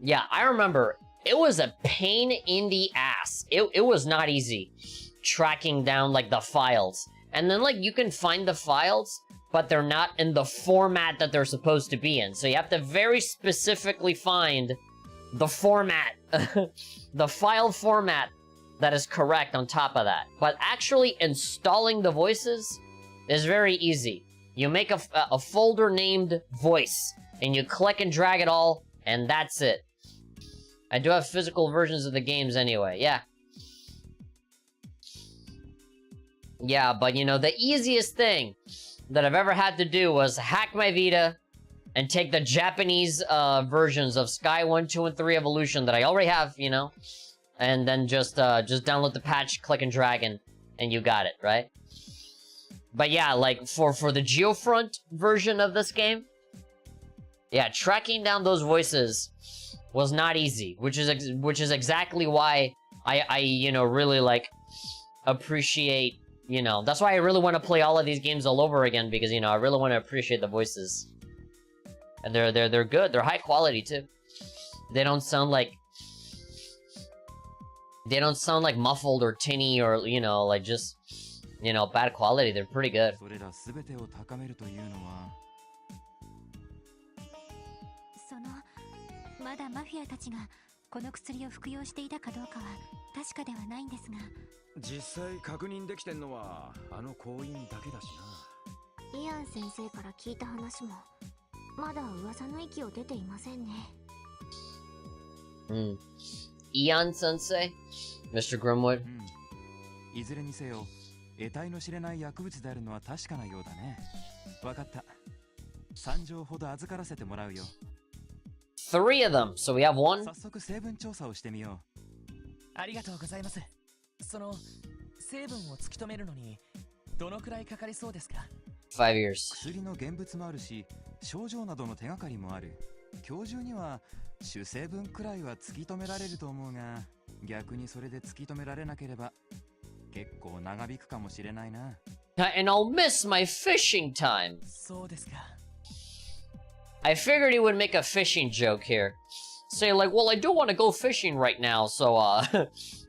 Yeah, I remember it was a pain in the ass. It was not easy tracking down like the files. And then like you can find the files, but they're not in the format that they're supposed to be in. So you have to very specifically find the format, the file format that is correct on top of that. But actually installing the voices is very easy. You make a folder named voice, and you click and drag it all, and that's it. I do have physical versions of the games anyway, yeah. Yeah, but you know, the easiest thing that I've ever had to do was hack my Vita and take the Japanese versions of Sky 1, 2, and 3 Evolution that I already have, you know, and then just download the patch, click and drag, and you got it, right? But yeah, like, for the Geofront version of this game, yeah, tracking down those voices was not easy, which is exactly why I you know, really, like, appreciate, you know, that's why I really want to play all of these games all over again, because, you know, I really want to appreciate the voices. And they're good, they're high quality, too. They don't sound like muffled or tinny or, you know, like, just, you know, bad quality. They're pretty good. まだマフィアたちがこの薬を服用していたかどうかは確かではないんですが、実際確認できてんのはあの行員だけだしな。イアン先生から聞いた話もまだ噂の域を出ていませんね。Ian Sensei? Mr. Grimwood? いずれにせよ、得体の知れない薬物であるのは確かなようだね。わかった。3錠ほど預からせてもらうよ。3 of them, so we have one. 早速成分調査をしてみよう。ありがとうございます。その成分を突き止めるのにどのくらいかかりそうですか？5 years. 薬の現物もあるし、症状などの手がかりもある。今日中には主成分くらいは突き止められると思うが、逆にそれで突き止められなければ結構長引くかもしれないな。And I'll miss my fishing time. そうですか。I figured he would make a fishing joke here. Say like, well, I don't want to go fishing right now, so,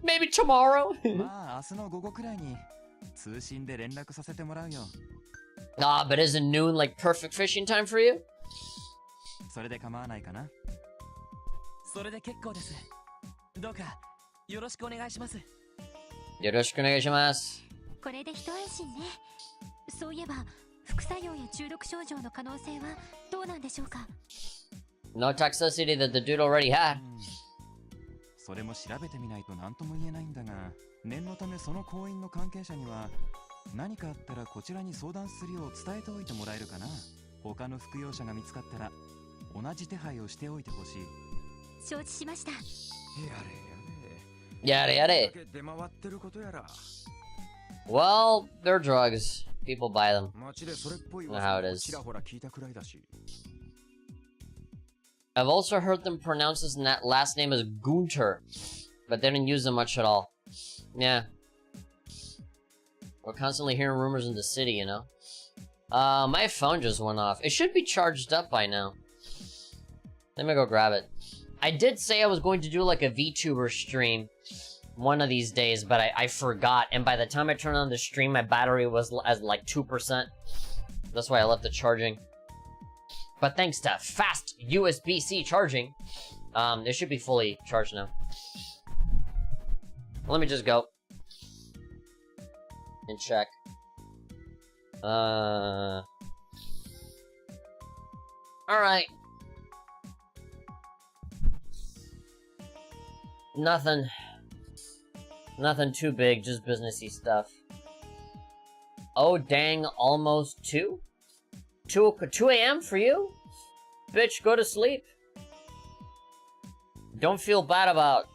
maybe tomorrow? まあ、明日の午後くらいに通信で連絡させてもらうよ。Ah, but isn't noon like perfect fishing time for you? それで構わないかな？それで結構です。どうかよろしくお願いします。よろしくお願いします。これで一安心ね。そういえば副作用や中毒症状の可能性はどうなんでしょうか？ No toxicity that the dude already had. それも調べてみないと何とも言えないんだが、念のためその行員の関係者には何かあったらこちらに相談するよう伝えておいてもらえるかな。他の服用者が見つかったら同じ手配をしておいてほしい。承知しました。やれやれ。Well, they're drugs. People buy them. You know how it is. I've also heard them pronounce his last name as Gunter, but they didn't use them much at all. Yeah. We're constantly hearing rumors in the city, you know? My phone just went off. It should be charged up by now. Let me go grab it. I did say I was going to do like a VTuber stream one of these days, but I forgot, and by the time I turned on the stream, my battery was at like 2%. That's why I left it charging. But thanks to fast USB-C charging, it should be fully charged now. Let me just go and check. Alright. Nothing too big, just businessy stuff. Oh dang, almost 2 a.m. for you? Bitch, go to sleep. Don't feel bad about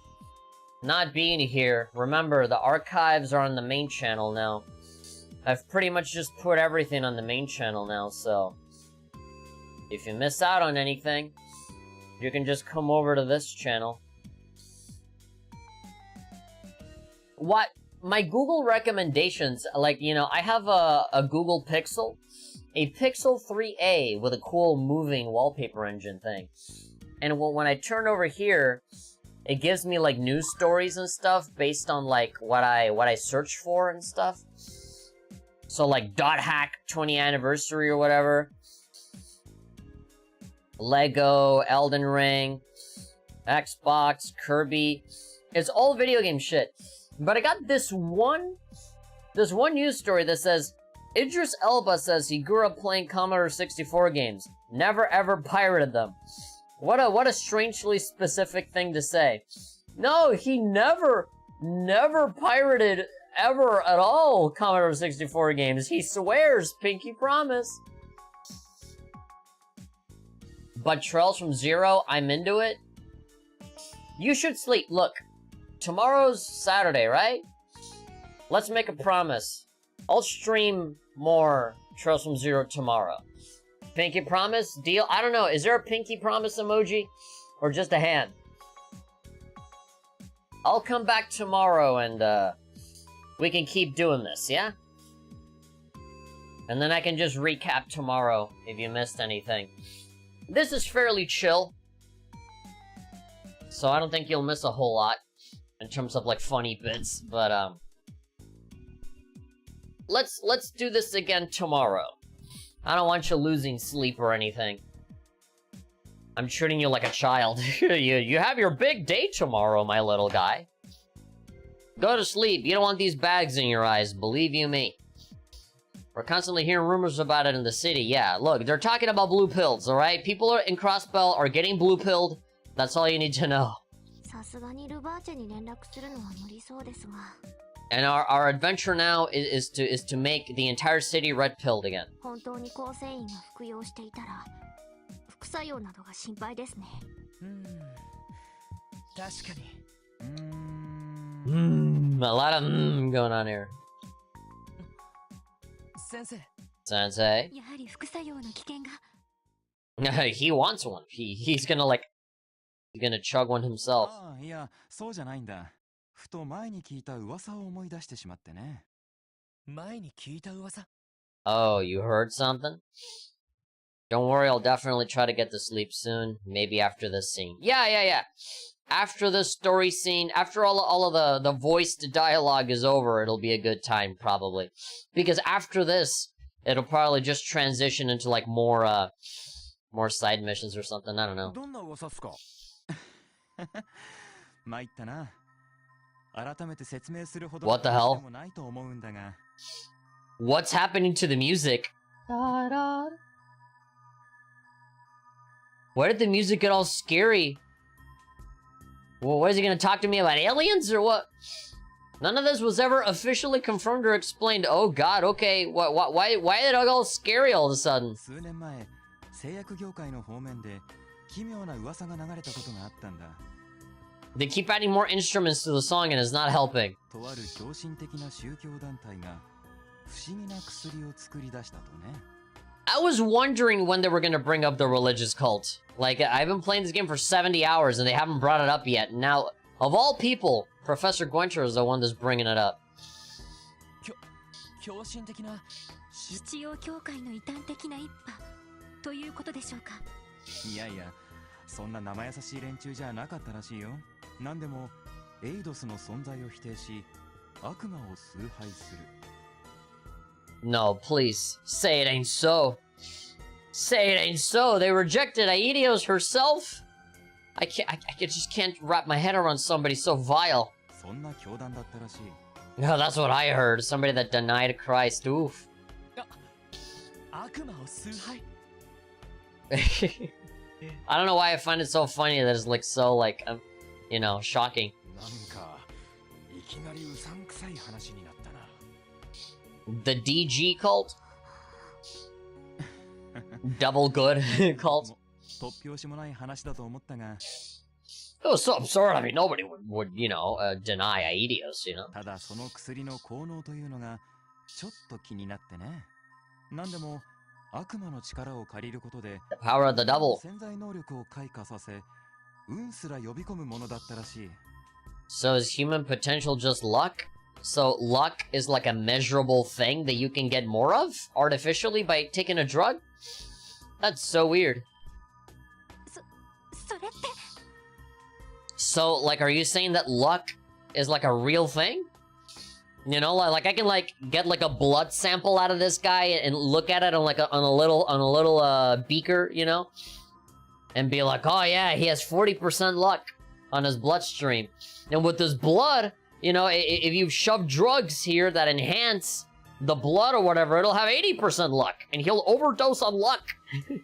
not being here. Remember, the archives are on the main channel now. I've pretty much just put everything on the main channel now, so if you miss out on anything, you can just come over to this channel. What? My Google recommendations, like, you know, I have a Google Pixel, a Pixel 3a with a cool moving wallpaper engine thing. And when I turn over here, it gives me, like, news stories and stuff based on, like, what I search for and stuff. So like Dot Hack 20th anniversary or whatever. Lego, Elden Ring, Xbox, Kirby. It's all video game shit. But I got this one news story that says, Idris Elba says he grew up playing Commodore 64 games. Never ever pirated them. What a strangely specific thing to say. No, he never pirated ever at all Commodore 64 games. He swears, pinky promise. But Trails from Zero, I'm into it. You should sleep. Look, tomorrow's Saturday, right? Let's make a promise. I'll stream more Trails from Zero tomorrow. Pinky promise? Deal? I don't know. Is there a pinky promise emoji? Or just a hand? I'll come back tomorrow and, we can keep doing this, yeah? And then I can just recap tomorrow if you missed anything. This is fairly chill. So I don't think you'll miss a whole lot in terms of, like, funny bits, but, let's do this again tomorrow. I don't want you losing sleep or anything. I'm treating you like a child. You have your big day tomorrow, my little guy. Go to sleep. You don't want these bags in your eyes, believe you me. We're constantly hearing rumors about it in the city. Yeah, look, they're talking about blue pills, alright? People in Crossbell are getting blue pilled. That's all you need to know. And our adventure now is to make the entire city red pilled again. A lot of going on here. Sensei. He wants one. He's gonna like, he's gonna chug one himself. Oh, you heard something? Don't worry, I'll definitely try to get to sleep soon. Maybe after this scene. Yeah. After the story scene, after all of the voiced dialogue is over, it'll be a good time, probably. Because after this, it'll probably just transition into, like, more side missions or something, I don't know. What the hell? What's happening to the music? Why did the music get all scary? Well, what is he gonna talk to me about aliens or what? None of this was ever officially confirmed or explained. Oh god, okay. Why did it all go scary all of a sudden? They keep adding more instruments to the song and it's not helping. I was wondering when they were gonna bring up the religious cult. Like, I've been playing this game for 70 hours and they haven't brought it up yet. Now, of all people, Professor Gwenter is the one that's bringing it up. No, please, say it ain't so. Say it ain't so. They rejected Aidios herself. I just can't wrap my head around somebody so vile. No, that's what I heard. Somebody that denied Christ. Oof. I don't know why I find it so funny that it's like so like, you know, shocking. The DG cult? Double good cult? It was so absurd. I mean, nobody would you know, deny Aidios, you know? The power of the devil. So is human potential just luck? So luck is like a measurable thing that you can get more of artificially by taking a drug? That's so weird. So, like, are you saying that luck is like a real thing? You know, like I can like get like a blood sample out of this guy and look at it on like on a little beaker, you know, and be like, oh yeah, he has 40% luck on his bloodstream. And with this blood, you know, if you shove drugs here that enhance the blood or whatever, it'll have 80% luck, and he'll overdose on luck.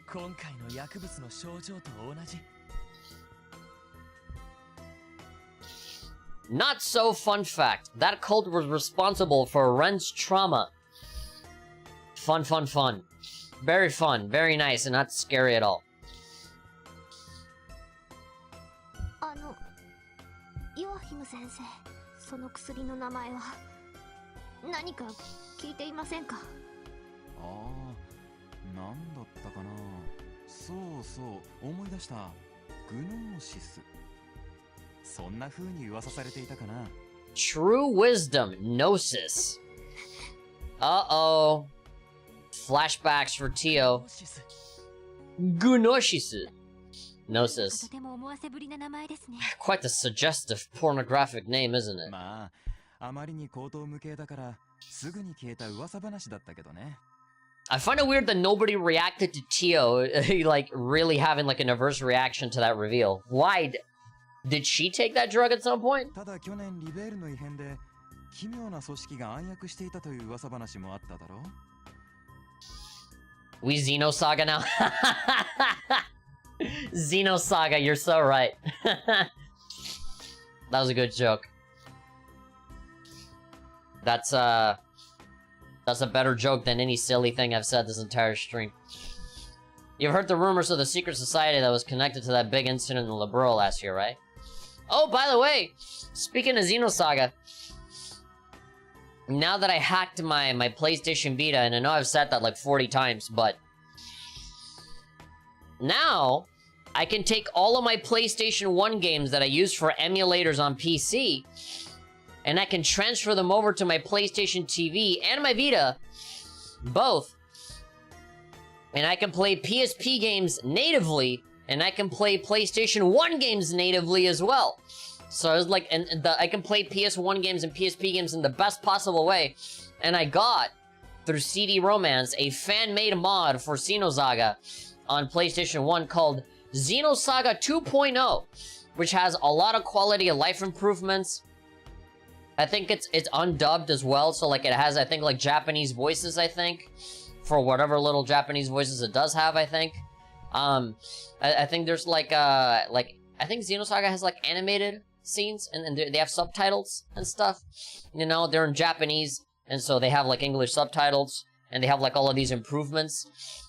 今回の薬物の症状と同じ。 Not so fun fact. That cult was responsible for Ren's trauma. Fun, fun, fun. Very fun, very nice, and not scary at all. ヨアヒム先生、その薬の名前は何か聞いていませんか？ああ、なんだったかな。そうそう、思い出した。グノーシス。そんな風に噂されていたかな。True wisdom, gnosis. Uh-oh. Flashbacks for Tio. Gunoshisu. Gnosis. とても思わせぶりな名前ですね。Quite a suggestive pornographic name, isn't it? まあ、あまりに口頭無形だから、すぐに消えた噂話だったけどね。I find it weird that nobody reacted to Tio, like, really having, like, an adverse reaction to that reveal. Why? Did she take that drug at some point? ただ去年リベールの異変で奇妙な組織が暗躍していたという噂話もあっただろう。We Xenosaga now? Xenosaga, you're so right. That was a good joke. That's a better joke than any silly thing I've said this entire stream. You've heard the rumors of the secret society that was connected to that big incident in Liberal last year, right? Oh, by the way, speaking of Xenosaga, now that I hacked my PlayStation Vita, and I know I've said that like 40 times, but now I can take all of my PlayStation 1 games that I use for emulators on PC, and I can transfer them over to my PlayStation TV and my Vita, both. And I can play PSP games natively, and I can play PlayStation 1 games natively as well. So I was like, I can play PS1 games and PSP games in the best possible way. And I got, through CD Romance, a fan-made mod for Xenosaga on PlayStation 1 called Xenosaga 2.0, which has a lot of quality of life improvements. I think it's undubbed as well, so like it has, I think, like Japanese voices, I think. For whatever little Japanese voices it does have, I think. I think there's like I think Xenosaga has like animated scenes, and they have subtitles and stuff. You know, they're in Japanese, and so they have like English subtitles, and they have like all of these improvements.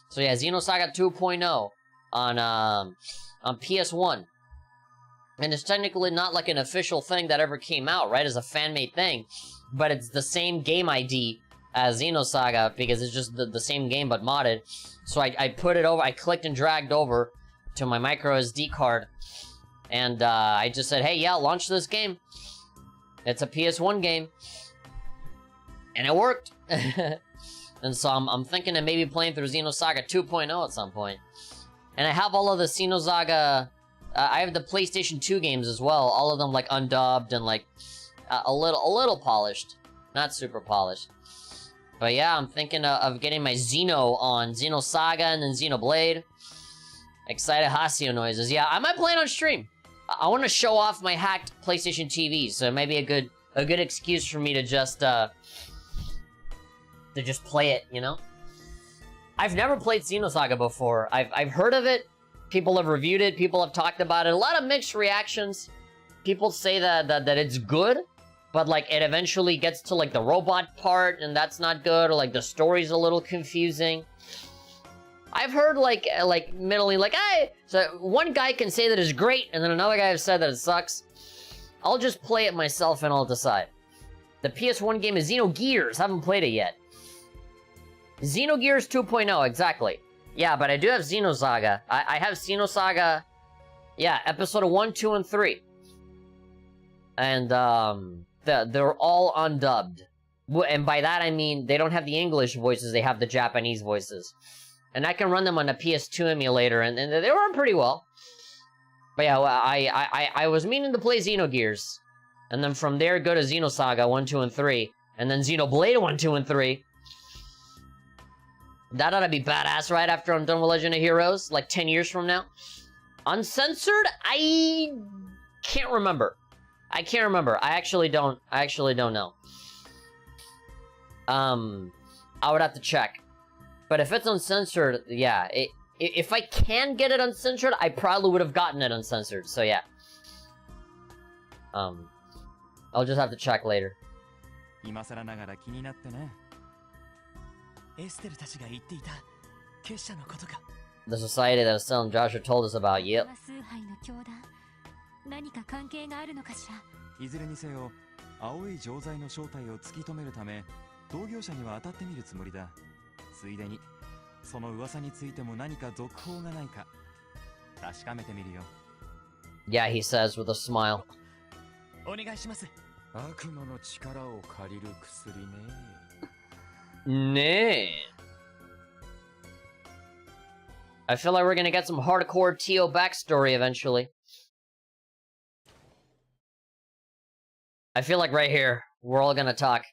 So yeah, Xenosaga 2.0 on PS1. And it's technically not like an official thing that ever came out, right? It's a fan-made thing, but it's the same game ID as Xenosaga, because it's just the same game but modded. So I put it over, I clicked and dragged over to my micro SD card, and I just said, hey, yeah, launch this game. It's a PS1 game. And it worked. And so I'm thinking of maybe playing through Xenosaga 2.0 at some point. And I have all of the Xenosaga, I have the PlayStation 2 games as well, all of them like undubbed and like a little polished. Not super polished. But yeah, I'm thinking of getting my Xeno on Xenosaga and then Xenoblade. Excited Hasio noises. Yeah, I might play it on stream. I want to show off my hacked PlayStation TV, so it might be a good excuse for me to just play it, you know? I've never played Xenosaga before. I've heard of it. People have reviewed it. People have talked about it. A lot of mixed reactions. People say that it's good, but like it eventually gets to like the robot part, and that's not good, or like the story's a little confusing. I've heard like middling, like, hey, so one guy can say that it's great, and then another guy has said that it sucks. I'll just play it myself and I'll decide. The PS1 game is Xenogears. Haven't played it yet. Xenogears 2.0, exactly. Yeah, but I do have Xenosaga. I have Xenosaga, yeah, episode 1, 2, and 3. And, they're all undubbed. And by that I mean, they don't have the English voices, they have the Japanese voices. And I can run them on a PS2 emulator, and they run pretty well. But yeah, well, I was meaning to play Xenogears. And then from there, go to Xenosaga 1, 2, and 3. And then Xenoblade 1, 2, and 3. That ought to be badass right after I'm done with Legend of Heroes, like 10 years from now. Uncensored? I can't remember. I actually don't know. I would have to check. But if it's uncensored, yeah. If I can get it uncensored, I probably would have gotten it uncensored, so yeah. I'll just have to check later. 今更ながら気になってね。エステルたちが言っていた結社のことか。The society that Estelle and Joshua told us about, yep. 崇拝の教団、何か関係があるのかしら。いずれにせよ、青い錠剤の正体を突き止めるため、同業者には当たってみるつもりだ。ついでに、その噂についても何か続報がないか、確かめてみるよ。Yeah, he says with a smile. お願いします。悪魔の力を借りる薬ね。Nah. I feel like we're gonna get some hardcore Tio backstory eventually. I feel like right here, we're all gonna talk.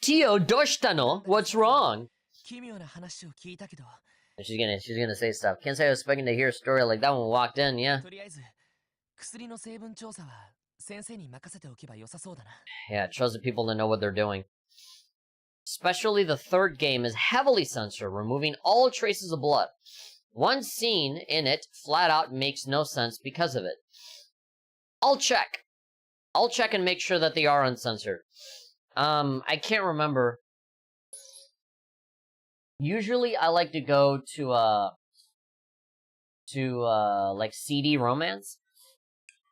Tio, doshitano? What's wrong? 奇妙な話を聞いたけど。She's gonna say stuff. Can't say I was expecting to hear a story like that when we walked in, yeah? とりあえず、薬の成分調査は先生に任せておけば良さそうだな。Yeah, trust the people to know what they're doing. Especially the third game is heavily censored, removing all traces of blood. One scene in it flat out makes no sense because of it. I'll check. I'll check and make sure that they are uncensored. I can't remember. Usually I like to go to like CD Romance.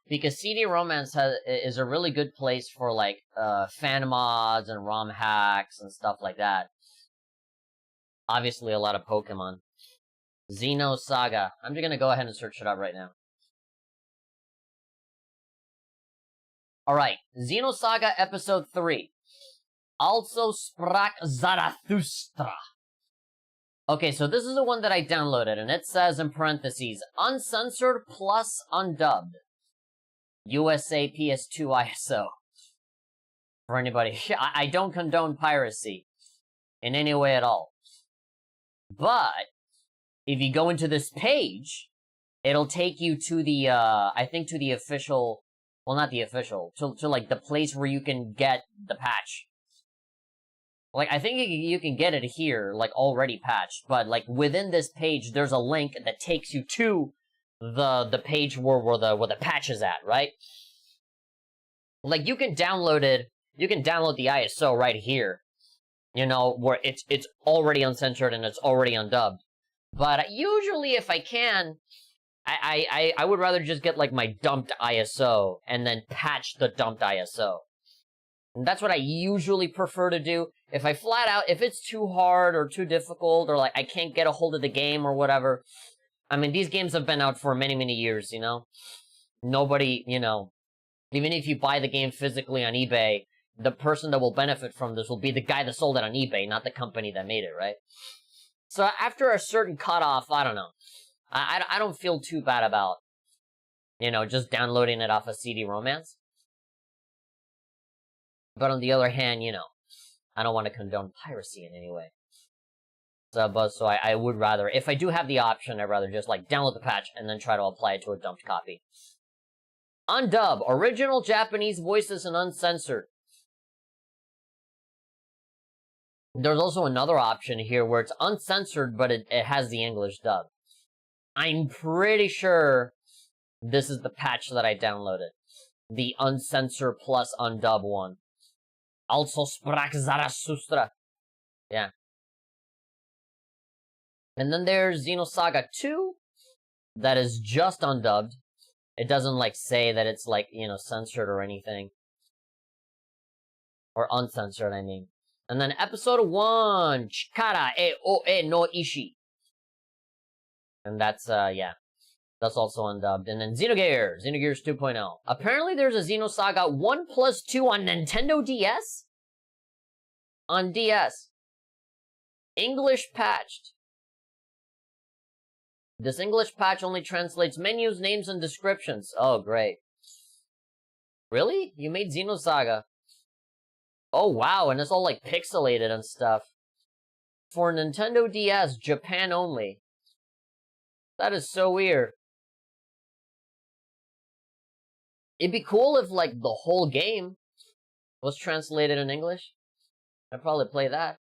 Because CD Romance is a really good place for, like, fan mods and ROM hacks and stuff like that. Obviously, a lot of Pokemon. Xenosaga. I'm just gonna go ahead and search it up right now. Alright, Xenosaga Episode 3. Also sprach Zarathustra. Okay, so this is the one that I downloaded, and it says in parentheses, uncensored plus undubbed. USA PS2 ISO. For anybody, I don't condone piracy in any way at all. But if you go into this page, it'll take you to the, I think to the official, well, not the official, to like the place where you can get the patch. Like, I think you can get it here, like, already patched, but like within this page, there's a link that takes you to the page where the patch is at, right? Like, you can download it, you can download the ISO right here, you know, where it's already uncensored and it's already undubbed. But usually if I can, I would rather just get like my dumped ISO and then patch the dumped ISO. And that's what I usually prefer to do. If I flat out, if it's too hard or too difficult or like I can't get a hold of the game or whatever, I mean, these games have been out for many, many years, you know? Nobody, you know, even if you buy the game physically on eBay, the person that will benefit from this will be the guy that sold it on eBay, not the company that made it, right? So after a certain cutoff, I don't know. I don't feel too bad about, you know, just downloading it off of CD Romance. But on the other hand, you know, I don't want to condone piracy in any way. So I would rather, if I do have the option, I'd rather just, like, download the patch and then try to apply it to a dumped copy. Undub, original Japanese voices and uncensored. There's also another option here where it's uncensored, but it has the English dub. I'm pretty sure this is the patch that I downloaded. The uncensored plus undub one. Also sprach Zarathustra. Yeah. And then there's Xenosaga 2, that is just undubbed. It doesn't, like, say that it's, like, you know, censored or anything. Or uncensored, I mean. And then Episode 1, Chikara e Oe no Ishi. And that's, yeah. That's also undubbed. And then Xenogears 2.0. Apparently there's a Xenosaga 1+2 on Nintendo DS? On DS. English patched. This English patch only translates menus, names, and descriptions. Oh, great. Really? You made Xenosaga. Oh wow, and it's all like pixelated and stuff. For Nintendo DS, Japan only. That is so weird. It'd be cool if like the whole game was translated in English. I'd probably play that.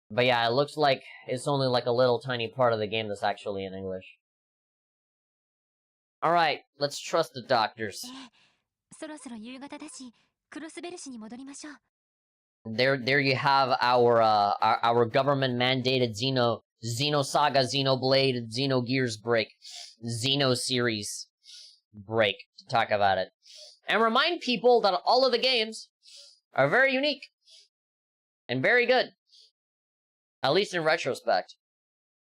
But yeah, it looks like it's only like a little tiny part of the game that's actually in English. Alright, let's trust the doctors. そろそろ夕方だし、クロスベル市に戻りましょう。 There you have our government mandated Xenosaga, Xenoblade, Xenogears break. Xeno series break to talk about it. And remind people that all of the games are very unique. And very good. At least in retrospect.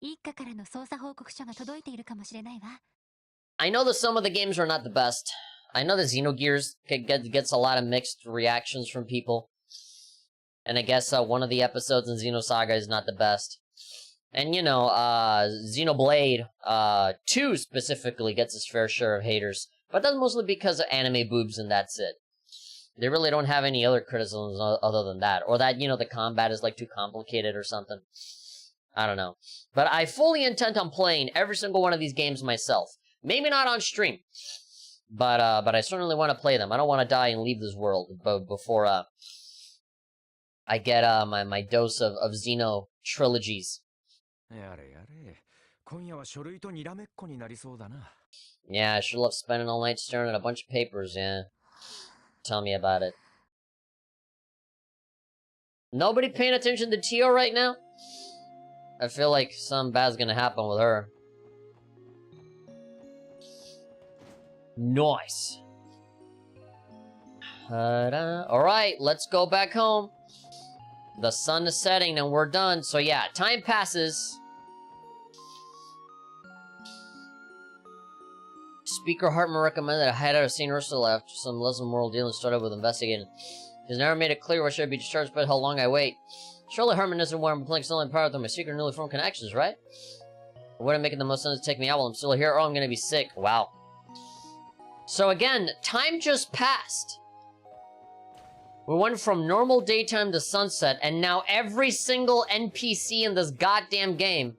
一家からの捜査報告書が届いているかもしれないわ。 I know that some of the games are not the best. I know that Xenogears gets a lot of mixed reactions from people. And I guess one of the episodes in Xenosaga is not the best. And you know, Xenoblade 2 specifically gets its fair share of haters. But that's mostly because of anime boobs and that's it. They really don't have any other criticisms other than that. Or that, you know, the combat is like too complicated or something. I don't know. But I fully intend on playing every single one of these games myself. Maybe not on stream. But I certainly want to play them. I don't want to die and leave this world before I get my dose of Xeno trilogies. Yeah, I sure love spending all night staring at a bunch of papers, yeah. Tell me about it. Nobody paying attention to Tio right now? I feel like something bad's gonna happen with her. Nice. Alright, let's go back home. The sun is setting and we're done. So yeah, time passes. Speaker Hartman recommended I had out of St. Ursula after some less than moral dealings started with investigating. He's never made it clear why should I be discharged, but how long I wait. Surely Hartman isn't where I'm playing still power through my secret newly formed connections, right? Or would it make the most sense to take me out while I'm still here? Oh, I'm gonna be sick. Wow. So again, time just passed. We went from normal daytime to sunset, and now every single NPC in this goddamn game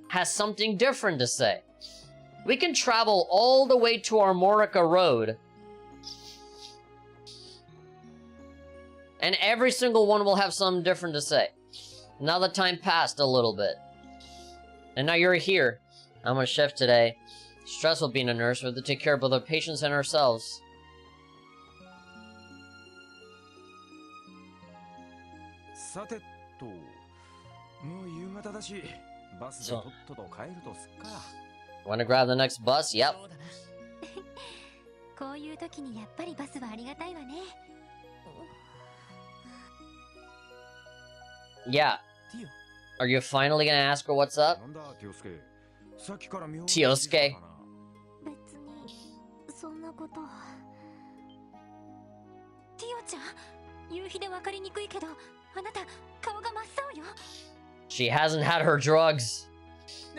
has something different to say. We can travel all the way to Armorica Road, and every single one will have something different to say. Now the time passed a little bit. And now you're here. I'm a chef today. Stressful being a nurse. We have to take care of both our patients and ourselves. So, wanna grab the next bus? Yep. こういう時にやっぱりバスはありがたいわね。 Yeah. Are you finally gonna ask her what's up? Tiosuke. 別にそんなことは。ティオちゃん、夕日で分かりにくいけど、あなた顔が真っ青よ。 She hasn't had her drugs.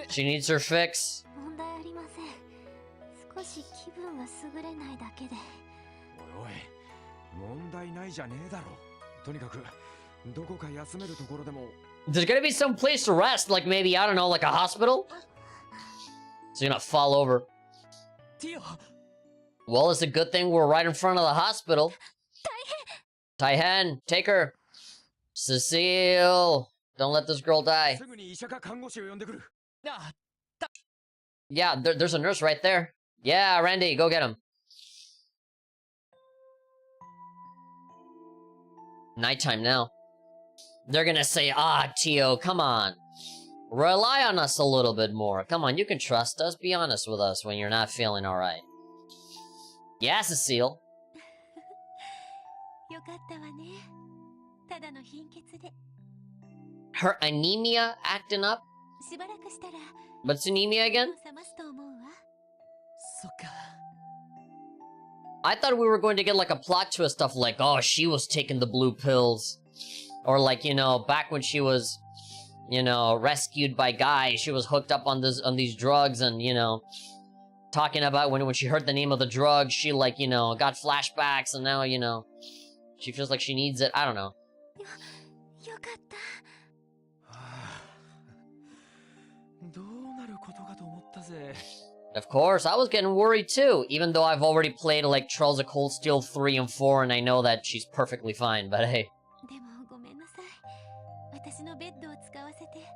She needs her fix. 問題ありません。少し気分が優れないだけで。おいおい、問題ないじゃねえだろ。とにかくどこか休めるところでも。 There's gonna be some place to rest, like maybe, I don't know, like a hospital? So you're gonna fall over. Tio. Well, it's a good thing we're right in front of the hospital. Taihen, take her. Cecile, don't let this girl die. Yeah, there's a nurse right there. Yeah, Randy, go get him. Nighttime now. They're gonna say, ah, Tio, come on. Rely on us a little bit more. Come on, you can trust us. Be honest with us when you're not feeling alright. Yeah, Cecile. よかったわね。ただの貧血で。 Her anemia acting up? しばらくしたら。 What's anemia again? 冷ますと思うわ。そっか。 I thought we were going to get like a plot twist of like, oh, she was taking the blue pills. Or like, you know, back when she was, you know, rescued by Guy, she was hooked up on these drugs and, you know, talking about when she heard the name of the drug, she like, you know, got flashbacks and now, you know, She feels like she needs it. I don't know. よかった。どうなることかと思ったぜ。 Of course, I was getting worried too, even though I've already played like Trials of Cold Steel 3 and 4 and I know that she's perfectly fine, but hey. でもごめんなさい。私のベッドを使わせて。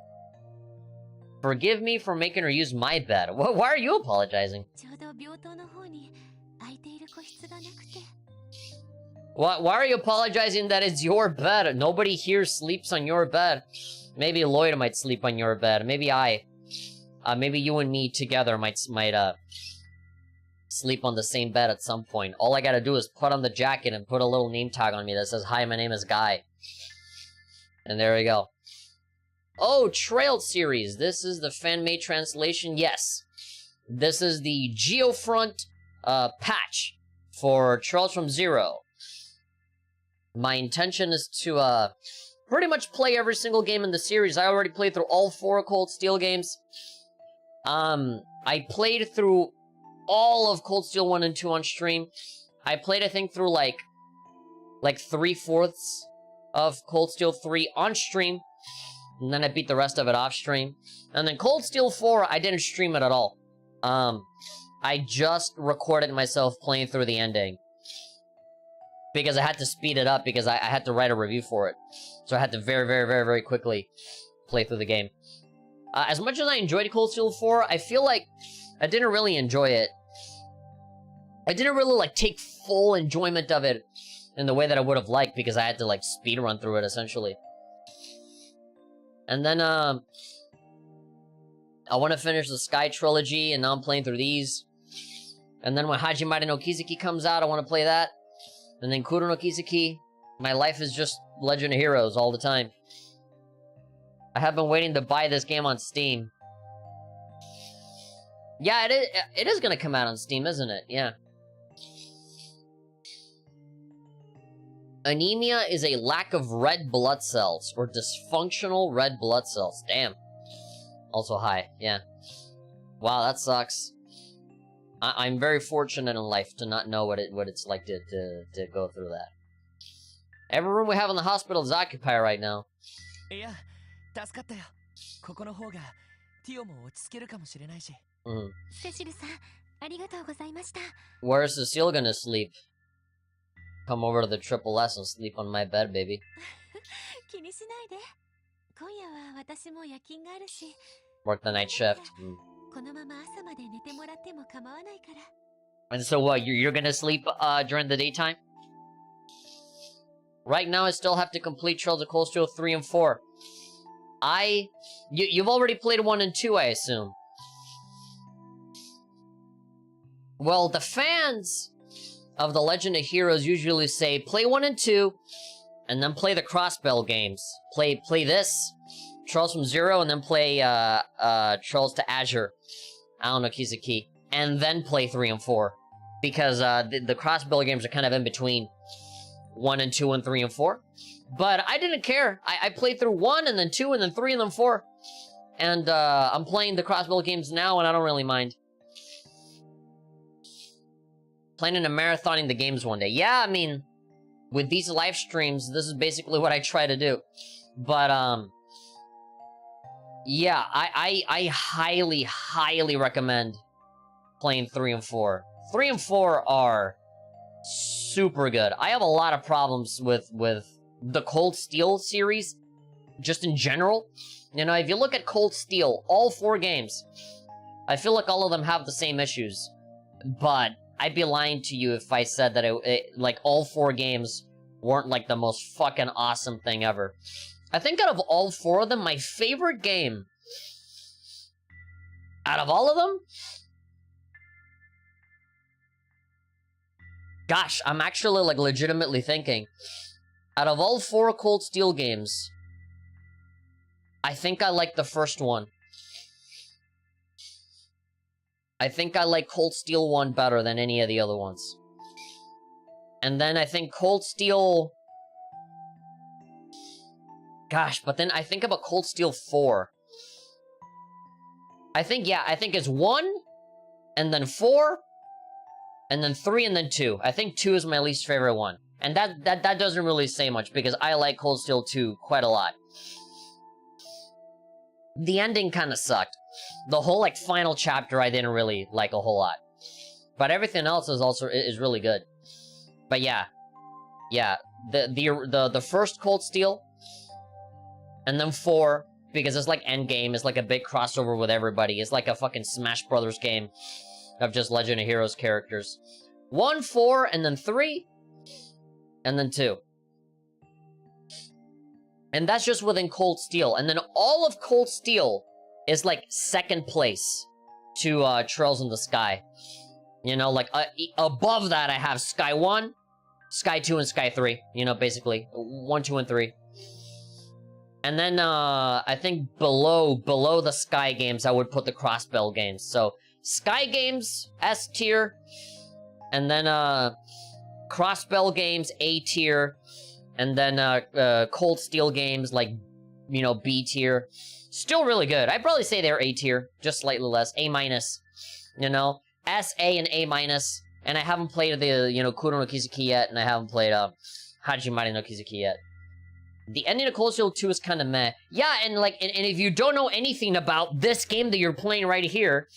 Forgive me for making her use my bed. Why are you apologizing? ちょうど病棟の方に空いている個室がなくて。 Why are you apologizing that it's your bed? Nobody here sleeps on your bed. Maybe Lloyd might sleep on your bed. Maybe maybe you and me together might sleep on the same bed at some point. All I gotta do is put on the jacket and put a little name tag on me that says, "Hi, my name is Guy." And there we go. Oh, Trailed series. This is the fan-made translation. Yes. This is the Geofront patch for Trails from Zero. My intention is to pretty much play every single game in the series. I already played through all 4 Cold Steel games. I played through all of Cold Steel 1 and 2 on stream. I played, I think, through like 3/4 of Cold Steel 3 on stream. And then I beat the rest of it off stream. And then Cold Steel 4, I didn't stream it at all. I just recorded myself playing through the ending. Because I had to speed it up because I had to write a review for it. So I had to very quickly play through the game. As much as I enjoyed Cold Steel 4, I feel like I didn't really enjoy it. I didn't really, like, take full enjoyment of it in the way that I would have liked because I had to, like, speed run through it, essentially. And then, I want to finish the Sky Trilogy, and now I'm playing through these. And then when Hajimare no Kizuki comes out, I want to play that. And then Kuro no Kizuki. My life is just Legend of Heroes all the time. I have been waiting to buy this game on Steam. Yeah, it is gonna come out on Steam, isn't it? Yeah. Anemia is a lack of red blood cells, or dysfunctional red blood cells. Damn. Also high, yeah. Wow, that sucks. I'm very fortunate in life to not know what it's like to go through that. Every room we have in the hospital is occupied right now. いや、助かったよ。ここの方がティオも落ち着けるかもしれないし。セシルさん、ありがとうございました。 Where is Cecile gonna sleep? Come over to the Triple S and sleep on my bed, baby. 気にしないで。今夜は私も夜勤があるし。 Work the night shift. このまま朝まで寝てもらっても構わないから。 And so what, you're gonna sleep during the daytime? Right now I still have to complete Trails of Cold Steel 3 and 4. You've already played 1 and 2, I assume. Well, the fans of the Legend of Heroes usually say, play 1 and 2, and then play the Crossbell games. Play this, Trails from Zero, and then play Trails to Azure, Alan no Kizuki, and then play 3 and 4. Because the Crossbell games are kind of in between 1 and 2 and 3 and 4. But I didn't care. I played through 1 and then 2 and then 3 and then 4. And I'm playing the Crossbell games now and I don't really mind. Planning on marathoning the games one day. Yeah, I mean, with these live streams, this is basically what I try to do. But, yeah, I highly recommend playing 3 and 4. 3 and 4 are super good. I have a lot of problems with the Cold Steel series, just in general. You know, if you look at Cold Steel, all 4 games, I feel like all of them have the same issues. But I'd be lying to you if I said that like all 4 games weren't like the most fucking awesome thing ever. I think out of all 4 of them, my favorite game out of all of them, gosh, I'm actually like legitimately thinking, out of all 4 Cold Steel games, I think I like the first one. I think I like Cold Steel 1 better than any of the other ones. And then I think Cold Steel... Gosh, but then I think about Cold Steel 4. I think it's 1, and then 4, and then 3, and then 2. I think 2 is my least favorite one. And that doesn't really say much, because I like Cold Steel 2 quite a lot. The ending kind of sucked. The whole, like, final chapter I didn't really like a whole lot. But everything else is really good. But yeah. Yeah. The first Cold Steel, and then 4, because it's like Endgame, it's like a big crossover with everybody. It's like a fucking Smash Brothers game of just Legend of Heroes characters. 1, 4, and then 3, and then 2. And that's just within Cold Steel. And then all of Cold Steel is like second place to Trails in the Sky. You know, like above that I have Sky 1, Sky 2, and Sky 3. You know, basically 1, 2, and 3. And then I think below the Sky games I would put the Crossbell games. So Sky games S tier, and then Crossbell games A tier, and then Cold Steel games, like, you know, B tier. Still really good. I'd probably say they're A tier, just slightly less. A minus, you know? S, A, and A minus. And I haven't played the, you know, Kuro no Kizuki yet, and I haven't played Hajimari no Kizuki yet. The ending of Cold Steel 2 is kind of meh. Yeah, and like, and if you don't know anything about this game that you're playing right here,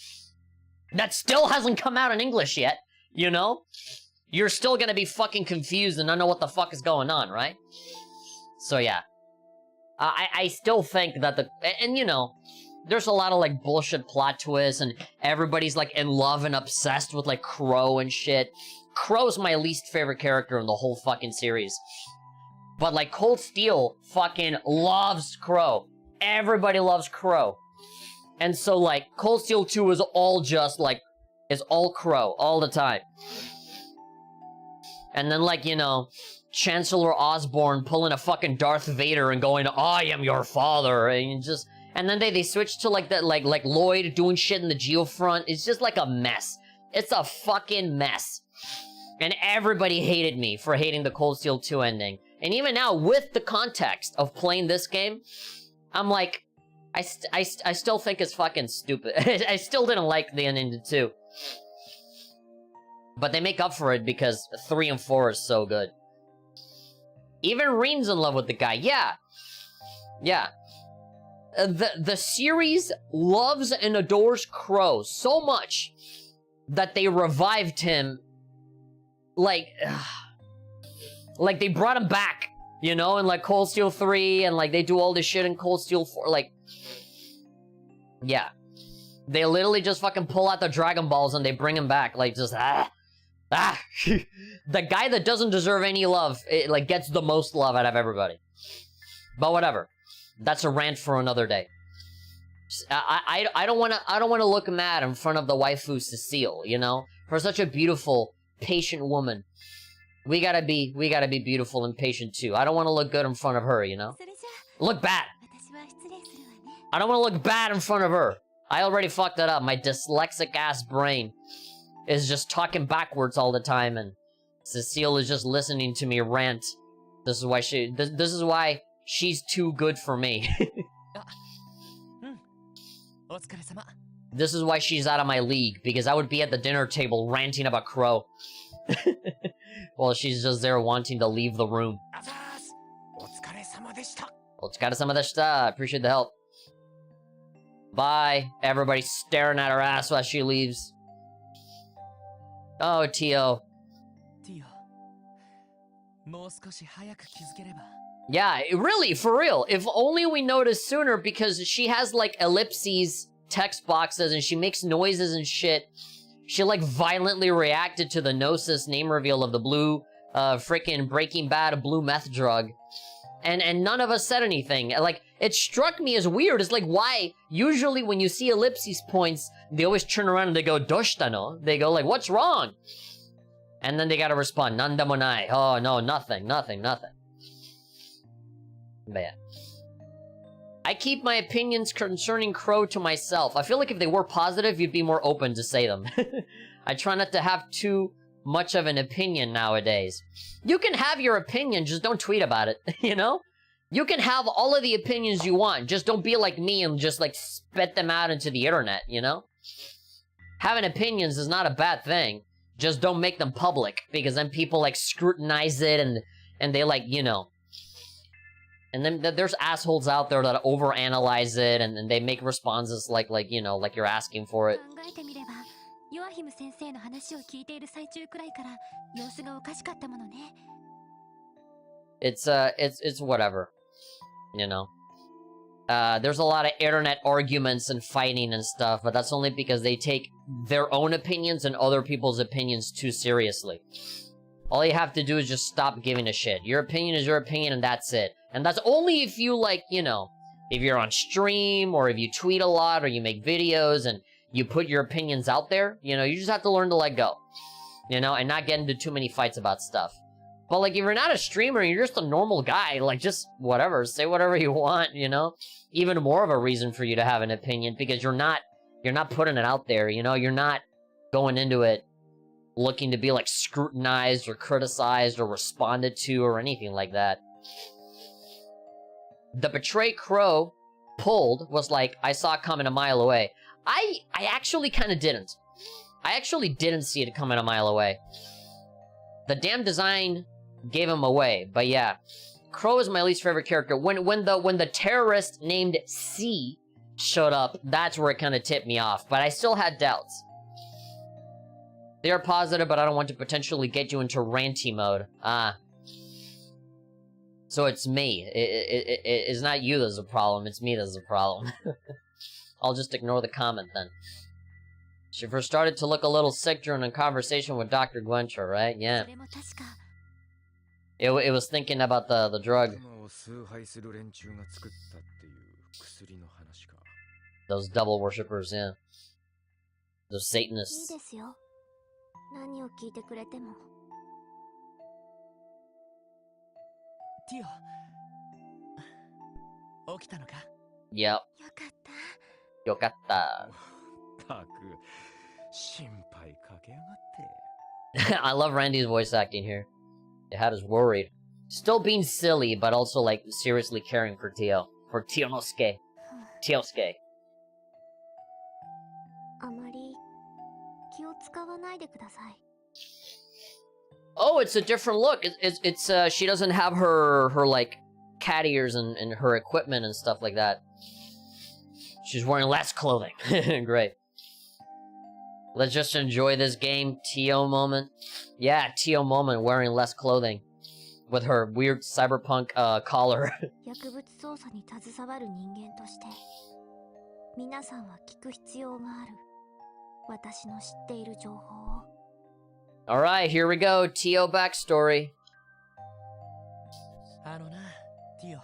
that still hasn't come out in English yet, you know? You're still gonna be fucking confused and not know what the fuck is going on, right? So yeah. I still think that and you know, there's a lot of like bullshit plot twists and everybody's like in love and obsessed with like Crow and shit. Crow's my least favorite character in the whole fucking series. But like Cold Steel fucking loves Crow. Everybody loves Crow. And so like Cold Steel 2 is all just like, is all Crow all the time. And then like, you know, Chancellor Osborne pulling a fucking Darth Vader and going, I am your father, and just, and then they switch to like that, like Lloyd doing shit in the Geofront. It's just like a mess. It's a fucking mess. And everybody hated me for hating the Cold Steel 2 ending. And even now, with the context of playing this game, I'm like, I still think it's fucking stupid. I still didn't like the ending to 2. But they make up for it because 3 and 4 is so good. Even Reen's in love with the guy. Yeah. Yeah. The series loves and adores Crow so much that they revived him. Like they brought him back, you know, in like Cold Steel 3, and like they do all this shit in Cold Steel 4. Like, yeah. They literally just fucking pull out the Dragon Balls and they bring him back. Like, just, the guy that doesn't deserve any love, like, gets the most love out of everybody. But whatever. That's a rant for another day. I don't wanna look mad in front of the waifu Cecile, you know? For such a beautiful, patient woman. We gotta be beautiful and patient too. I don't wanna look good in front of her, you know? Look bad! I don't wanna look bad in front of her. I already fucked that up. My dyslexic ass brain is just talking backwards all the time, and Cecile is just listening to me rant. This is why this is why she's too good for me. This is why she's out of my league, because I would be at the dinner table ranting about Crow. Well, she's just there wanting to leave the room. Otsukaresama deshita. Appreciate the help. Bye. Everybody's staring at her ass while she leaves. Oh, Tio. Yeah, really, for real. If only we noticed sooner, because she has, like, ellipses, text boxes, and she makes noises and shit. She, like, violently reacted to the Gnosis name reveal of the blue, frickin' Breaking Bad blue meth drug. And none of us said anything. Like, it struck me as weird. It's like, why? Usually when you see ellipses points, they always turn around and they go, Doshita no? They go like, what's wrong? And then they gotta respond, Nandamo nai. Oh, no, nothing. But yeah. I keep my opinions concerning Crow to myself. I feel like if they were positive, you'd be more open to say them. I try not to have too much of an opinion nowadays. You can have your opinion, just don't tweet about it, you know? You can have all of the opinions you want, just don't be like me and just like spit them out into the internet, you know? Having opinions is not a bad thing. Just don't make them public, because then people, like, scrutinize it, and they, like, you know... And then there's assholes out there that overanalyze it, and they make responses like, you know, like you're asking for it. It's whatever, you know. There's a lot of internet arguments and fighting and stuff, but that's only because they take their own opinions and other people's opinions too seriously. All you have to do is just stop giving a shit. Your opinion is your opinion, and that's it. And that's only if you, like, you know, if you're on stream, or if you tweet a lot, or you make videos, and you put your opinions out there, you know, you just have to learn to let go. You know, and not get into too many fights about stuff. But, like, if you're not a streamer, you're just a normal guy, like, just whatever, say whatever you want, you know? Even more of a reason for you to have an opinion, because you're not putting it out there, you know? You're not going into it looking to be, like, scrutinized or criticized or responded to or anything like that. The Betray Crow pulled was like, I saw it coming a mile away. I actually kind of didn't. I actually didn't see it coming a mile away. The damn design gave him away, but yeah. Crow is my least favorite character. When the terrorist named C showed up, that's where it kind of tipped me off, but I still had doubts. They are positive, but I don't want to potentially get you into ranty mode. So it's me. It's not you that's a problem, it's me that's a problem. I'll just ignore the comment then. She first started to look a little sick during a conversation with Dr. Gwencher, right? Yeah. It was thinking about the drug. Those devil worshippers, yeah. Those Satanists. Yep. Yokatta. I love Randy's voice acting here. It had us worried. Still being silly, but also, like, seriously caring for Tio. For Tionosuke. Tiosuke. Oh, it's a different look. It's she doesn't have her like, cat ears and her equipment and stuff like that. She's wearing less clothing. Great. Let's just enjoy this game. Tio moment. Yeah, Tio moment wearing less clothing. With her weird cyberpunk collar. Alright, here we go. Tio backstory. ティオ、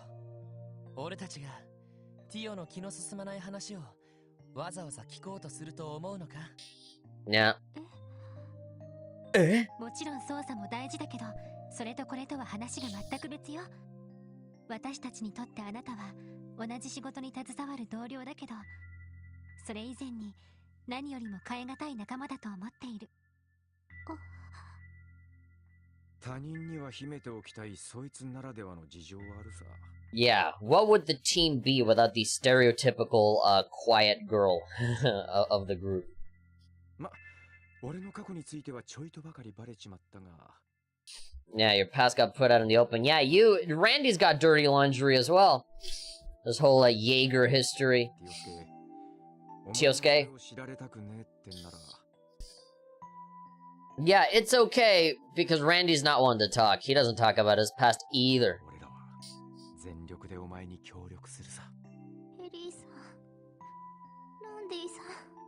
俺たちがティオの気の進まない話をわざわざ聞こうとすると思うのか? Yeah. もちろん捜査も大事だけど、それとこれとは話が全く別よ。私たちにとってあなたは同じ仕事に携わる同僚だけど、それ以前に何よりも代え難い仲間だと思っている。他人には秘めておきたいそいつならではの事情はあるさ。Yeah, what would the team be without the stereotypical, quiet girl of the group? ま、俺の過去についてはちょいとばかりバレちまったが。Yeah, your past got put out in the open. Yeah, Randy's got dirty laundry as well. This whole, Jaeger history. Tiosuke? Yeah, it's okay, because Randy's not one to talk. He doesn't talk about his past either.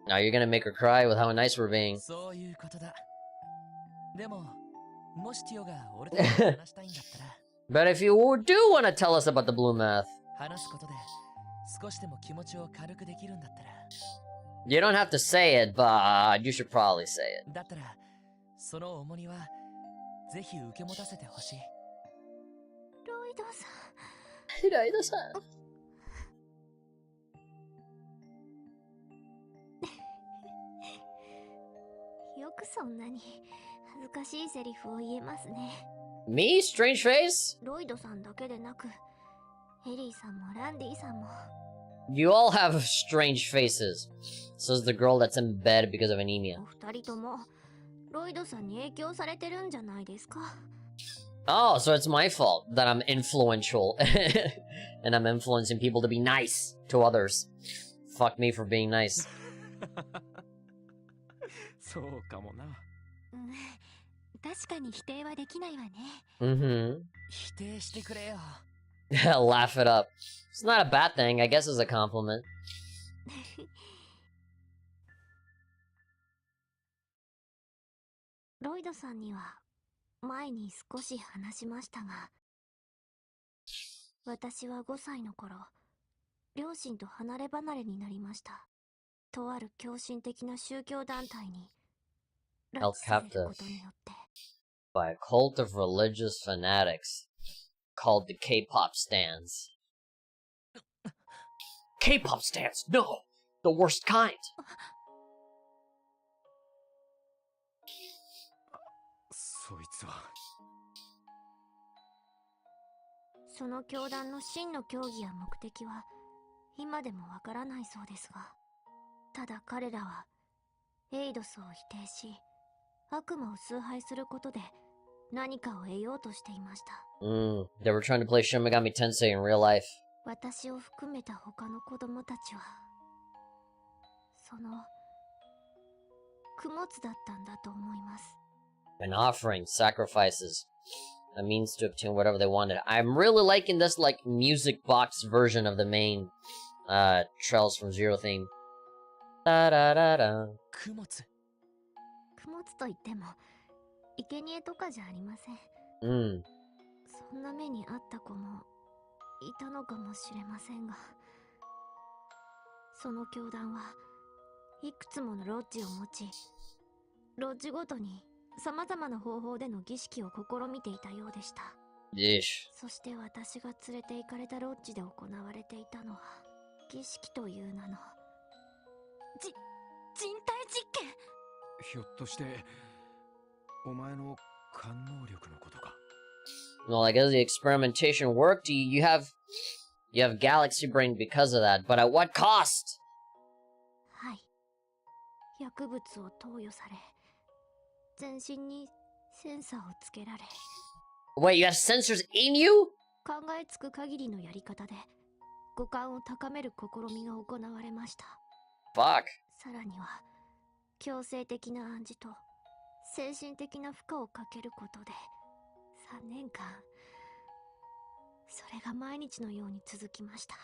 Now you're gonna make her cry with how nice we're being. But if you do want to tell us about the blue math, you don't have to say it, but you should probably say it. その重荷はぜひ受け持たせてほしい。ロイドさん。ロイドさん。よくそんなに恥ずかしいセリフを言えますね。Me? Strange face? ロイドさんだけでなく、ヘリーさんもランディさんも。You all have strange faces, says the girl that's in bed because of anemia. お二人ともロイドさんに影響されてるんじゃないですか。Oh, so it's my fault that I'm influential. And I'm influencing people to be nice to others. Fuck me for being nice. そうかもな。確かに否定はできないわね。Mm-hmm. 否定してくれよ。Laugh it up. It's not a bad thing. I guess it's a compliment. ロイドさんには前に少し話しましたが、私は5歳の頃、両親と離れ離れになりました。とある狂信的な宗教団体に拉致されることによって。By a cult of religious fanatics called the K-pop stands. K-pop stands? No! The worst kind! そいつは。その教団の真の教義や目的は今でもわからないそうですが、ただ彼らはエイドスを否定し、悪魔を崇拝することで何かを得ようとしていました。They were trying to play Shin Megami Tensei in real life. 私を含めた他の子供たちは、その供物だったんだと思います。An offering, sacrifices, a means to obtain whatever they wanted. I'm really liking this, like, music box version of the main, Trails from Zero theme. Da-da-da-da. 供物。供物といっても、生贄とかじゃありません。そんな目にあった子もいたのかもしれませんが、その教団はいくつものロッジを持ち、ロッジごとに様々な方法での儀式を試みていたようでした。そして私が連れて行かれたロッジで行われていたのは、儀式という名の人体実験。ひょっとしてお前の感能力のことか。Well, I guess the experimentation worked. You have galaxy brain because of that, but at what cost? はい。薬物を投与され、全身にセンサーをつけられ。Wait, you have sensors in you? 考えつく限りのやり方で五感を高める試みが行われました。Fuck. さらには強制的な暗示と精神的な負荷をかけることで3年間、それが毎日のように続きました。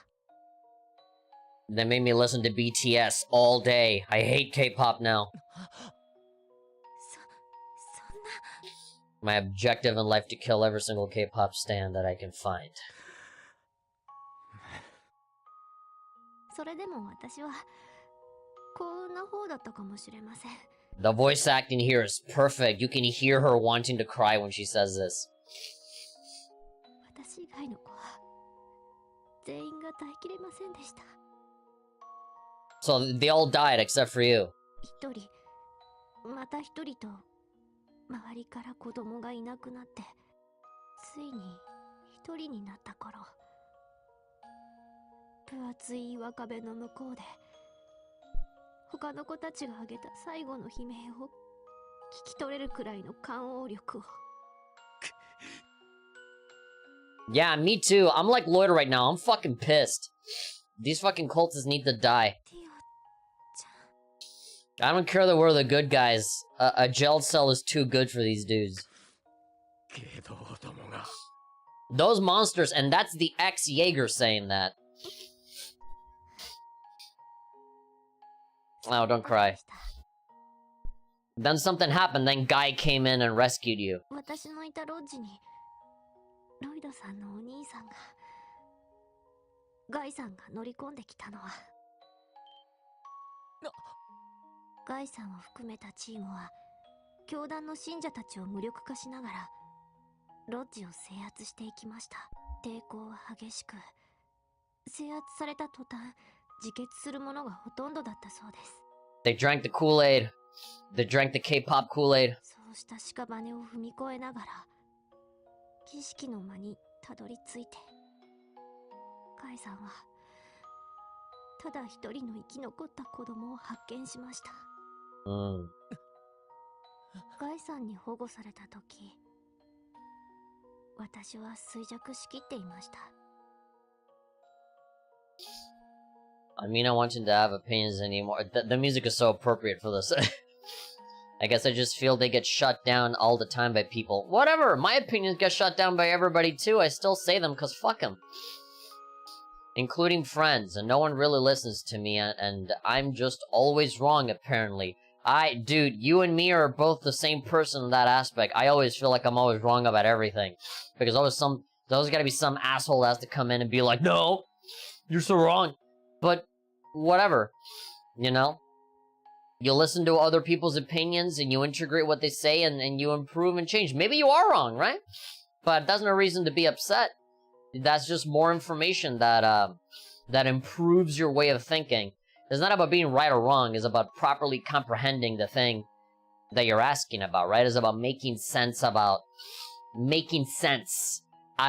They made me listen to BTS all day. I hate K-pop now. そんな。My objective in life to kill every single K-pop stan that I can find. それでも私は幸運な方だったかもしれません。The voice acting here is perfect. You can hear her wanting to cry when she says this. 私以外の子は全員が耐えきれませんでした。So they all died except for you. 一人、また一人と周りから子供がいなくなって、ついに一人になった頃、分厚い岩壁の向こうで他の子たちが挙げた最後の悲鳴を聞き取れるくらいの感応力を。Yeah, me too. I'm like Lloyd right now. I'm fucking pissed. These fucking cultists need to die. I don't care that we're the good guys. A gel cell is too good for these dudes. Those monsters, and that's the ex-Jaeger saying that. Oh, don't cry. Then something happened, then Guy came in and rescued you. 私のいたロッジにロイドさんのお兄さんが、ガイさんが乗り込んできたのは、ガイさんを含めたチームは教団の信者たちを無力化しながらロッジを制圧していきました。抵抗は激しく、制圧された途端自決する者がほとんどだったそうです。They drank the Kool-Aid. They drank the K-pop Kool-Aid. そうした屍を踏み越えながら儀式の間にたどり着いて、カイさんはただ一人の生き残った子供を発見しました。ガイさんに保護された時、私は衰弱しきっていました。I mean, I want you to have opinions anymore. The music is so appropriate for this. I guess I just feel they get shut down all the time by people. Whatever, my opinions get shut down by everybody too. I still say them because fuck them. Including friends, and no one really listens to me, and I'm just always wrong, apparently. Dude, you and me are both the same person in that aspect. I always feel like I'm always wrong about everything. Because there's always gotta be some asshole that has to come in and be like, no, you're so wrong. But, whatever, you know? You listen to other people's opinions, and you integrate what they say, and you improve and change. Maybe you are wrong, right? But that's no reason to be upset. That's just more information that improves your way of thinking. It's not about being right or wrong, it's about properly comprehending the thing that you're asking about, right? It's about making sense out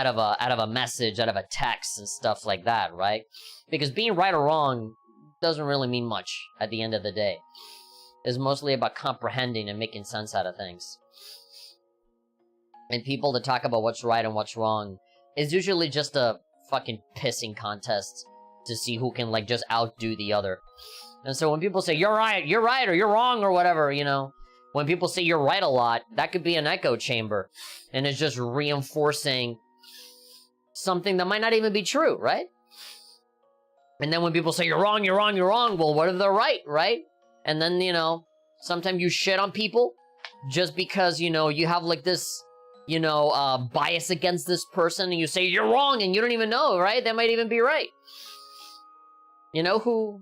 of a message, out of a text and stuff like that, right? Because being right or wrong doesn't really mean much at the end of the day. It's mostly about comprehending and making sense out of things. And people that talk about what's right and what's wrong is usually just a fucking pissing contest to see who can, like, just outdo the other. And so when people say, you're right, or you're wrong, or whatever, you know, when people say you're right a lot, that could be an echo chamber. And it's just reinforcing something that might not even be true, right? And then when people say, you're wrong, well, what if they're right, right? And then, you know, sometimes you shit on people just because, you know, you have, like, this, you know, bias against this person, and you say, you're wrong, and you don't even know, right? They might even be right. You know who...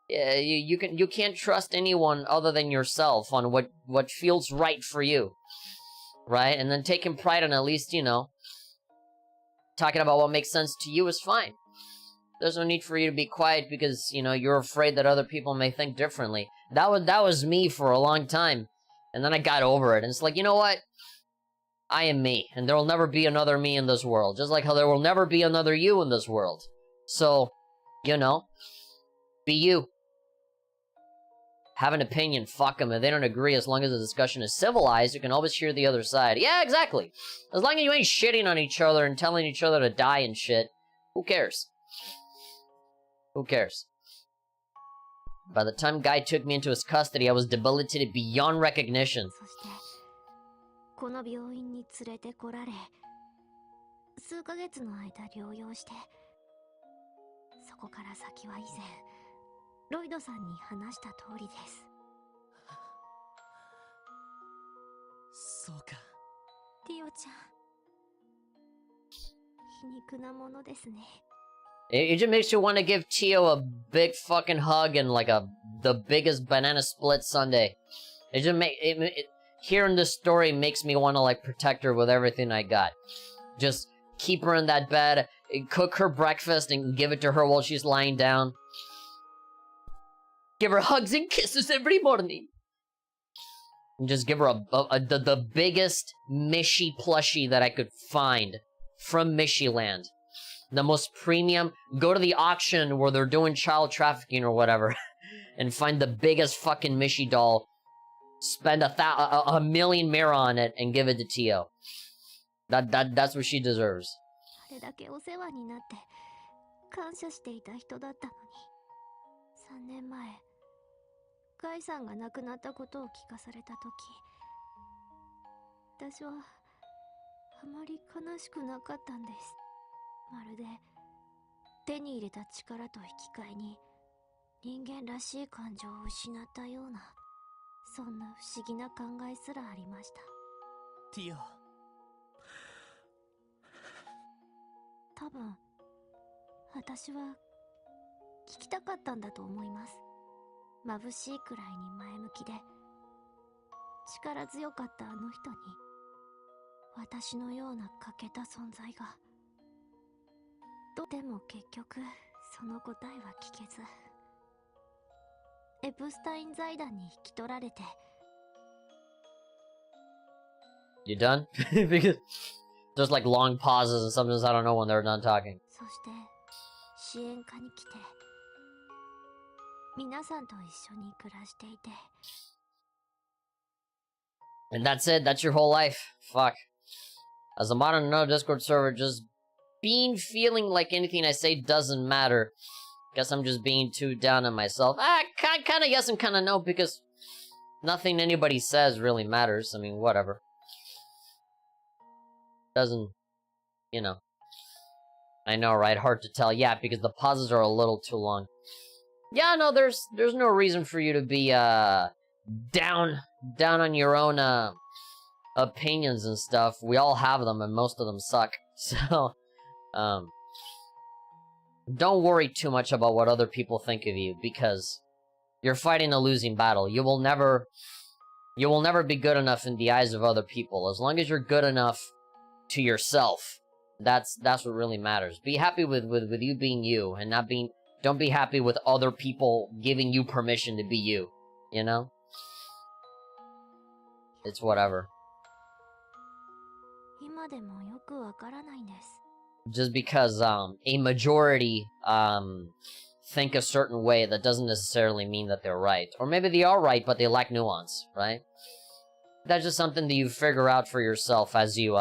you can't trust anyone other than yourself on what feels right for you, right? And then taking pride in at least, you know, talking about what makes sense to you is fine. There's no need for you to be quiet because, you know, you're afraid that other people may think differently. That was me for a long time, and then I got over it, and it's like, you know what? I am me, and there will never be another me in this world, just like how there will never be another you in this world. So, you know, be you. Have an opinion, fuck them. If they don't agree, as long as the discussion is civilized, you can always hear the other side. Yeah, exactly. As long as you ain't shitting on each other and telling each other to die and shit, who cares? Who cares? By the time Guy took me into his custody, I was debilitated beyond recognition. この病院に連れてこられ、数ヶ月の間療養して、そこから先は以前、ロイドさんに話した通りです。そうか。ティオちゃん、皮肉なものですね。It just makes you want to give Tio a big fucking hug and like the biggest banana split sundae. It just hearing this story makes me want to like protect her with everything I got. Just keep her in that bed, cook her breakfast, and give it to her while she's lying down. Give her hugs and kisses every morning. And just give her the biggest Mishy plushie that I could find from Mishyland. The most premium. Go to the auction where they're doing child trafficking or whatever, and find the biggest fucking Mishy doll. Spend a million mira on it and give it to Tio. That's what she deserves. あれだけお世話になって感謝していた人だったのに、3年前ガイさんが亡くなったことを聞かされた時、私はあまり悲しくなかったんです。まるで手に入れた力と引き換えに人間らしい感情を失ったような、そんな不思議な考えすらありました。ティオ。多分私は聞きたかったんだと思います。眩しいくらいに前向きで力強かったあの人に、私のような欠けた存在が。でも結局その答えは聞けず、エプスタイン財団に引き取られて。You done? Because there's like long pauses and sometimes I don't know when they're done talking. そして支援課に来て、皆さんと一緒に暮らしていて、And that's it. That's your whole life. Fuck. As a modern no Discord server, just feeling like anything I say doesn't matter. Guess I'm just being too down on myself. Kind of yes and kind of no, because nothing anybody says really matters. I mean, whatever. Doesn't, you know. I know, right? Hard to tell. Yeah, because the pauses are a little too long. Yeah, no, there's no reason for you to be, down on your own, opinions and stuff. We all have them, and most of them suck. So, don't worry too much about what other people think of you, because you're fighting a losing battle. You will never be good enough in the eyes of other people. As long as you're good enough to yourself, that's what really matters. Be happy with you being you, and don't be happy with other people giving you permission to be you, you know? It's whatever. Just because a majority think a certain way, that doesn't necessarily mean that they're right. Or maybe they are right, but they lack nuance, right? That's just something that you figure out for yourself as you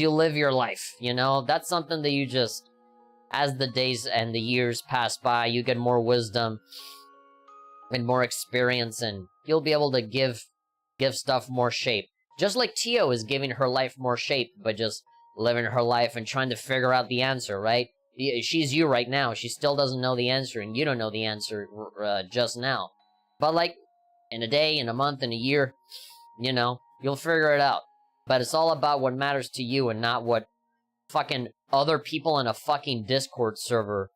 live your life, you know? That's something that you just, as the days and the years pass by, you get more wisdom and more experience, and you'll be able to give stuff more shape. Just like Tio is giving her life more shape by just living her life and trying to figure out the answer, right? She's you right now. She still doesn't know the answer, and you don't know the answer just now. But, like, in a day, in a month, in a year, you know, you'll figure it out. But it's all about what matters to you and not what fucking other people in a fucking Discord server,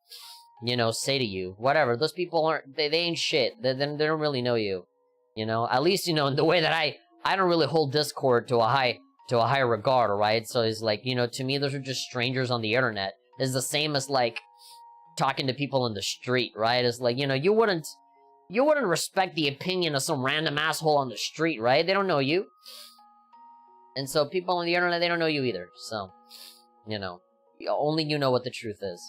you know, say to you. Whatever. Those people aren't, they ain't shit. They don't really know you. You know, at least, you know, in the way that I don't really hold Discord to a high regard, right? So it's like, you know, to me, those are just strangers on the internet. It's the same as, like, talking to people in the street, right? It's like, you know, you wouldn't respect the opinion of some random asshole on the street, right? They don't know you. And so people on the internet, they don't know you either. So, you know, only you know what the truth is.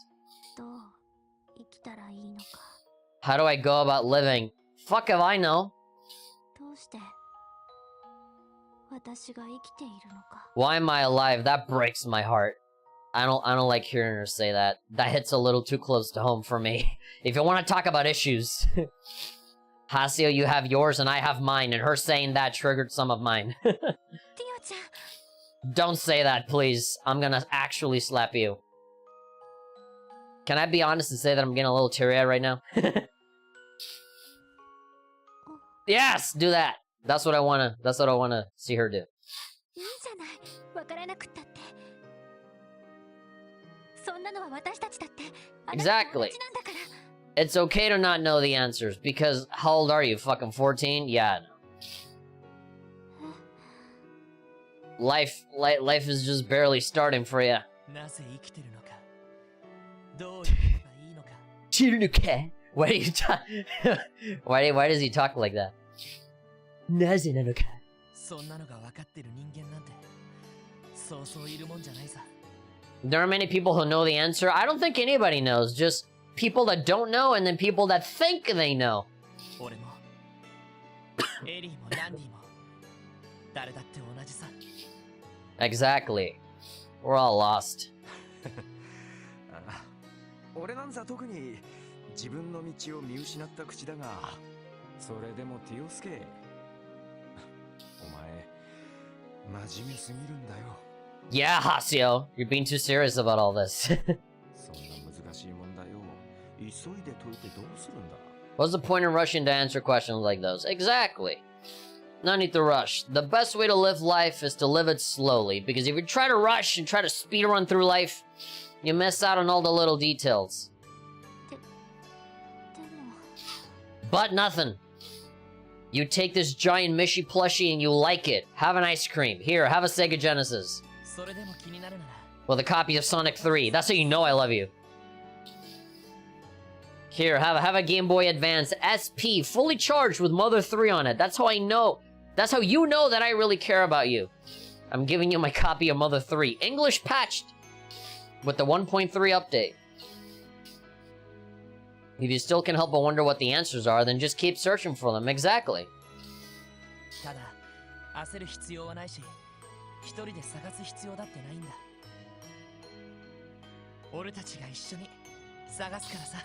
How do I go about living? Fuck if I know. Why am I alive? That breaks my heart. I don't like hearing her say that. That hits a little too close to home for me. If you want to talk about issues, Hasio, you have yours and I have mine, and her saying that triggered some of mine. Don't say that, please. I'm gonna actually slap you. Can I be honest and say that I'm getting a little teary-eyed right now? Yes, do that. That's what I wanna see her do. Exactly. It's okay to not know the answers, because how old are you? Fucking 14? Yeah, no. Life is just barely starting for you. Why do you talk? Why does he talk like that? There are many people who know the answer. I don't think anybody knows. Just people that don't know, and then people that think they know. Exactly. We're all lost. Yeah, Hasio, you're being too serious about all this. What's the point in rushing to answer questions like those? Exactly. No need to rush. The best way to live life is to live it slowly, because if you try to rush and try to speed run through life, you miss out on all the little details. But nothing. You take this giant Mishi plushie and you like it. Have an ice cream. Here, have a Sega Genesis. With a copy of Sonic 3. That's how you know I love you. Here, have a Game Boy Advance SP, fully charged with Mother 3 on it. That's how I know. That's how you know that I really care about you. I'm giving you my copy of Mother 3. English patched. With the 1.3 update. If you still can help but wonder what the answers are, then just keep searching for them. Exactly. 焦る必要はないし、一人で探す必要だってないんだ。俺たちが一緒に探すからさ。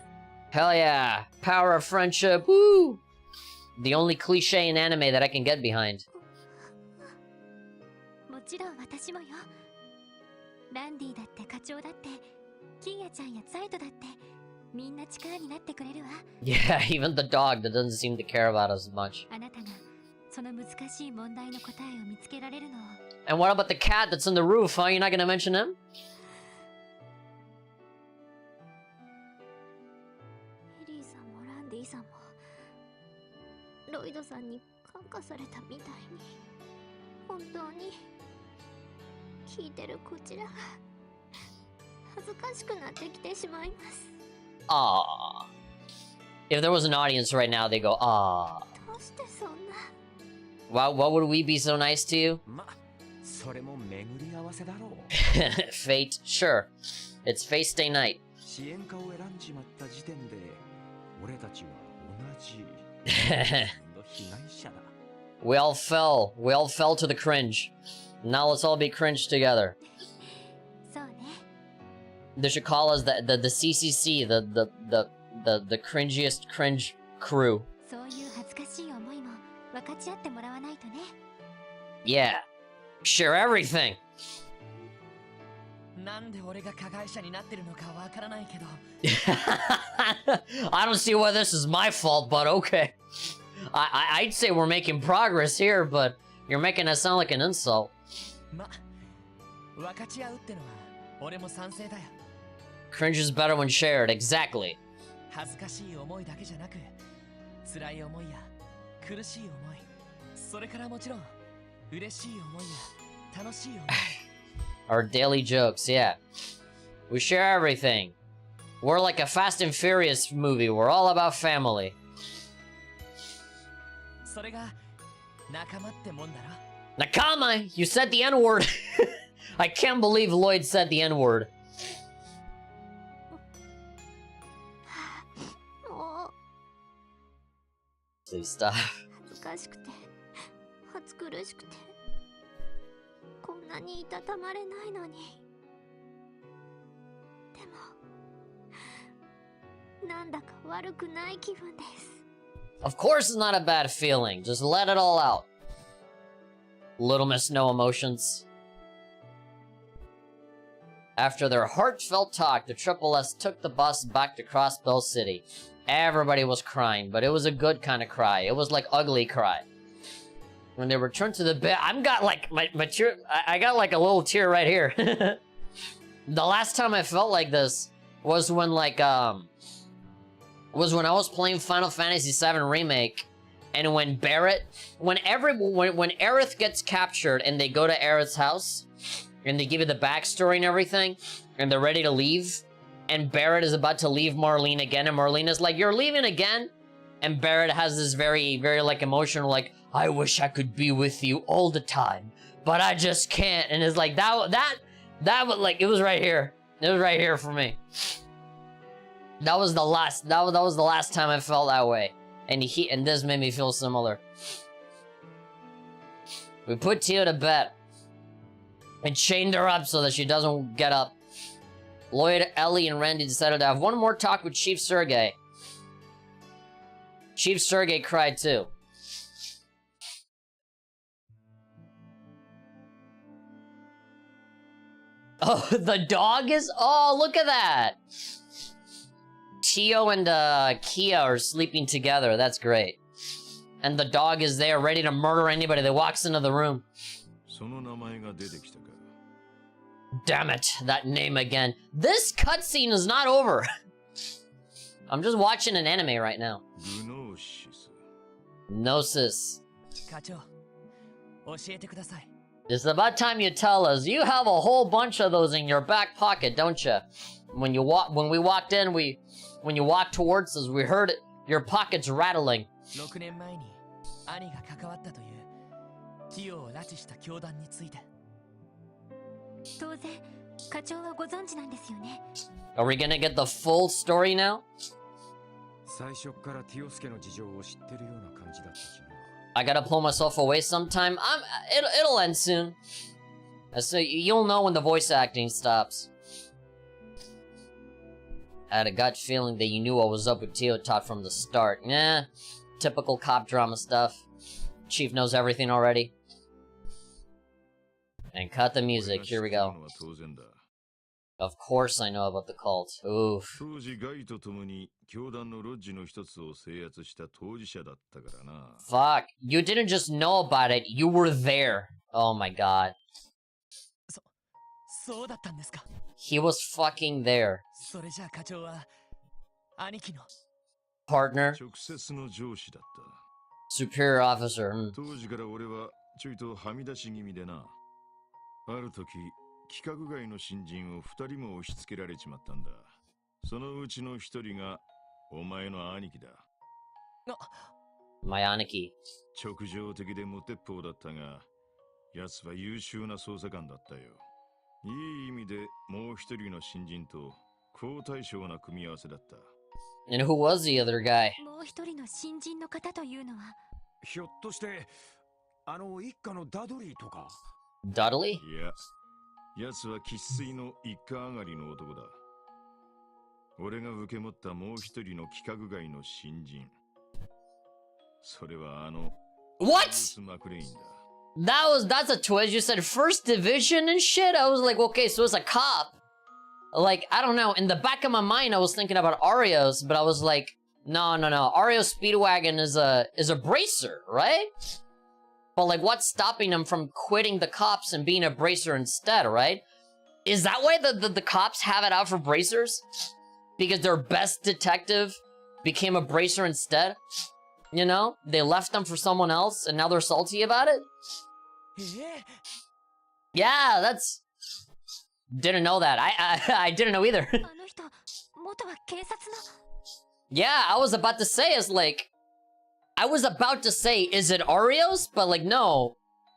Hell yeah! Power of friendship, woo! The only cliche in anime that I can get behind. もちろん私もよ。ランディだって課長だって、キンヤちゃんやザイトだって、みんな力になってくれるわ。Yeah, even the dog that doesn't seem to care about us much. あなたがその難しい問題の答えを見つけられるのを。And what about the cat that's in the roof, huh? You're not gonna mention him? エリーさんもランディさんもロイドさんに感化されたみたいに、本当に聞いてるこちらが恥ずかしくなってきてしまいます。Aww. If there was an audience right now, they go, aww. どうしてそんな。What would we be so nice to you? それも巡り合わせだろう。Fate, sure. It's Face Day night. 支援家を選んじまった時点で、俺たちは同じ被害者だ。We all fell to the cringe. Now let's all be cringe together. そうね。They should call us the CCC, the cringiest cringe crew. そういう恥ずかしい思いも分かち合ってもらわないとね。Yeah. Share everything. なんで俺が加害者になってるのかわからないけど。I don't see why this is my fault, but okay. I'd say we're making progress here, but you're making it sound like an insult. ま、分かち合うってのは俺も賛成だよ。Cringe is better when shared, exactly. 恥ずかしい思いだけじゃなく、辛い思いや苦しい思い、それからもちろん嬉しい思いや楽しい思い。Our daily jokes, yeah. We share everything. We're like a Fast and Furious movie. We're all about family. それが仲間ってもんだろ。Nakama, you said the N-word. I can't believe Lloyd said the N-word. もう Please stop. 恥ずかしくて暑苦しくて、こんなにいたたまれないのに。でもなんだか悪くない気分です。 Of course it's not a bad feeling. Just let it all out. Little Miss No Emotions. After their heartfelt talk, the Triple S took the bus back to Crossbell City. Everybody was crying, but it was a good kind of cry. It was like ugly cry. When they returned to the bed, I've got like my tear. I got like a little tear right here. The last time I felt like this was when was when I was playing Final Fantasy VII Remake, and when Aerith gets captured and they go to Aerith's house, and they give you the backstory and everything, and they're ready to leave, and Barrett is about to leave Marlene again, and Marlene is like, "You're leaving again?" And Barrett has this very, very like emotional, like, "I wish I could be with you all the time, but I just can't." And it's like that was like, it was right here. It was right here for me. That was the last time I felt that way. And this made me feel similar. We put Tia to bed and chained her up so that she doesn't get up. Lloyd, Ellie, and Randy decided to have one more talk with Chief Sergei. Chief Sergei cried too. Oh, the dog is? Oh, look at that! Tio and Kia are sleeping together. That's great. And the dog is there, ready to murder anybody that walks into the room. Damn it, that name again. This cutscene is not over. I'm just watching an anime right now. Gnosis. 課長、教えてください。 It's about time you tell us. You have a whole bunch of those in your back pocket, don't you? When you walked in, when you walked towards us, we heard your pockets rattling. 6年前に兄が関わったというティオを拉致した教団について。当然課長はご存知なんですよね。 Are we gonna get the full story now? 最初からティオスケの事情を知ってるような感じだったしな。I gotta pull myself away sometime. It'll end soon. So you'll know when the voice acting stops. I had a gut feeling that you knew what was up with Teotot from the start. Nah, typical cop drama stuff. Chief knows everything already. And cut the music, here we go. Of course I know about the cult. Oof. Fuck, you didn't just know about it, you were there. Oh my god. He was fucking there. Partner. Superior officer. ある時、規格外の新人を2人も押し付けられちまったんだ。そのうちの1人がお前の兄貴だ。My 兄貴。直情的で無鉄砲だったが、奴は優秀な捜査官だったよ。いい意味でもう1人の新人と好対照な組み合わせだった。And who was the other guy? もう1人の新人の方というのは、ひょっとして一家のダドリーとか。Dudley? いや、奴は生粋の一家上がりの男だ。俺が受け持ったもう1人の規格外の新人。それはWhat? マクレインだ。That's a twist. You said first division and shit. I was like, okay, so it's a cop. Like, I don't know. In the back of my mind, I was thinking about Arios, but I was like, no. Ario Speedwagon is a bracer, right? But like, what's stopping him from quitting the cops and being a bracer instead, right? Is that why the cops have it out for bracers? Because their best detective became a bracer instead? You know? They left them for someone else and now they're salty about it? Yeah, that's... Didn't know that. I didn't know either. Yeah, I was about to say, is it Arios? But like, no.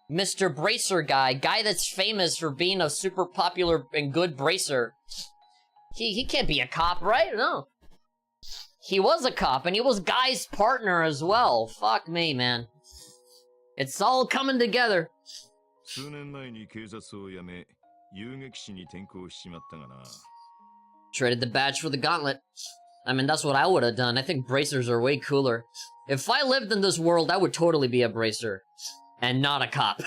Mr. Bracer guy that's famous for being a super popular and good bracer. He can't be a cop, right? No. He was a cop, and he was Guy's partner as well. Fuck me, man. It's all coming together. 数年前に警察を辞め、遊撃士に転向しちまったがな。Traded the badge for the gauntlet. I mean, that's what I would have done. I think bracers are way cooler. If I lived in this world, I would totally be a bracer. And not a cop.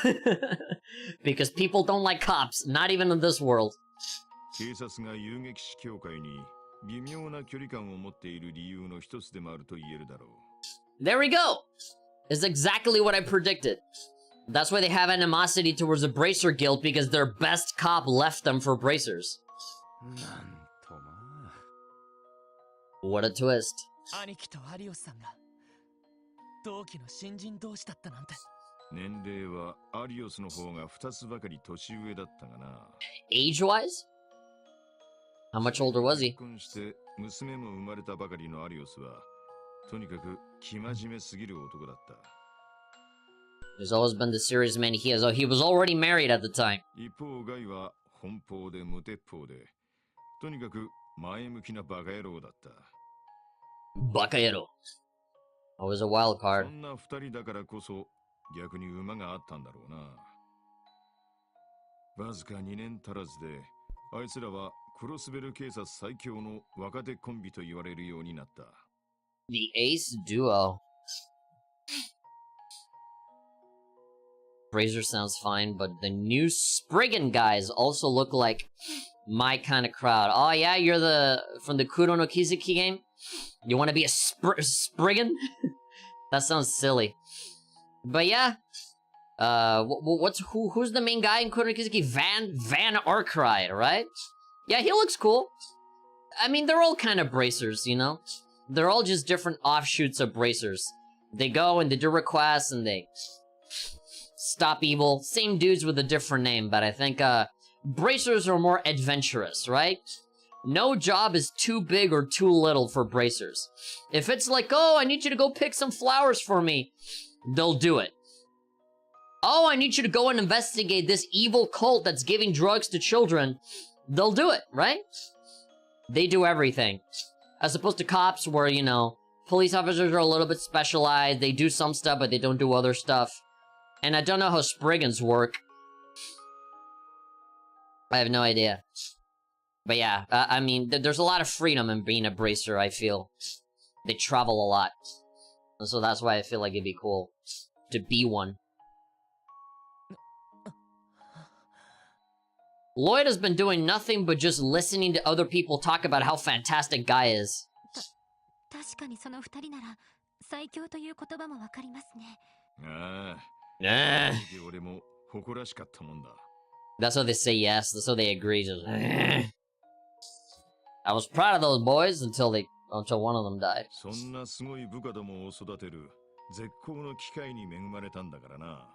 Because people don't like cops, not even in this world. 警察が遊撃士協会に微妙な距離感を持っている理由の一つでもあると言えるだろう。There we go! It's exactly what I predicted. That's why they have animosity towards the Bracer Guild, because their best cop left them for bracers. What a twist. 兄貴とアリオスさんが同期の新人同士だったなんて。年齢はアリオスの方が2つばかり年上だったがな。Age-wise? How much older was he? 結婚して娘も生まれたばかりのアリオスはとにかく生真面目すぎる男だった。There's always been the serious man he is. Oh, he was already married at the time. 一方ガイは奔放で無鉄砲でとにかく前向きなバカ野郎だった。バカ野郎。Always a wild card. そんな二人だからこそ逆に馬があったんだろうな。わずか2年足らずであいつらはクロスベル警察最強の若手コンビと言われるようになった。The Ace Duo. Brazier sounds fine, but the new Spriggan guys also look like my kind of crowd. Oh yeah, you're from the Kuro no Kizuki game? You want to be a Spriggan? That sounds silly. But yeah, who's the main guy in Kuro no Kizuki? Van Arkride, right? Yeah, he looks cool. I mean, they're all kind of bracers, you know? They're all just different offshoots of bracers. They go and they do requests and they stop evil. Same dudes with a different name, but I think bracers are more adventurous, right? No job is too big or too little for bracers. If it's like, oh, I need you to go pick some flowers for me, they'll do it. Oh, I need you to go and investigate this evil cult that's giving drugs to children, they'll do it, right? They do everything. As opposed to cops where, you know, police officers are a little bit specialized. They do some stuff, but they don't do other stuff. And I don't know how Spriggans work. I have no idea. But yeah, I mean, there's a lot of freedom in being a bracer, I feel. They travel a lot. And so that's why I feel like it'd be cool to be one. Lloyd has been doing nothing but just listening to other people talk about how fantastic Guy is. 確かにその二人なら最強という言葉もわかりますね。ああ。Nah. 俺も誇らしかったもんだ。That's how they say yes. That's how they agree. Just, I was proud of those boys until one of them died. そんなすごい部下どもを育てる絶好の機会に恵まれたんだからな。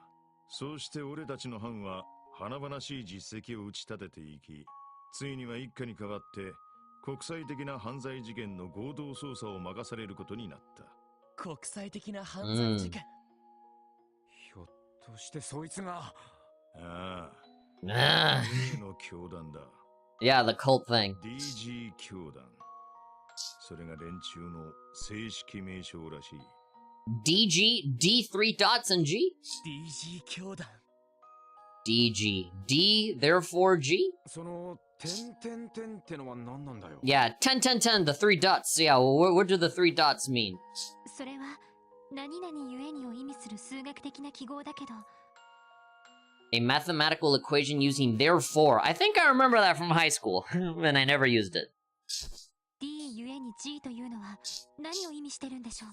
そうして俺たちの班は華々しい実績を打ち立てていき、ついには一家に代わって国際的な犯罪事件の合同捜査を任されることになった。国際的な犯罪事件。ひょっとしてそいつが。ああ。Nah. の教団だ。Yeah, the cult thing. DG 教団。それが連中の正式名称らしい。DG? D3 dots and G? DG 教団。DG. D, therefore G? その、点ってのは何なんだよ。Yeah, 10, the three dots. Yeah, well, what do the three dots mean? それは、何々ゆえにを意味する数学的な記号だけど。A mathematical equation using therefore. I think I remember that from high school, and I never used it. D ゆえに G というのは何を意味してるんでしょう?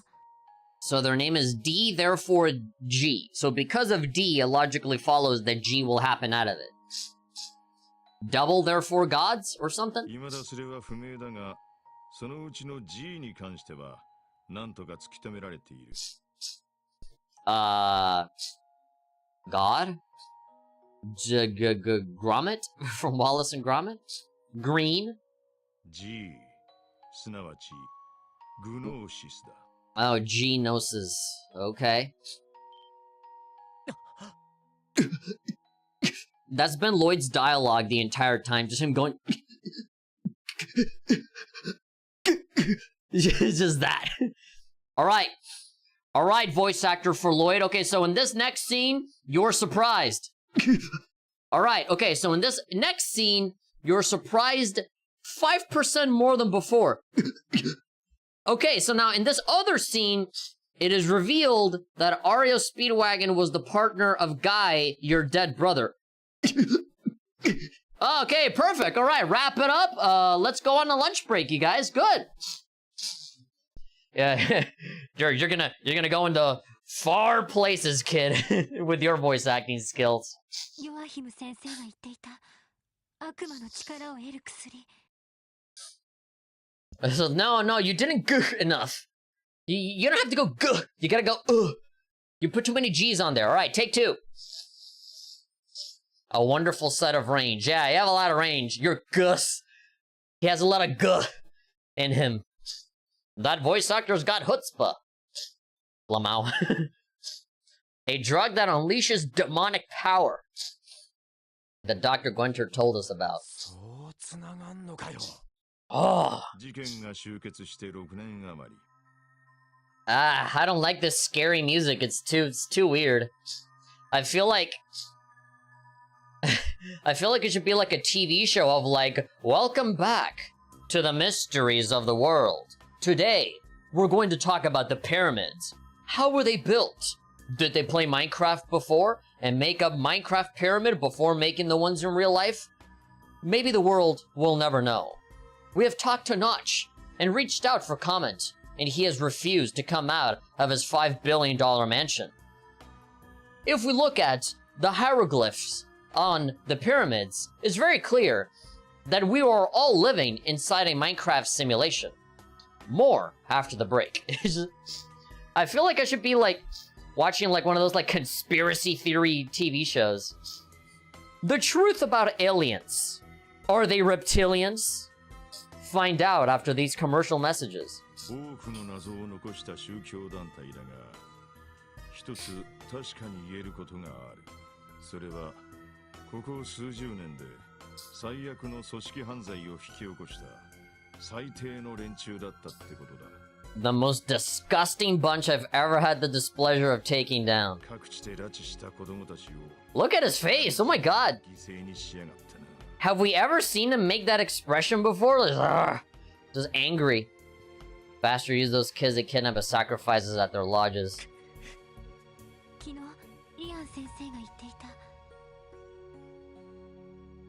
So their name is D, therefore G. So because of D, it logically follows that G will happen out of it. Double, therefore gods, or something? 未だそれは不明だが、そのうちの G に関しては、なんとか突き止められている。God? Gromit? From Wallace and Gromit? Green? G, すなわち、グノーシスだ。Oh, Gnosis. Okay. That's been Lloyd's dialogue the entire time, just him going... just that. Alright. Alright, voice actor for Lloyd. Okay, so in this next scene, you're surprised. Alright, okay, so in this next scene, you're surprised 5% more than before. Okay, so now in this other scene, it is revealed that Ario Speedwagon was the partner of Guy, your dead brother. Okay, perfect. All right, wrap it up. Let's go on a lunch break, you guys. Good. Yeah, you're gonna go into far places, kid, with your voice acting skills. ヨアヒム先生が言っていた悪魔の力を得る薬。So no, you didn't go enough. You don't have to go go. You gotta go You put too many G's on there. All right, take two. A wonderful set of range. Yeah, you have a lot of range. You're Gus. He has a lot of guh in him. That voice actor's got chutzpah. Lamau. A drug that unleashes demonic power. That Dr. Gwenter told us about. そうつながんのかよ。Oh. 事件が終結して6年余り。I don't like this scary music. It's too weird. I feel like it should be like a TV show of like, welcome back to the mysteries of the world. Today, we're going to talk about the pyramids. How were they built? Did they play Minecraft before and make a Minecraft pyramid before making the ones in real life? Maybe the world will never know. We have talked to Notch and reached out for comment, and he has refused to come out of his $5 billion mansion. If we look at the hieroglyphs on the pyramids, it's very clear that we are all living inside a Minecraft simulation. More after the break. I feel like I should be like watching like one of those like conspiracy theory TV shows. The truth about aliens. Are they reptilians? Find out after these commercial messages. 多くの謎を残した宗教団体だが、一つ確かに言えることがある。それは、ここ数十年で最悪の組織犯罪を引き起こした最低の連中だったってことだ。The most disgusting bunch I've ever had the displeasure of taking down. Look at his face, oh my god. Have we ever seen him make that expression before? Just angry. Bastard used those kids to kidnap as sacrifices at their lodges.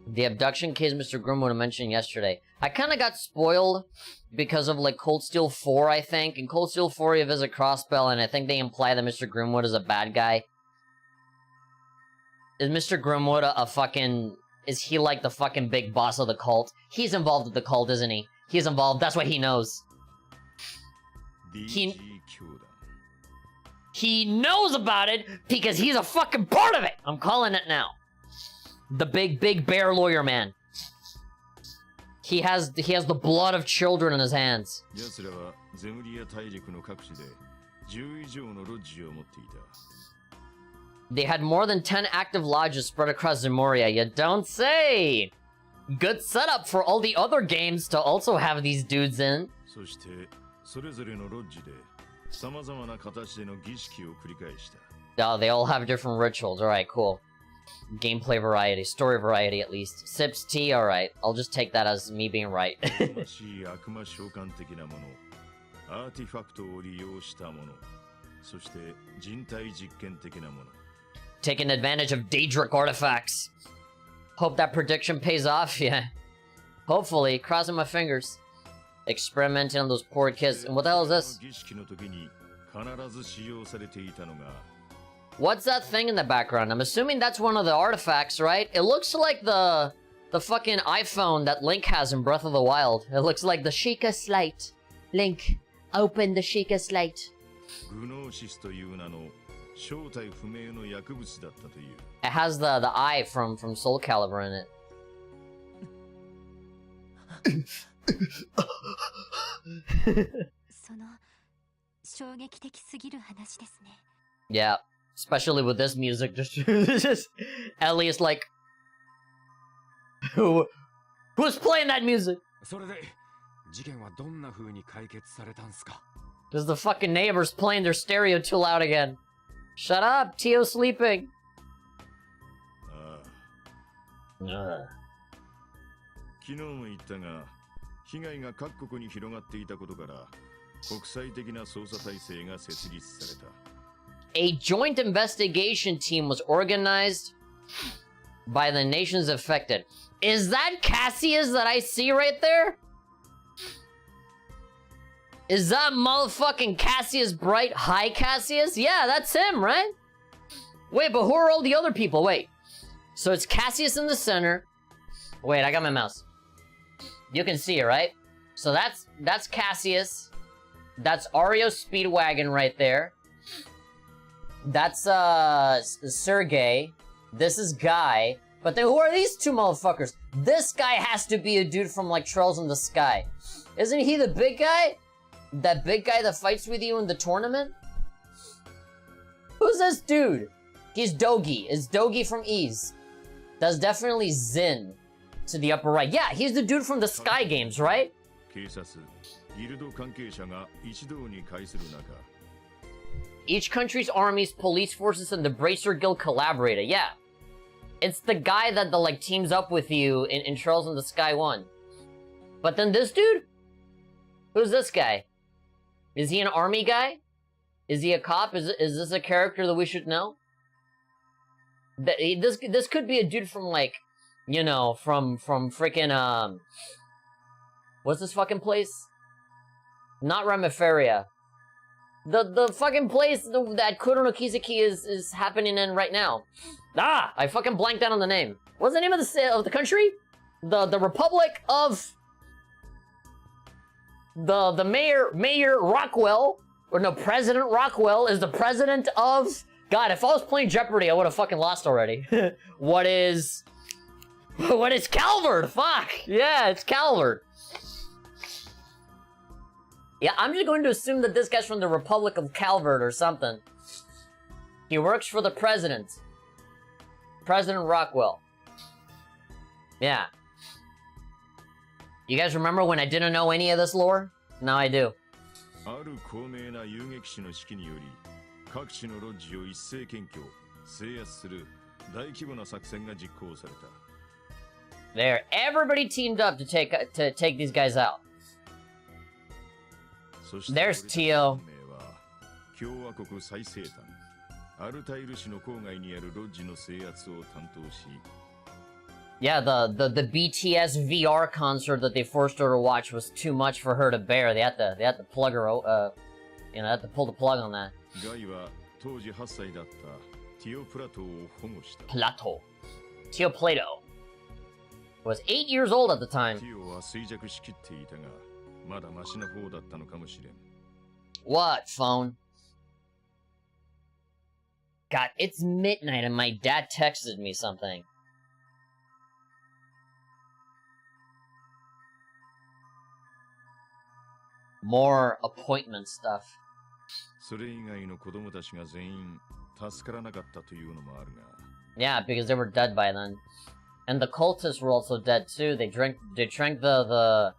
The abduction case Mr. Grimwood mentioned yesterday. I kind of got spoiled because of like Cold Steel 4, I think. In Cold Steel 4 you visit Crossbell and I think they imply that Mr. Grimwood is a bad guy. Is Mr. Grimwood a fucking... Is he like the fucking big boss of the cult? He's involved with the cult, isn't he? He's involved, that's what he knows. He knows about it because he's a fucking part of it! I'm calling it now. The big bear lawyer man. He has the blood of children in his hands. They had more than 10 active lodges spread across Zemuria. You don't say! Good setup for all the other games to also have these dudes in. Oh, they all have different rituals. Alright, cool. Gameplay variety, story variety at least. Sips tea, alright. I'll just take that as me being right. Taking advantage of Daedric artifacts. Hope that prediction pays off, yeah. Hopefully, crossing my fingers. Experimenting on those poor kids. And what the hell is this? What's that thing in the background? I'm assuming that's one of the artifacts, right? It looks like the fucking iPhone that Link has in Breath of the Wild. It looks like the Sheikah Slate. Link, open the Sheikah Slate. It has the eye from Soul Calibur in it. Yeah, especially with this music, just Ellie's like, who's playing that music? Because the fucking neighbors playing their stereo too loud again. Shut up, Tio's sleeping. A joint investigation team was organized by the nations affected. Is that Cassius that I see right there? Is that motherfucking Cassius Bright? Hi, Cassius? Yeah, that's him, right? Wait, but who are all the other people? Wait. So it's Cassius in the center. Wait, I got my mouse. You can see it, right? So that's Cassius. That's Ario Speedwagon right there. That's, Sergey. This is Guy. But then who are these two motherfuckers? This guy has to be a dude from, like, Trails in the Sky. Isn't he the big guy? That big guy that fights with you in the tournament? Who's this dude? He's Dogi. It's Dogi from Ease. That's definitely Zin to the upper right. Yeah, he's the dude from the Sky Games, right? Each country's armies, police forces, and the Bracer Guild collaborated. Yeah. It's the guy that like teams up with you in Trails in the Sky 1. But then this dude? Who's this guy? Is he an army guy? Is he a cop? Is this a character that we should know? This could be a dude from, like, you know, from freaking, what's this fucking place? Not Ramiferia. The fucking place that Kuro no Kizuki is happening in right now. Ah! I fucking blanked out on the name. What's the name of the country? The Republic of... The Mayor Rockwell, or no, President Rockwell is the president of... God, if I was playing Jeopardy, I would have fucking lost already. What is Calvard? Fuck! Yeah, it's Calvard. Yeah, I'm just going to assume that this guy's from the Republic of Calvard or something. He works for the president. President Rockwell. Yeah. You guys remember when I didn't know any of this lore? Now I do. ある高名な遊撃士の指揮により各地のロッジを一斉検挙制圧する大規模な作戦が実行された。 There, everybody teamed up to take these guys out. There's Tio. 共和国最西端アルタイル市の郊外にあるロッジの制圧を担当し Yeah, the BTS VR concert that they forced her to watch was too much for her to bear. They had to plug her, had to pull the plug on that. ガイは当時8歳だったティオ・プラトーを保護した。 Tio Plato was 8 years old at the time. ティオは衰弱しきっていたが、まだマシな方だったのかもしれん。 What, phone? God, it's midnight and my dad texted me something. More appointment stuff. それ以外の子供たちが全員助からなかったというのもあるが。 Yeah, because they were dead by then. And the cultists were also dead too. They drank the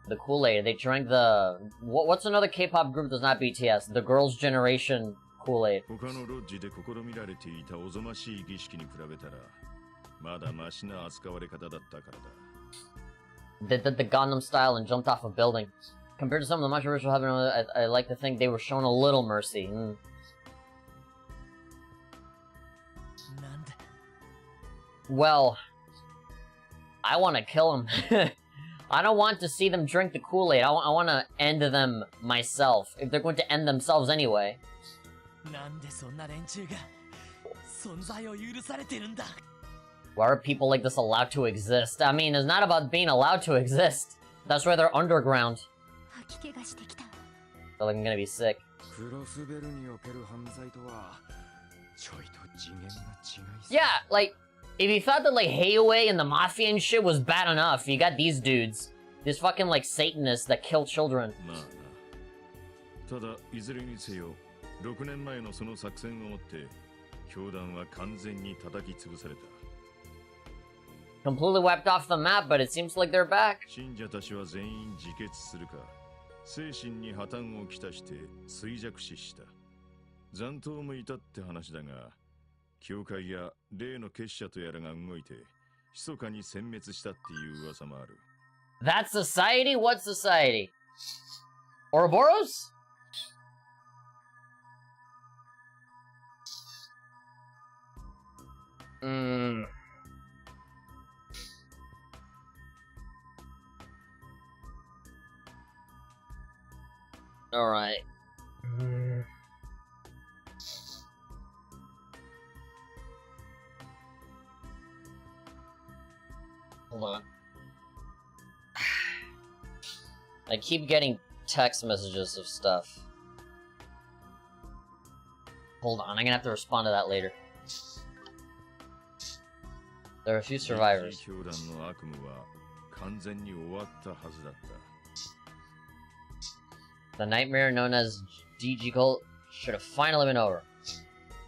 Kool-Aid. They drank the what's another K-pop group that's not BTS? The Girls' Generation Kool-Aid. 他のロッジで試みられていたおぞましい儀式に比べたらまだマシな扱われ方だったからだ。 They did the Gangnam style and jumped off a building. Compared to some of the much ritual heaven, I like to think they were shown a little mercy. Well, I want to kill them. I don't want to see them drink the Kool-Aid. I want to end them myself, if they're going to end themselves anyway. Why are people like this allowed to exist? I mean, it's not about being allowed to exist. That's why they're underground. I feel like I'm gonna be sick. Yeah, like, if you thought that, like, Heiwei and the Mafia and shit was bad enough, you got these dudes. These fucking, like, Satanists that kill children. ただ、いずれにせよ、6年前のその作戦をもって、教団は完全に叩き潰された。 Completely wiped off the map, but it seems like they're back. 信者たちは全員自決するか、精神に破綻をきたして衰弱死した。残党もいたって話だが、教会や例の結社とやらが動いて、密かに殲滅したっていう噂もある。That society? What society? Ouroboros? Alright. Hold on. I keep getting text messages of stuff. Hold on, I'm gonna have to respond to that later. There are a few survivors. The nightmare known as DG Cult should have finally been over.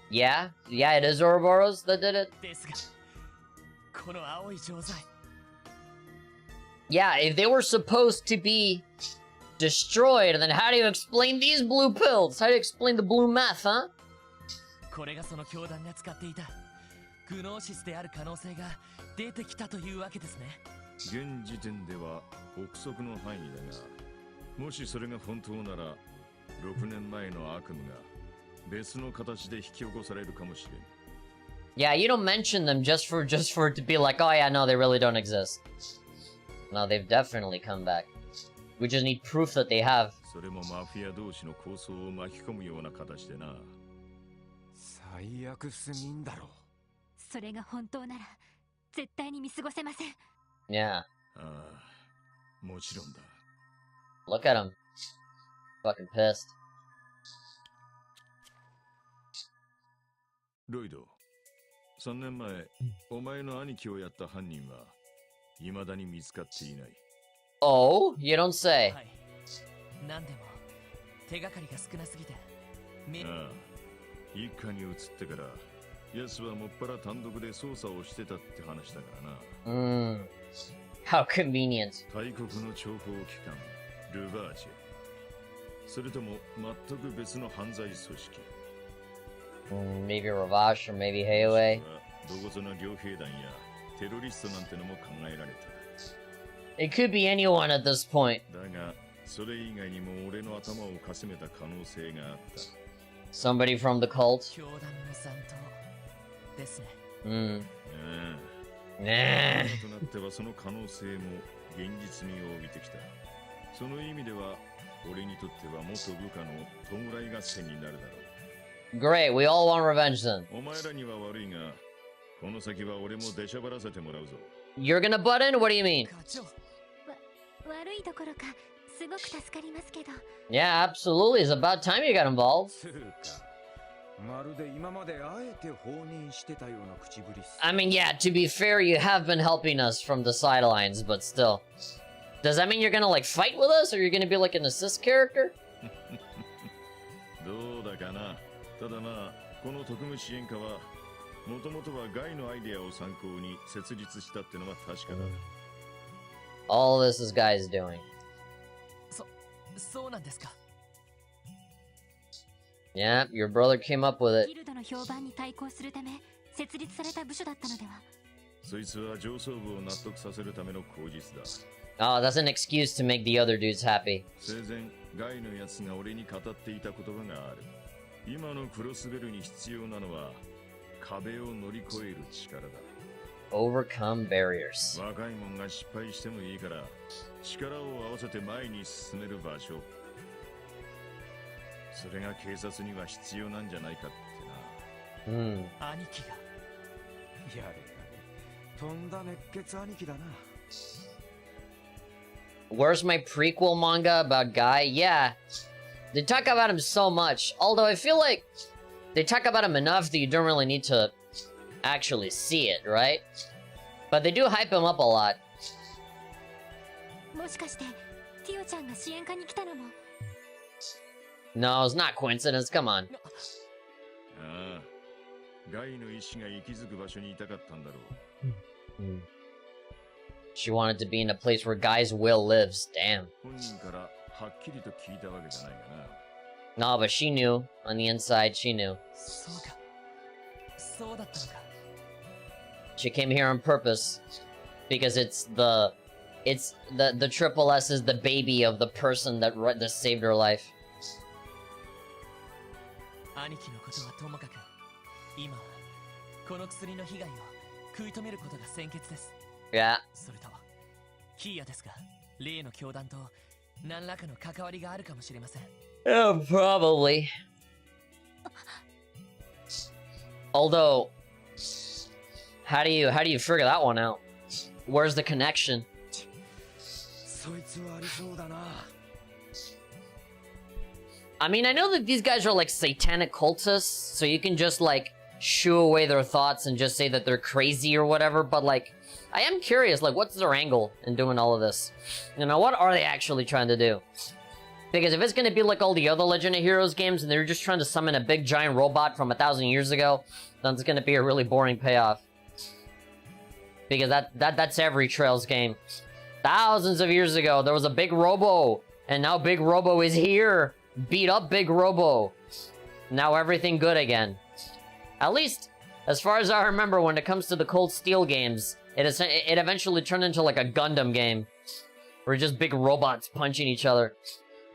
Yeah? Yeah, it is Ouroboros that did it? Yeah, if they were supposed to be destroyed, then how do you explain these blue pills? How do you explain the blue meth, huh? これがその教団が使っていたグノーシスである可能性が出てきたというわけですね。現時点では憶測の範囲だが、もしそれが本当なら、6年前の悪夢が別の形で引き起こされるかもしれん。Yeah, you don't mention them just for it to be like, oh yeah, no, they really don't exist. No, they've definitely come back. We just need proof that they have. それもマフィア同士の抗争を巻き込むような形でな。最悪すぎんだろ。それが本当なら絶対に見過ごせません。Yeah. ああ、もちろんだ。Look at him. Fucking pissed. ロイド、3年前、お前の兄貴をやった犯人は未だに見つかっていない。Oh, you don't say. はい。なんでも手がかりが少なすぎて。ああ。一家に移ってから、奴はもっぱら単独で捜査をしてたって話だからな。How convenient. 大国の諜報機関、ルバージェ。それとも全く別の犯罪組織。Maybe Ravash or maybe Heiwei. どこぞの両兵団やテロリストなんてのも考えられた。It could be anyone at this point. だが、それ以外にも俺の頭をかすめた可能性があった。Somebody from the cult. 教団の残党ですね。Nah. となってはその可能性も現実味を帯びてきた。その意味では、俺にとっては元部下の弔い合戦になるだろう。Great, we all want revenge then. お前らには悪いが、この先は俺も出しゃばらせてもらうぞ。You're gonna butt in? What do you mean? 課長。悪いどころかすごく助かりますけど。 Yeah, absolutely. It's about time you got involved. つうか、まるで今まであえて放任してたような口ぶりっす。 I mean, yeah, to be fair, you have been helping us from the sidelines, but still. Does that mean you're gonna, like, fight with us, or you're gonna be, like, an assist character? どうだかな。ただまあ、この特務支援課は、もともとはガイのアイデアを参考に設立したってのは確かだ。All this is Guy's doing. そうなんですか。Yeah, your brother came up with ギ it. ルドの評判に対抗するため設立された部署だったのでは。そいつは上層部を納得させるための口実だ。Oh, that's an excuse to make the other dudes happy. 生前、ガイのやつが俺に語っていた言葉がある。今のクロスベルに必要なのは、壁を乗り越える力だ。Overcome barriers. 若いもんが失敗してもいいから、力を合わせて前に進める場所。それが警察には必要なんじゃないかってな。Hmm. 兄貴が。やれやれ、とんだ熱血兄貴だな。Where's my prequel manga about Guy? Yeah. They talk about him so much. Although I feel like they talk about him enough that you don't really need to actually see it, right? But they do hype him up a lot. もしかしてティオちゃんが支援課に来たのも。 No, it's not coincidence. Come on. ああ、ガイの意志が息づく場所にいたかったんだろう。Hmm. She wanted to be in a place where Guy's will lives. Damn. 本人からはっきりと聞いたわけじゃないがな。 No, but she knew. On the inside, she knew. そうか。そうだったのか。 She came here on purpose. Because the triple S is the baby of the person that saved her life. 兄貴のことはともかく、今はこの薬の被害を食い止めることが先決です。 Yeah. それと、キーヤですが、例の教団と何らかの関わりがあるかもしれません。Probably. Although, how do you figure that one out? Where's the connection? そいつはありそうだな。I mean, I know that these guys are like satanic cultists, so you can just like shoo away their thoughts and just say that they're crazy or whatever, but like, I am curious, like, what's their angle in doing all of this? You know, what are they actually trying to do? Because if it's gonna be like all the other Legend of Heroes games and they're just trying to summon a big giant robot from 1,000 years ago, then it's gonna be a really boring payoff. Because that's every Trails game. Thousands of years ago, there was a big Robo, and now Big Robo is here. Beat up Big Robo. Now everything good again. At least, as far as I remember, when it comes to the Cold Steel games, it eventually turned into like a Gundam game. Where just big robots punching each other.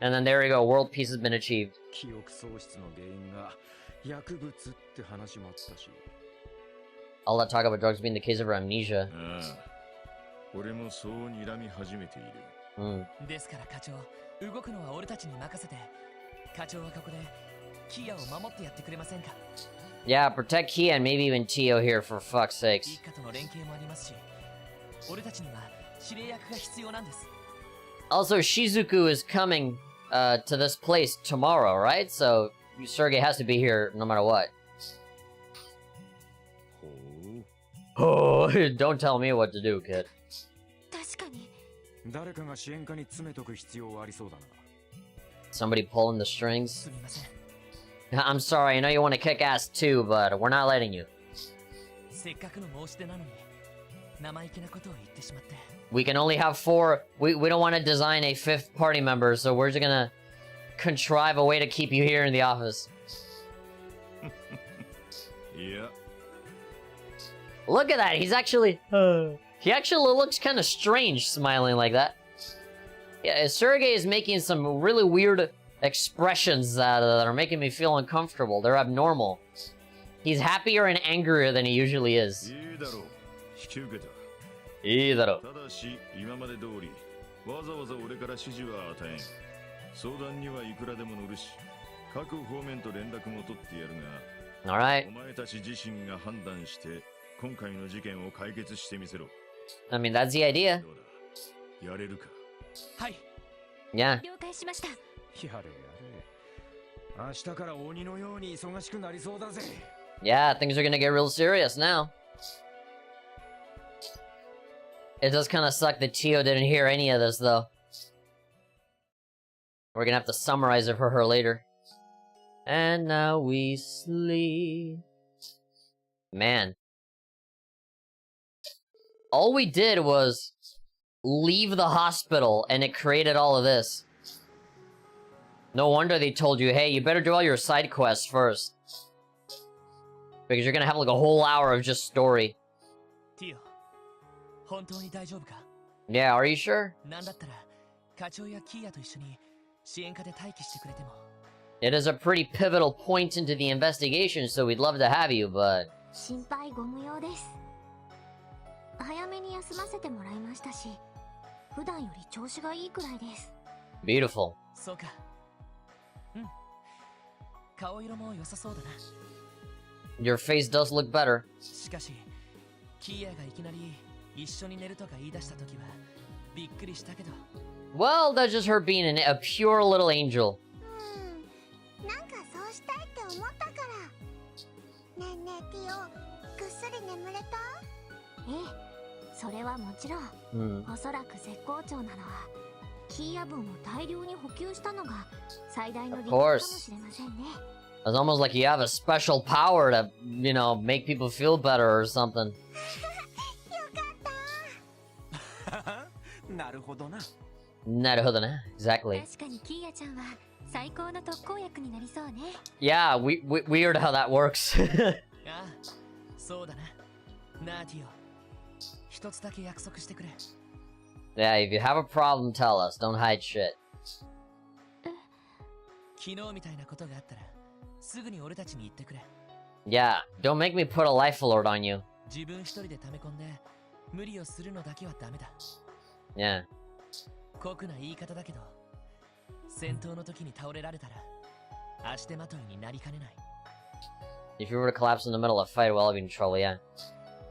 And then there you go, world peace has been achieved. 記憶喪失の原因が薬物って話もあったし。 All that talk about drugs being the case of her amnesia. ああ、俺もそう睨み始めている。ですから課長、動くのは俺たちに任せて、課長はここでキヤを守ってやってくれませんか？ Yeah, protect Kia and maybe even Tio here for fuck's sakes. 一家との連携もありますし、俺たちには指令役が必要なんです。 Also, Shizuku is coming to this place tomorrow, right? So Sergei has to be here no matter what. ほう。 Oh, don't tell me what to do, kid. 確かに。誰かが支援課に詰めとく必要はありそうだな。 Somebody pulling the strings. すみません。 I'm sorry, I know you want to kick ass too, but we're not letting you. せっかくの申し出なのに生意気なことを言ってしまって。 We can only have 4. We don't want to design a 5th party member, so we're just gonna contrive a way to keep you here in the office. Yeah. Look at that, he's actually... he actually looks kind of strange smiling like that. Yeah, Sergei is making some really weird expressions that are making me feel uncomfortable. They're abnormal. He's happier and angrier than he usually is. いいだろう。ただし今まで通りわざわざ俺から指示は与えん。相談にはいくらでも乗るし、各方面と連絡も取ってやるが、 Alright. お前たち自身が判断して今回の事件を解決してみせろ。 I mean, that's the idea. どうだ、やれるか。はい。 Yeah. 了解しました。やれやれ。明日から鬼のように忙しくなりそうだぜ。Yeah, things are gonna get real serious now. It does kind of suck that Tio didn't hear any of this, though. We're gonna have to summarize it for her later. And now we sleep. Man. All we did was leave the hospital, and it created all of this. No wonder they told you, hey, you better do all your side quests first. Because you're gonna have like a whole hour of just story. Tio, 本当に大丈夫か? Yeah, are you sure? なんだったら課長やキーヤと一緒に支援課で待機してくれても。 It is a pretty pivotal point into the investigation, so we'd love to have you, but... 心配ご無用です。早めに休ませてもらいましたし、普段より調子がいいくらいです。 Beautiful. そうか。うん。顔色も良さそうだな。 Your face does look better. しかし、キーヤがいきなり一緒に寝るとか言い出した時はびっくりしたけど。 Well, that's just her being a pure little angel. なんかそうしたいって思ったから。ねえねえティオ、ぐっすり眠れた？ええ、それはもちろん。おそらく絶好調なのは、キーヤ分を大量に補給したのが最大の理由かもしれませんね。 It's almost like you have a special power to, you know, make people feel better or something. なるほどな。なるほどね. Exactly. 確かにキーヤちゃんは最高の特効薬になりそうね。 Yeah, weird how that works. ああ、そうだな。なあティオ、一つだけ約束してくれ。 Yeah, if you have a problem, tell us. Don't hide shit. 昨日みたいなことがあったらすぐに俺たちに言ってくれ。 Yeah, don't make me put a life alert on you. 自分一人で溜め込んで無理をするのだけはダメだ。 Yeah. 酷な言い方だけど、戦闘の時に倒れられたら足手まといになりかねない。 If you were to collapse in the middle of a fight, well, I'll be in trouble, yeah.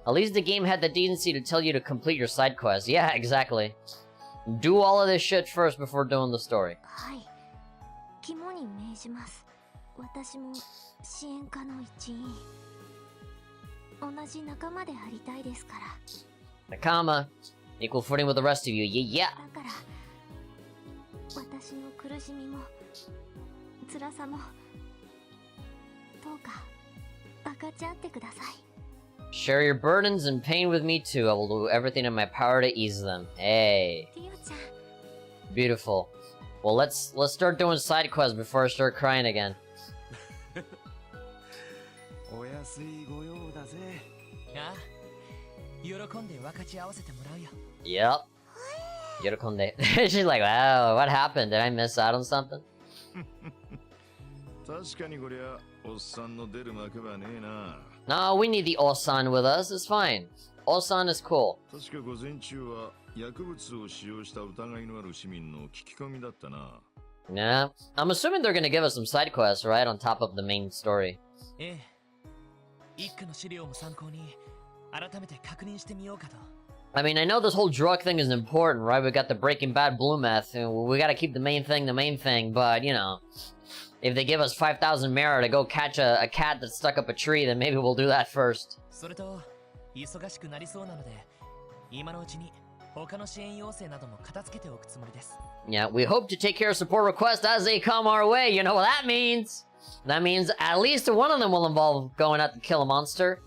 At least the game had the decency to tell you to complete your side quests. Yeah, exactly. Do all of this shit first before doing the story. はい。肝に銘じます。私も支援課の一員。同じ仲間でありたいですから。 Nakama, equal footing with the rest of you. Yeah. だから、私の苦しみも辛さもどうか分かち合ってください。 Share your burdens and pain with me too. I will do everything in my power to ease them. Hey. ティオちゃん。 Beautiful. Well, let's start doing side quests before I start crying again. お安いご用だぜ。ああ、喜んで分かち合わせてもらうよ。 Yep. Yorokonde. She's like, wow, what happened? Did I miss out on something? 確かにこりゃおっさんの出る幕はねえな。 No, we need the Osan with us. It's fine. Osan is cool. 確か午前中は薬物を使用した疑いのある市民の聞き込みだったな。 Yeah. I'm assuming they're gonna give us some side quests, right? On top of the main story. ええ。一家の資料も参考に改めて確認してみようかと。 I mean, I know this whole drug thing is important, right? We got the Breaking Bad blue meth, and we gotta keep the main thing, but, you know, if they give us 5,000 Mara to go catch a cat that's stuck up a tree, then maybe we'll do that first. それと忙しくなりそうなので、今のうちに他の支援要請なども片付けておくつもりです。 Yeah, we hope to take care of support requests as they come our way. You know what that means? That means at least one of them will involve going out to kill a monster,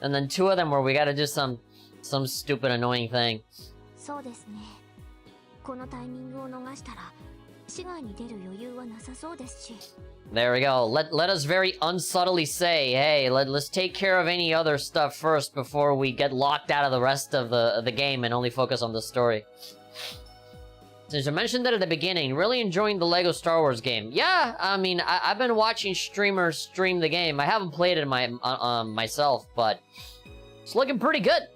and then two of them where we gotta do some stupid annoying thing. そうですね。このタイミングを逃したら市外に出る余裕はなさそうですし。 There we go. Let us very unsubtly say, hey, let's take care of any other stuff first before we get locked out of the rest of the game and only focus on the story. Since I mentioned it at the beginning, really enjoying the LEGO Star Wars game. Yeah, I mean, I've been watching streamers stream the game. I haven't played it myself, but it's looking pretty good.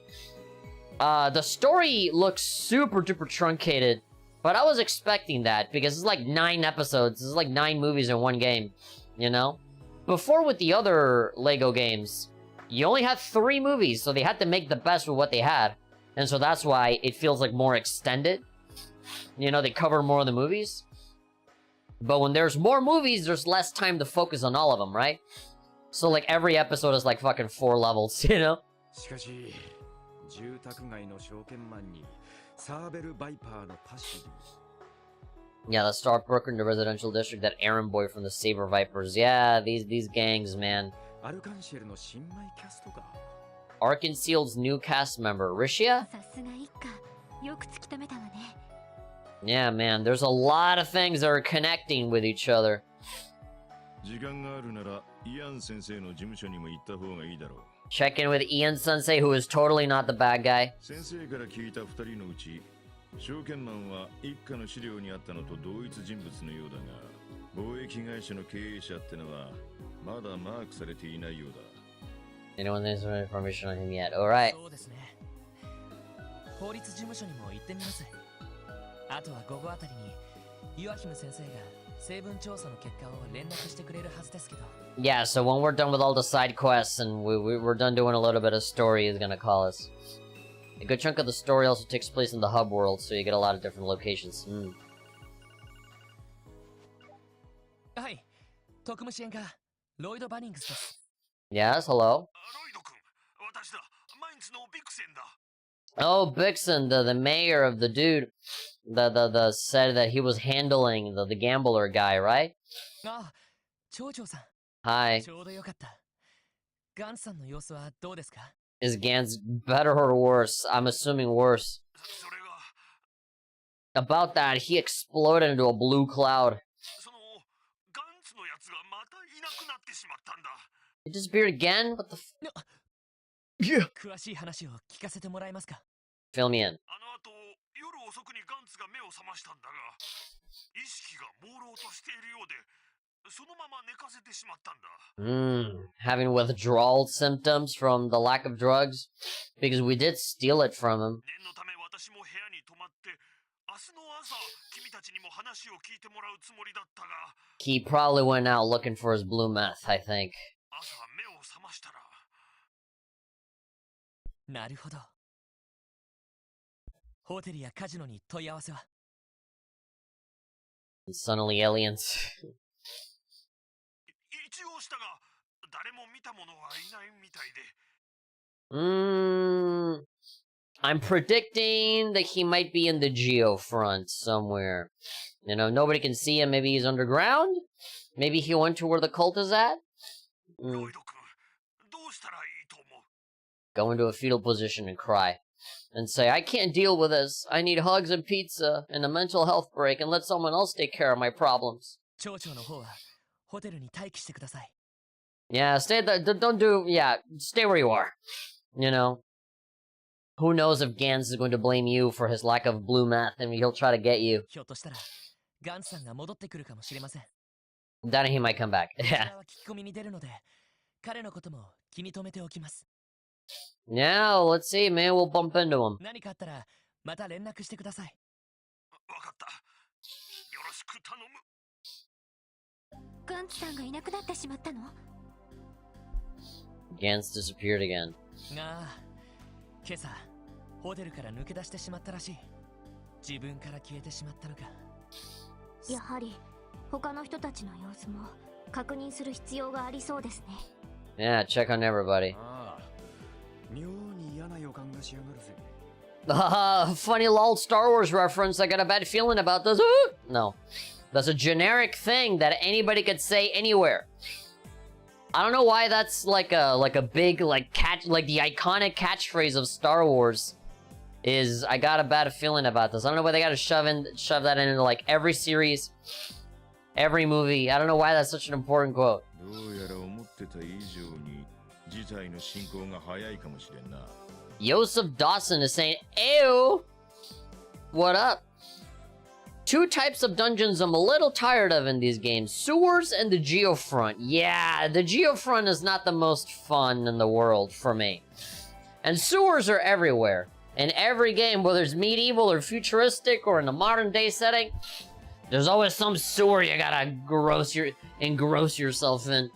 The story looks super duper truncated, but I was expecting that because it's like 9 episodes. It's like 9 movies in one game, you know? Before with the other LEGO games, you only had 3 movies, so they had to make the best with what they had. And so that's why it feels like more extended. You know, they cover more of the movies. But when there's more movies, there's less time to focus on all of them, right? So like every episode is like fucking 4 levels, you know? Yeah, the stockbroker in the residential district, that errand boy from the Saber Vipers. Yeah, these gangs, man. Arkanseal's new cast member, Rishia? Yeah, man, there's a lot of things that are connecting with each other. Check in with Ian Sensei, who is totally not the bad guy. Anyone has any information on him yet? Alright. あとは午後あたりにユアヒム先生が成分調査の結果を連絡してくれるはずですけど。Yeah, so when we're done with all the side quests and we're done doing a little bit of story, he's gonna call us. A good chunk of the story also takes place in the hub world, so you get a lot of different locations. はい、特務支援課ロイド・バニングスです。Yes, hello. ロイド君、私だ。マインズのビクセンだ。Oh, Bixen, the mayor of the dude, the said that he was handling the gambler guy, right? Hi. Is Gans better or worse? I'm assuming worse. About that, he exploded into a blue cloud. He disappeared again? What the f- Yeah. Fill me in. Having withdrawal symptoms from the lack of drugs? Because we did steal it from him. He probably went out looking for his blue meth, I think. なるほど。ホテルやカジノに問い合わせは Suddenly aliens. 一応したが、誰も見た者はいないみたいで。I'm predicting that he might be in the Geo front somewhere. You know, nobody can see him. Maybe he's underground? Maybe he went to where the cult is at? Go into a fetal position and cry. And say, I can't deal with this. I need hugs and pizza and a mental health break and let someone else take care of my problems. Yeah, stay there. Don't do... Yeah, stay where you are. You know? Who knows if Gans is going to blame you for his lack of blue meth and he'll try to get you. Then he might come back. Yeah. Yeah, let's see, man. We'll bump into him. Gans disappeared again. 今朝ホテルから抜け出してしまったらしい。自分から消えてしまったのか。やはり他の人たちの様子も確認する必要がありそうですね。Yeah, check on everybody. 妙に嫌な予感がしやがるぜ。Funny lol Star Wars reference. I got a bad feeling about this. No, that's a generic thing that anybody could say anywhere. I don't know why that's like a big like the iconic catchphrase of Star Wars. is I got a bad feeling about this. I don't know why they gotta shove that into like every series, every movie. I don't know why that's such an important quote. Joseph Dawson is saying, ew! What up? 2 types of dungeons I'm a little tired of in these games. Sewers and the Geofront. Yeah, the Geofront is not the most fun in the world for me. And sewers are everywhere. In every game, whether it's medieval or futuristic or in a modern day setting, there's always some sewer you gotta engross yourself in.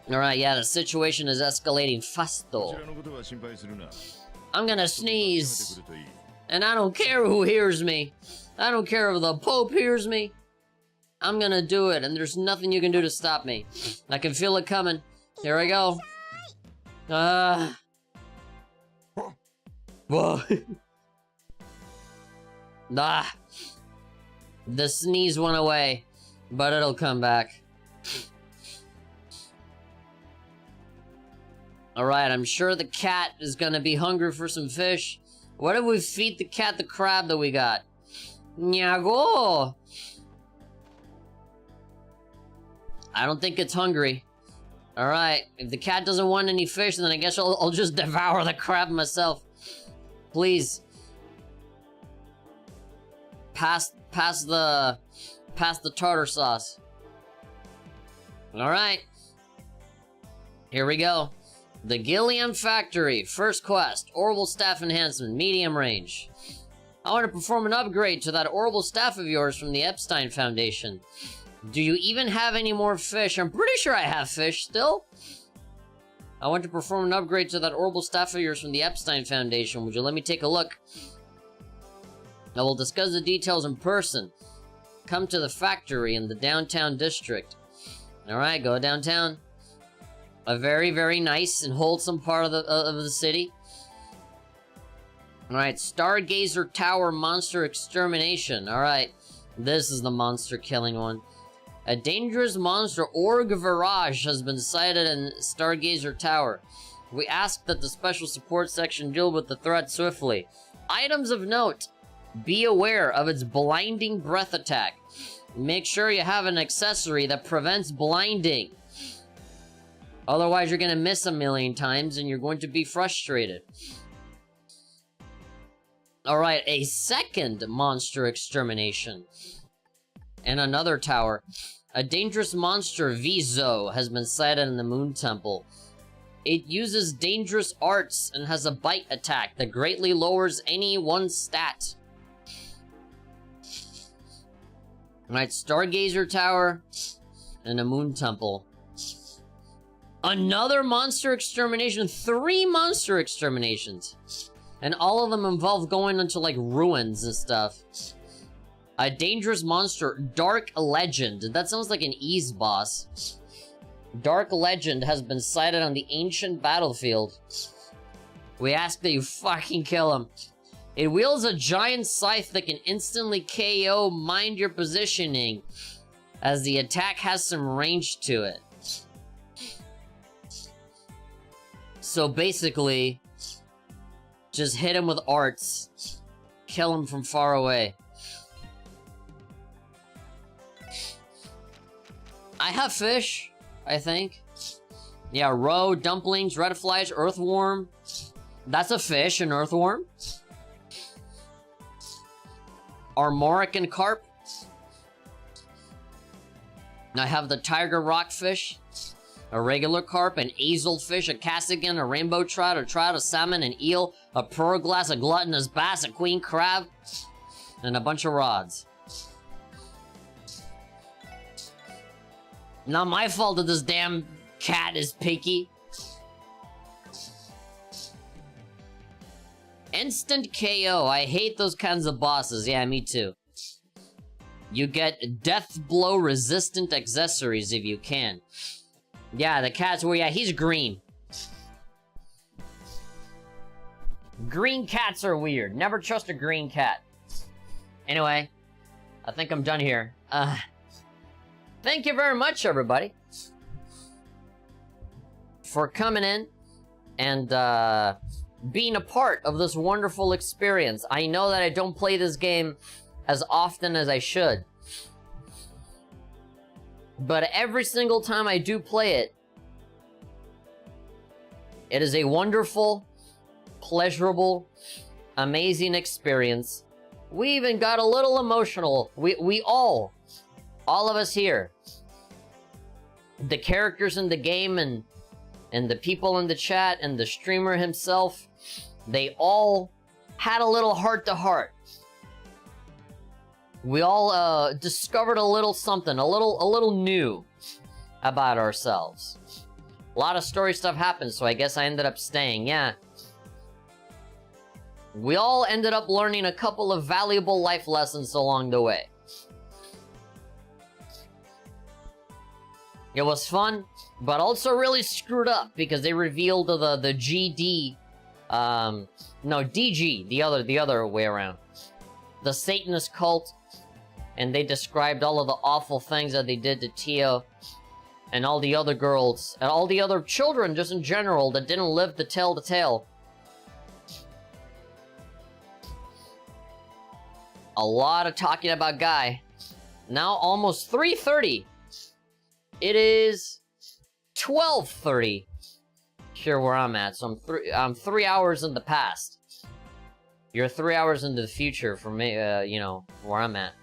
Alright, yeah, the situation is escalating fasto. I'm gonna sneeze. And I don't care who hears me. I don't care if the Pope hears me. I'm gonna do it, and there's nothing you can do to stop me. I can feel it coming. Here I go. Whoa. The sneeze went away, but it'll come back. Alright, I'm sure the cat is gonna be hungry for some fish. What if we feed the cat the crab that we got? Nyago! I don't think it's hungry. Alright, if the cat doesn't want any fish, then I guess I'll just devour the crab myself. Please. Pass the tartar sauce. Alright. Here we go. The Gilliam Factory. First quest. Orbital Staff Enhancement. Medium range. I want to perform an upgrade to that orbital staff of yours from the Epstein Foundation. Do you even have any more fish? I'm pretty sure I have fish still. I want to perform an upgrade to that orbital staff of yours from the Epstein Foundation. Would you let me take a look? I will discuss the details in person. Come to the factory in the downtown district. Alright, go downtown. A very, very nice and wholesome part of the city. Alright, Stargazer Tower Monster Extermination. Alright, this is the monster killing one. A dangerous monster, Org Virage, has been sighted in Stargazer Tower. We ask that the special support section deal with the threat swiftly. Items of note. Be aware of its blinding breath attack. Make sure you have an accessory that prevents blinding. Otherwise, you're gonna miss a million times and you're going to be frustrated. Alright, a second monster extermination. And another tower. A dangerous monster, Vizo, has been sighted in the Moon Temple. It uses dangerous arts and has a bite attack that greatly lowers any one stat. Alright, Stargazer Tower and a Moon Temple. Another monster extermination. 3 monster exterminations. And all of them involve going into, like, ruins and stuff. A dangerous monster, Dark Legend. That sounds like an Ease boss. Dark Legend has been sighted on the ancient battlefield. We ask that you fucking kill him. It wields a giant scythe that can instantly KO. Mind your positioning, as the attack has some range to it. So basically, just hit him with arts. Kill him from far away. I have fish, I think. Yeah, roe, dumplings, red flies, earthworm. That's a fish, an earthworm. Armorican carp. I have the tiger rockfish, a regular carp, an azelfish, a cassigan, a rainbow trout, a salmon, an eel, a pearl glass, a gluttonous bass, a queen crab, and a bunch of rods. Not my fault that this damn cat is picky. Instant KO. I hate those kinds of bosses. Yeah, me too. You get death blow resistant accessories if you can. Yeah, the cat's where, yeah, he's green. Green cats are weird. Never trust a green cat. Anyway, I think I'm done here. Thank you very much, everybody, for coming in and being a part of this wonderful experience. I know that I don't play this game as often as I should, but every single time I do play it, it is a wonderful, pleasurable, amazing experience. We even got a little emotional. We all of us here, the characters in the game and the people in the chat and the streamer himself, they all had a little heart-to-heart. We all discovered a little something, a little new about ourselves. A lot of story stuff happened, so I guess I ended up staying, yeah. We all ended up learning a couple of valuable life lessons along the way. It was fun, but also really screwed up because they revealed the GD, no, DG, the other way around. The Satanist cult, and they described all of the awful things that they did to Tio and all the other girls and all the other children just in general that didn't live to tell the tale. A lot of talking about Guy. Now almost 3:30. It is 12:30 here where I'm at, so I'm 3 hours in the past. You're 3 hours into the future for me, you know, where I'm at.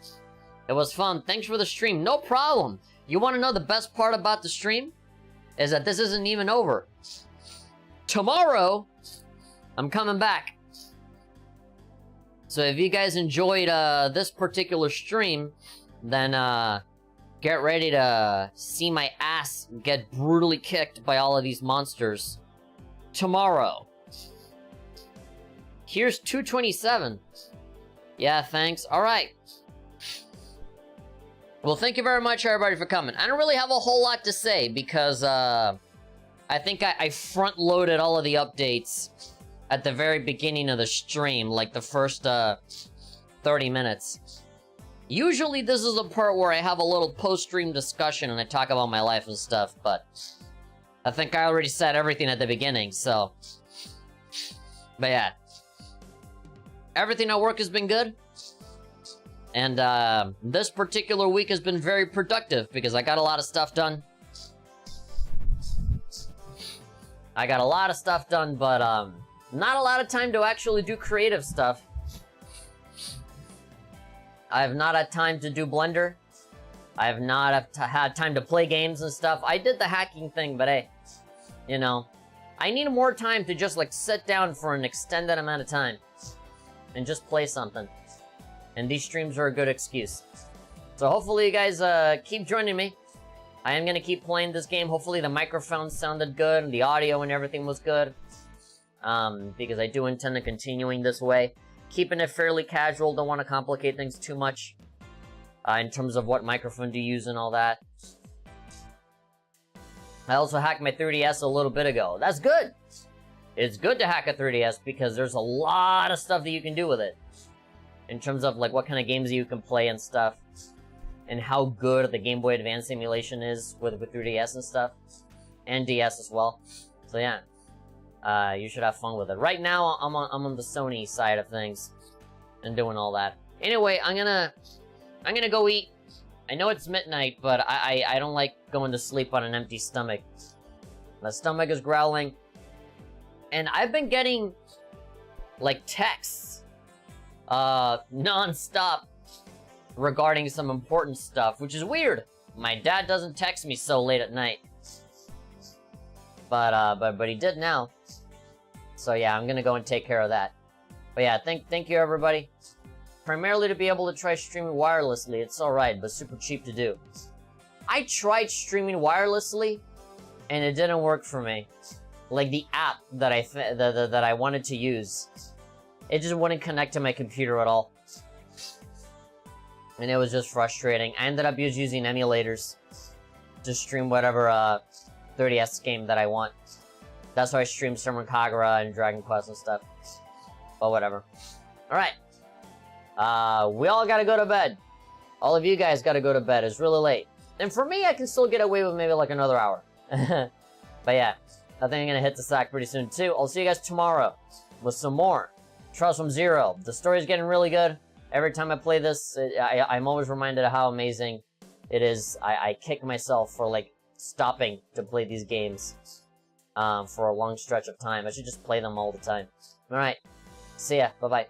It was fun. Thanks for the stream. No problem. You want to know the best part about the stream? Is that this isn't even over. Tomorrow, I'm coming back. So if you guys enjoyed this particular stream, then get ready to see my ass get brutally kicked by all of these monsters tomorrow. Here's 227. Yeah, thanks. Alright. Well, thank you very much, everybody, for coming. I don't really have a whole lot to say because I think I front-loaded all of the updates at the very beginning of the stream, like the first 30 minutes. Usually this is a part where I have a little post-stream discussion and I talk about my life and stuff, but I think I already said everything at the beginning, so... But yeah. Everything at work has been good. And this particular week has been very productive because I got a lot of stuff done. I got a lot of stuff done, but not a lot of time to actually do creative stuff. I have not had time to do Blender. I have not had time to play games and stuff. I did the hacking thing, but hey, you know, I need more time to just like sit down for an extended amount of time and just play something. And these streams are a good excuse. So hopefully you guys keep joining me. I am gonna keep playing this game. Hopefully the microphone sounded good and the audio and everything was good. Because I do intend on continuing this way. Keeping it fairly casual, don't want to complicate things too much. In terms of what microphone to use and all that. I also hacked my 3DS a little bit ago. That's good! It's good to hack a 3DS because there's a lot of stuff that you can do with it. In terms of like what kind of games you can play and stuff. And how good the Game Boy Advance emulation is with 3DS and stuff. And DS as well. So yeah. You should have fun with it. Right now, I'm on the Sony side of things. And doing all that. Anyway, I'm gonna go eat. I know it's midnight, but I don't like going to sleep on an empty stomach. My stomach is growling. And I've been getting, like, texts, non-stop regarding some important stuff, which is weird. My dad doesn't text me so late at night. But he did now. So yeah, I'm gonna go and take care of that. But yeah, thank you everybody. Primarily to be able to try streaming wirelessly, it's alright, but super cheap to do. I tried streaming wirelessly, and it didn't work for me. Like the app that I wanted to use, it just wouldn't connect to my computer at all. And it was just frustrating. I ended up using emulators to stream whatever 3DS game that I want. That's how I stream Sermon Kagura and Dragon Quest and stuff. But whatever. Alright. We all gotta go to bed. All of you guys gotta go to bed. It's really late. And for me, I can still get away with maybe like another hour. But yeah. I think I'm gonna hit the sack pretty soon too. I'll see you guys tomorrow with some more Trials from Zero. The story's getting really good. Every time I play this, I'm always reminded of how amazing it is. I kick myself for, like, stopping to play these games for a long stretch of time. I should just play them all the time. Alright, see ya. Bye-bye.